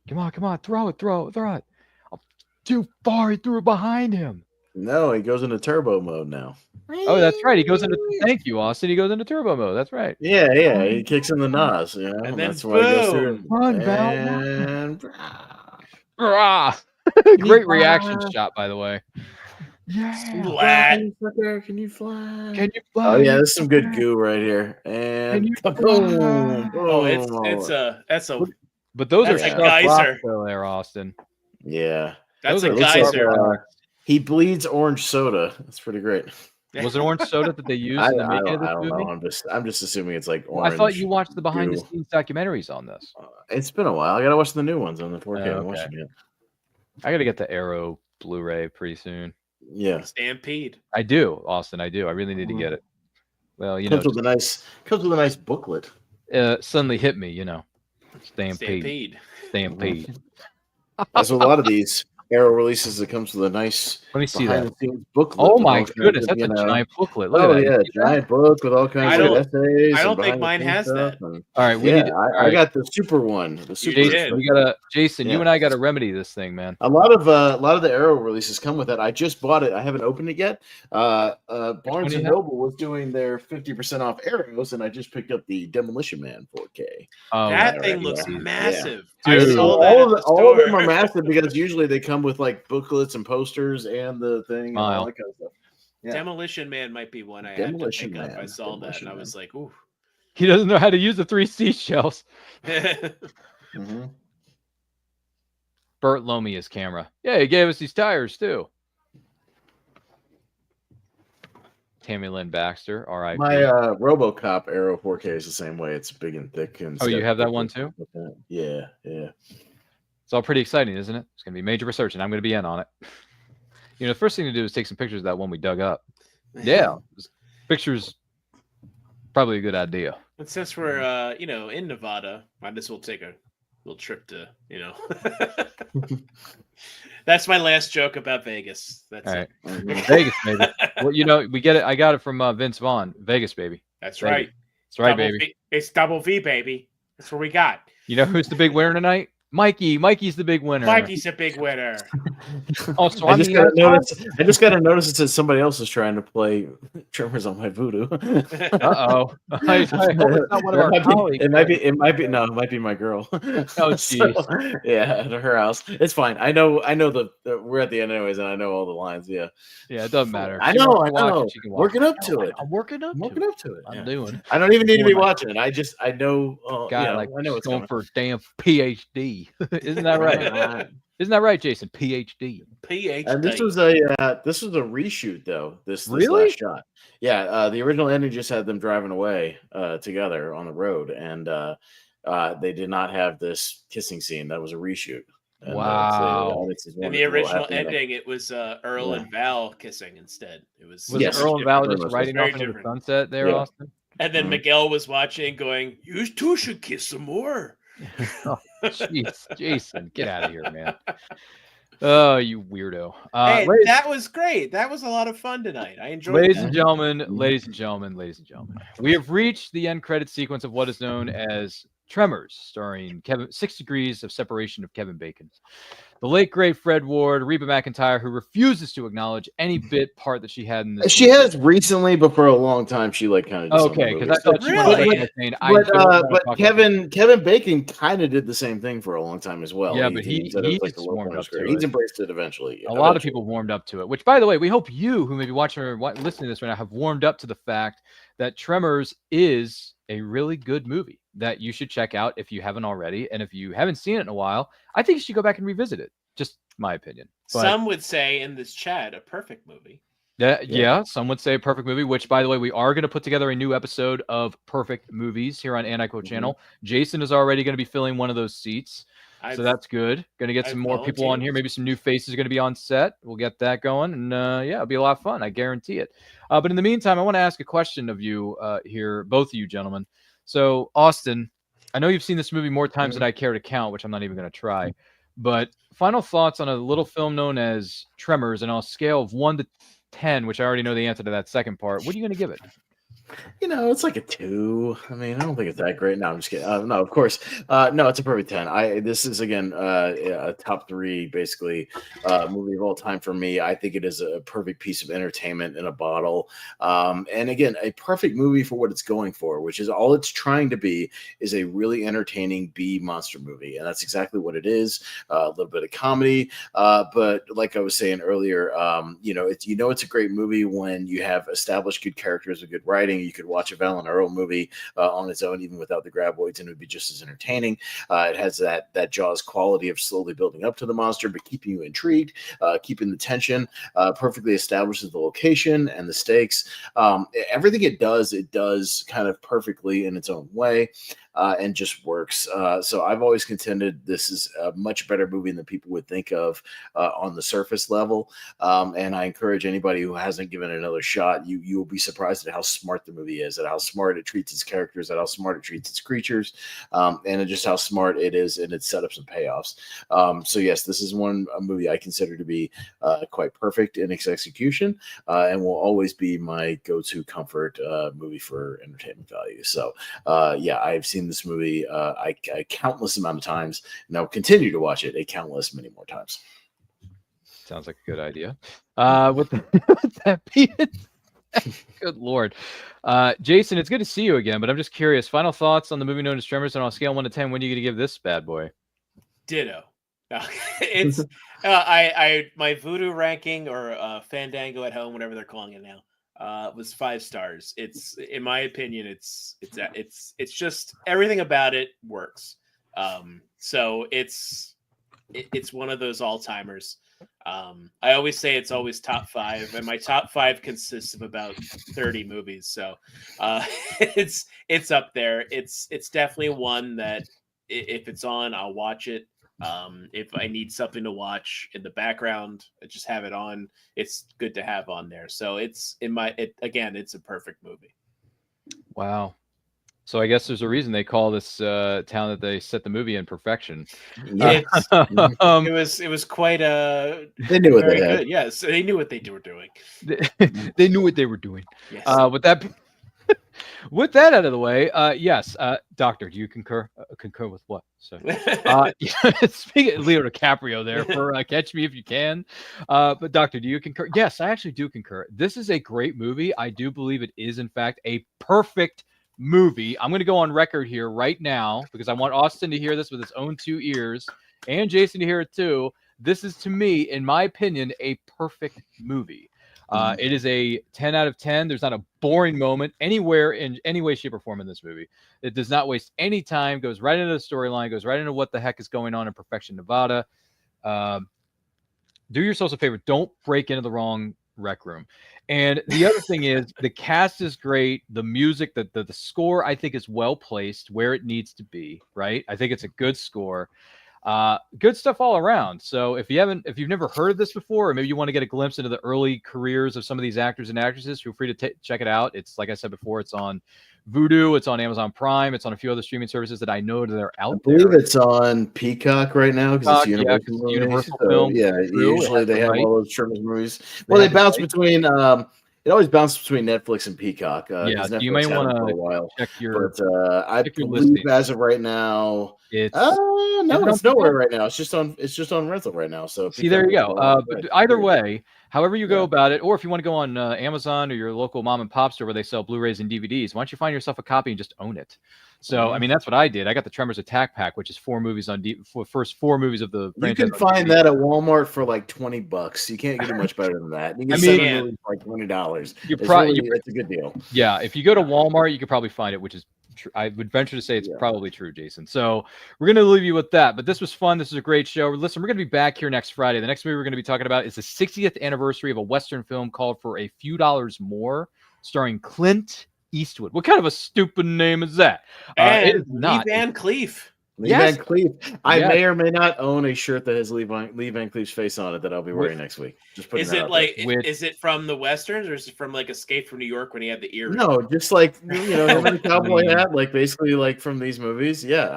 Come on. Throw it. Oh, too far. He threw it behind him. No, he goes into turbo mode now. Oh, that's right. He goes into. Thank you, Austin. He goes into turbo mode. That's right. Yeah. He kicks in the NOS. You know, and then that's why he goes through. Run, Val. Great reaction shot, by the way. Yeah. Can you fly? Oh yeah, there's some good goo right here. And boom. Oh, But those are a geyser there, Austin. Yeah. That's a geyser. He bleeds orange soda. That's pretty great. Was it orange soda that they used in the making of this movie? Know. I'm just assuming it's like orange. I thought you watched the behind the scenes documentaries on this. It's been a while. I gotta watch the new ones on the 4K. I'm watching it. I gotta get the Arrow Blu-ray pretty soon. Yeah. Stampede. I do, Austin. I do. I really need to get it. Well, comes with a nice booklet. Suddenly hit me, Stampede. As with a lot of these Arrow releases, it comes with a nice Let me see behind that. the scenes booklet. Oh with my all kinds goodness, of, that's a giant booklet. Look Oh at that. yeah, You see that? giant book with all kinds of essays. I don't and think behind the mine scenes has stuff, that. and- All right, we yeah, need. I got the super one. The super. did. Jason, Yeah. you and I got to remedy this thing, man. A lot of the Arrow releases come with that. I just bought it. I haven't opened it yet. Barnes and Noble was doing their 50% off Arrows, and I just picked up the Demolition Man 4K. Oh, That thing right, looks yeah. massive. Yeah. I Dude. saw that all of them are store. massive because usually they come with like booklets and posters and the thing and all that kind of stuff. Yeah. Demolition Man might be one I Demolition had to pick up. Man. I saw Demolition that and I Man. was like, ooh. He doesn't know how to use the 3 seashells. Mm-hmm. Bert loaned me his camera. Yeah, he gave us these tires too. Tammy Lynn Baxter, R.I.P. My RoboCop Arrow 4K is the same way. It's big and thick. And Oh, you have that one too? Yeah. It's all pretty exciting, isn't it? It's going to be major research, and I'm going to be in on it. The first thing to do is take some pictures of that one we dug up. Yeah, pictures, probably a good idea. And since we're, in Nevada, might as well take a little trip to, That's my last joke about Vegas. That's all right. it. Vegas, baby. Well, we get it. I got it from Vince Vaughn. Vegas, baby. That's Vegas. right. That's right, Double baby. V. It's double V, baby. That's what we got. You know who's the big winner tonight? Mikey. Mikey's the big winner. Mikey's a big winner. Oh, so I just got a notice that says somebody else is trying to play Tremors on my Voodoo. Uh-oh. I hope it's not one of our colleagues. It might be my girl. Oh, jeez. Yeah, at her house. It's fine. I know we're at the end anyways, and I know all the lines. Yeah. Yeah, it doesn't matter. I She know. wants to watch it, she can watch Working it. up to it. I'm working up to it. I'm doing. I don't even need to be watching it. I know. God, I know it's going coming. for a damn PhD. Isn't that right? Isn't that right, Jason? PhD. PhD. This was a reshoot though. This Really? last shot. Yeah, the original ending just had them driving away together on the road, and they did not have this kissing scene. That was a reshoot. And, wow. In the original ending, it was Earl and Val kissing instead. It was Earl and Val just riding off into the sunset there, Austin? And then Miguel was watching, going, "You two should kiss some more." Oh, jeez, Jason, get out of here, man. Oh, you weirdo. Hey, that was great. That was a lot of fun tonight. I enjoyed it. Ladies and gentlemen, we have reached the end credit sequence of what is known as Tremors, starring 6 Degrees of Separation of Kevin Bacon. The late, great Fred Ward, Reba McEntire, who refuses to acknowledge any bit part that she had in this She movie. has recently, but for a long time, she kind of okay, because I thought she But Kevin Bacon kind of did the same thing for a long time as well. Yeah, but he just warmed up to it. He's embraced it eventually. A lot of people warmed up to it, which, by the way, we hope you, who may be watching or listening to this right now, have warmed up to the fact that Tremors is a really good movie that you should check out if you haven't already. And if you haven't seen it in a while, I think you should go back and revisit it. Just my opinion. But some would say in this chat, a perfect movie. Yeah, some would say a perfect movie, which, by the way, we are going to put together a new episode of Perfect Movies here on Anti-Quote Channel. Jason is already going to be filling one of those seats. So that's good. Going to get some more people on here. Maybe some new faces are going to be on set. We'll get that going. And it'll be a lot of fun. I guarantee it. But in the meantime, I want to ask a question of you here, both of you gentlemen. So, Austin, I know you've seen this movie more times than I care to count, which I'm not even going to try. But final thoughts on a little film known as Tremors, and on a scale of 1 to 10, which I already know the answer to that second part. What are you going to give it? It's like a 2. I mean, I don't think it's that great. No, I'm just kidding. No, of course. No, it's a perfect 10. This is, again, a top 3, basically, movie of all time for me. I think it is a perfect piece of entertainment in a bottle. And again, a perfect movie for what it's going for, which is all it's trying to be is a really entertaining B monster movie. And that's exactly what it is. A little bit of comedy. But like I was saying earlier, it's a great movie when you have established good characters with good writing. You could watch a Val and Earl movie on its own, even without the graboids, and it would be just as entertaining. It has that Jaws quality of slowly building up to the monster, but keeping you intrigued, keeping the tension, perfectly establishes the location and the stakes. Everything it does kind of perfectly in its own way. and just works. So I've always contended this is a much better movie than people would think of on the surface level. And I encourage anybody who hasn't given it another shot, you will be surprised at how smart the movie is, at how smart it treats its characters, at how smart it treats its creatures, and just how smart it is in its setups and payoffs. So yes, this is a movie I consider to be quite perfect in its execution, and will always be my go-to comfort movie for entertainment value. So yeah, I've seen this movie a countless amount of times, and I'll continue to watch it a countless many more times. Sounds like a good idea. With that being, good Lord. Jason, it's good to see you again, but I'm just curious. Final thoughts on the movie known as Tremors, and on a scale of 1 to 10, when are you going to give this bad boy? Ditto. No, it's my voodoo ranking or Fandango at home, whatever they're calling it now, was 5 stars. It's, in my opinion, it's just everything about it works. So it's one of those all-timers. I always say it's always top 5, and my top 5 consists of about 30 movies. So it's up there. It's definitely one that if it's on, I'll watch it. If I need something to watch in the background, I just have it on. It's good to have on there. So it's it's a perfect movie. Wow. So I guess there's a reason they call this town that they set the movie in perfection. Yeah. It was quite they knew what they had. good. Yes, they knew what they were doing. They knew what they were doing. Yes. With that out of the way, yes, Doctor, do you concur? Concur with what? So, speaking of Leo DiCaprio there for Catch Me If You Can, but Doctor, do you concur? Yes, I actually do concur. This is a great movie. I do believe it is, in fact, a perfect movie. I'm going to go on record here right now because I want Austin to hear this with his own 2 ears and Jason to hear it too. This is, to me, in my opinion, a perfect movie. It is a 10 out of 10. There's not a boring moment anywhere in any way, shape, or form in this movie. It does not waste any time, goes right into the storyline, goes right into what the heck is going on in Perfection, Nevada. Do yourselves a favor. Don't break into the wrong rec room. And the other thing is the cast is great. The music, the score, I think, is well placed where it needs to be, right? I think it's a good score. Good stuff all around. So if you've never heard of this before, or maybe you want to get a glimpse into the early careers of some of these actors and actresses, feel free to check it out. It's, like I said before, it's on Vudu, it's on Amazon Prime, it's on a few other streaming services that I know that are out there. I believe it's on Peacock right now because it's Universal film. Yeah, usually they have all those Tremors movies. Well, they bounce between. It always bounces between Netflix and Peacock. Yeah, you may want to check your. But I believe as of right now, it's nowhere right now. It's just on rental right now. So see, there you go. But either way, however you go about it, or if you want to go on Amazon or your local mom and pop store where they sell Blu-rays and DVDs, why don't you find yourself a copy and just own it? So I mean, that's what I did. I got the Tremors Attack Pack, which is 4 movies on first 4 movies of the. You can find that at Walmart for like $20. You can't get it much better than that. You can get 7 movies for like $20. It's a good deal. Yeah, if you go to Walmart, you could probably find it, which is. I would venture to say it's probably true, Jason. So we're going to leave you with that. But this was fun. This is a great show. Listen, we're going to be back here next Friday. The next movie we're going to be talking about is the 60th anniversary of a Western film called For a Few Dollars More, starring Clint Eastwood. What kind of a stupid name is that? It is not. Lee Van Cleef. Lee Van Cleef. I may or may not own a shirt that has Lee Van Cleef's face on it that I'll be wearing next week. Just put is it like is it from the Westerns or is it from like Escape from New York when he had the earring? No, just like him in a cowboy hat, like basically like from these movies. Yeah,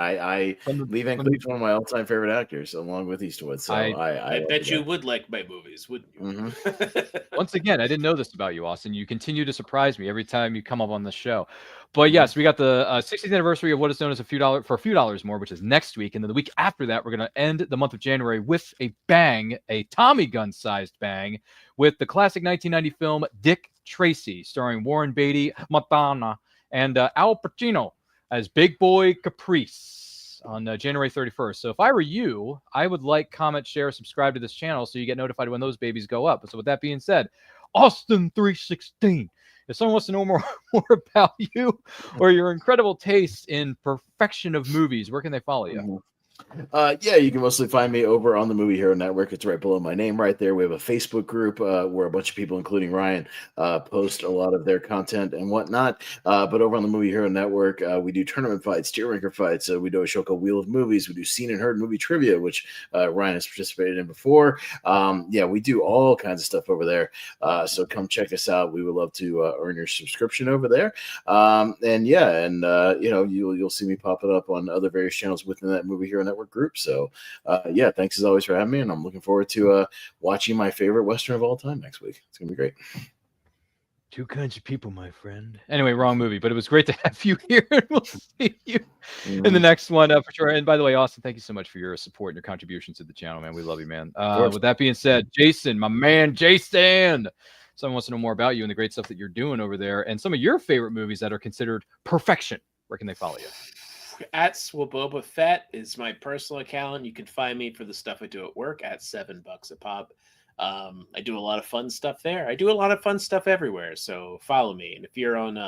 Lee Van Cleef's one of my all-time favorite actors, along with Eastwood. So I bet you would like my movies, wouldn't you? Mm-hmm. Once again, I didn't know this about you, Austin. You continue to surprise me every time you come up on the show. But yes, we got the 60th anniversary of what is known as For a Few Dollars More, which is next week. And then the week after that, we're going to end the month of January with a bang, a Tommy gun-sized bang, with the classic 1990 film Dick Tracy, starring Warren Beatty, Madonna, and Al Pacino as Big Boy Caprice on January 31st. So if I were you, I would like, comment, share, subscribe to this channel so you get notified when those babies go up. So with that being said, Austin 316. If someone wants to know more about you or your incredible taste in perfection of movies, where can they follow you? Yeah, you can mostly find me over on the Movie Hero Network. It's right below my name right there. We have a Facebook group where a bunch of people, including Ryan, post a lot of their content and whatnot. But over on the Movie Hero Network, we do tournament fights, tier ranker fights. We do a show called Wheel of Movies. We do Seen and Heard movie trivia, which Ryan has participated in before. Yeah, we do all kinds of stuff over there. So come check us out. We would love to earn your subscription over there. You'll see me popping up on other various channels within that Movie Hero Network group. So yeah, thanks as always for having me, and I'm looking forward to watching my favorite Western of all time next week. It's gonna be great. Two kinds of people, my friend. Anyway, wrong movie, but it was great to have you here. We'll see you in the next one for sure. And by the way, Austin, thank you so much for your support and your contributions to the channel, man. We love you, man. With that being said, Jason, my man, Jason, someone wants to know more about you and the great stuff that you're doing over there and some of your favorite movies that are considered perfection. Where can they follow you? At Swaboba Fett is my personal account. You can find me for the stuff I do at work at $7 a pop. I do a lot of fun stuff there. I do a lot of fun stuff everywhere. So follow me. And if you're on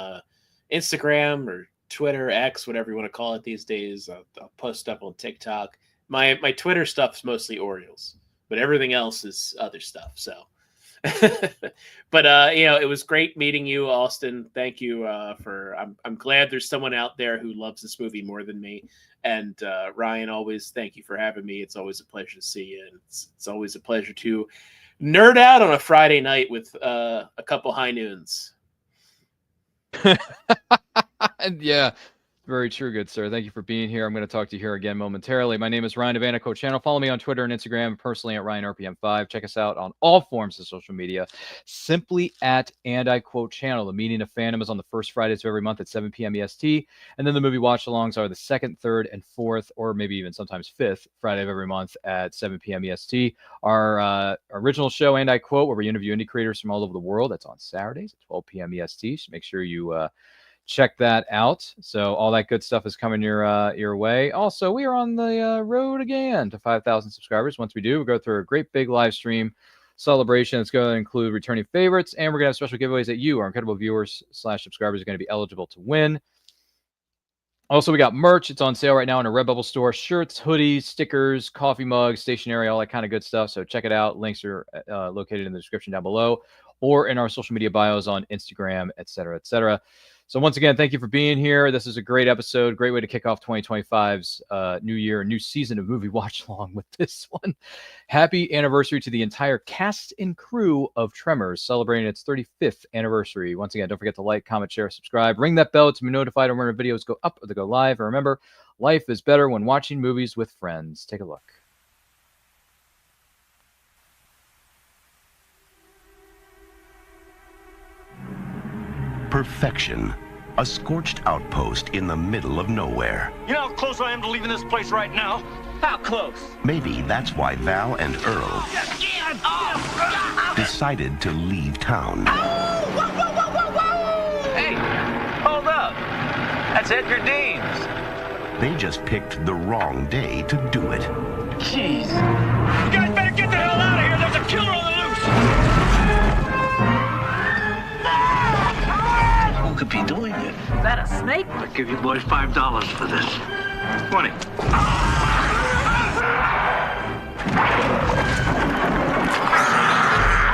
Instagram or Twitter, X, whatever you want to call it these days, I'll post up on TikTok. My Twitter stuff's mostly Orioles, but everything else is other stuff. So, but it was great meeting you, Austin. Thank you I'm glad there's someone out there who loves this movie more than me. And Ryan, always thank you for having me. It's always a pleasure to see you, and it's always a pleasure to nerd out on a Friday night with a couple high noons. Yeah, very true, good sir. Thank you for being here. I'm going to talk to you here again momentarily. My name is Ryan Devanico channel. Follow me on Twitter and Instagram, personally at RyanRPM5. Check us out on all forms of social media, simply at And I Quote channel. The meeting of fandom is on the first Fridays of every month at 7 p.m. EST. And then the movie watch-alongs are the second, third, and fourth, or maybe even sometimes fifth Friday of every month at 7 p.m. EST. Our original show, And I Quote, where we interview indie creators from all over the world, that's on Saturdays at 12 p.m. EST. So make sure you check that out. So all that good stuff is coming your way. Also, we are on the road again to 5,000 subscribers. Once we do, we go through a great big live stream celebration. It's going to include returning favorites, and we're going to have special giveaways that you, our incredible viewers / subscribers, are going to be eligible to win. Also, we got merch. It's on sale right now in our Redbubble store. Shirts, hoodies, stickers, coffee mugs, stationery, all that kind of good stuff. So check it out. Links are located in the description down below or in our social media bios on Instagram, etc., etc. So once again, thank you for being here. This is a great episode. Great way to kick off 2025's new year, new season of movie watch along with this one. Happy anniversary to the entire cast and crew of Tremors, celebrating its 35th anniversary. Once again, don't forget to like, comment, share, subscribe. Ring that bell to be notified when our videos go up or they go live. And remember, life is better when watching movies with friends. Take a look. Perfection. A scorched outpost in the middle of nowhere. You know how close I am to leaving this place right now? How close? Maybe that's why Val and Earl decided to leave town. Hey, hold up. That's Edgar Deans. They just picked the wrong day to do it. Jeez. You guys better get the hell out of here. There's a killer on the loose. Who could be doing it? Is that a snake? I'll give you boys $5 for this. 20.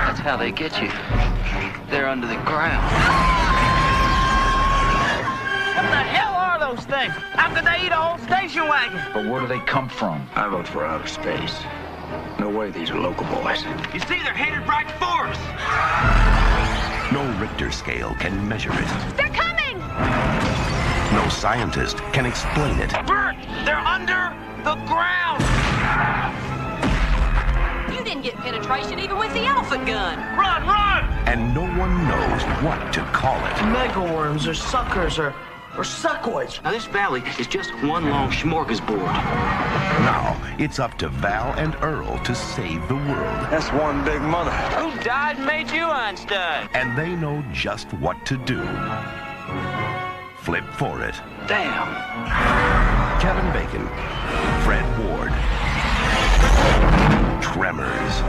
That's how they get you. They're under the ground. What the hell are those things? How could they eat a whole station wagon? But where do they come from? I vote for outer space. No way these are local boys. You see, they're headed right for us. No Richter scale can measure it. They're coming! No scientist can explain it. Bert, they're under the ground. You didn't get penetration even with the elephant gun. Run, run! And no one knows what to call it. Megaworms or suckers or suckoids. Now this valley is just one long smorgasbord. Now, it's up to Val and Earl to save the world. That's one big mother. Who died and made you Einstein? And they know just what to do. Flip for it. Damn. Kevin Bacon, Fred Ward, Tremors.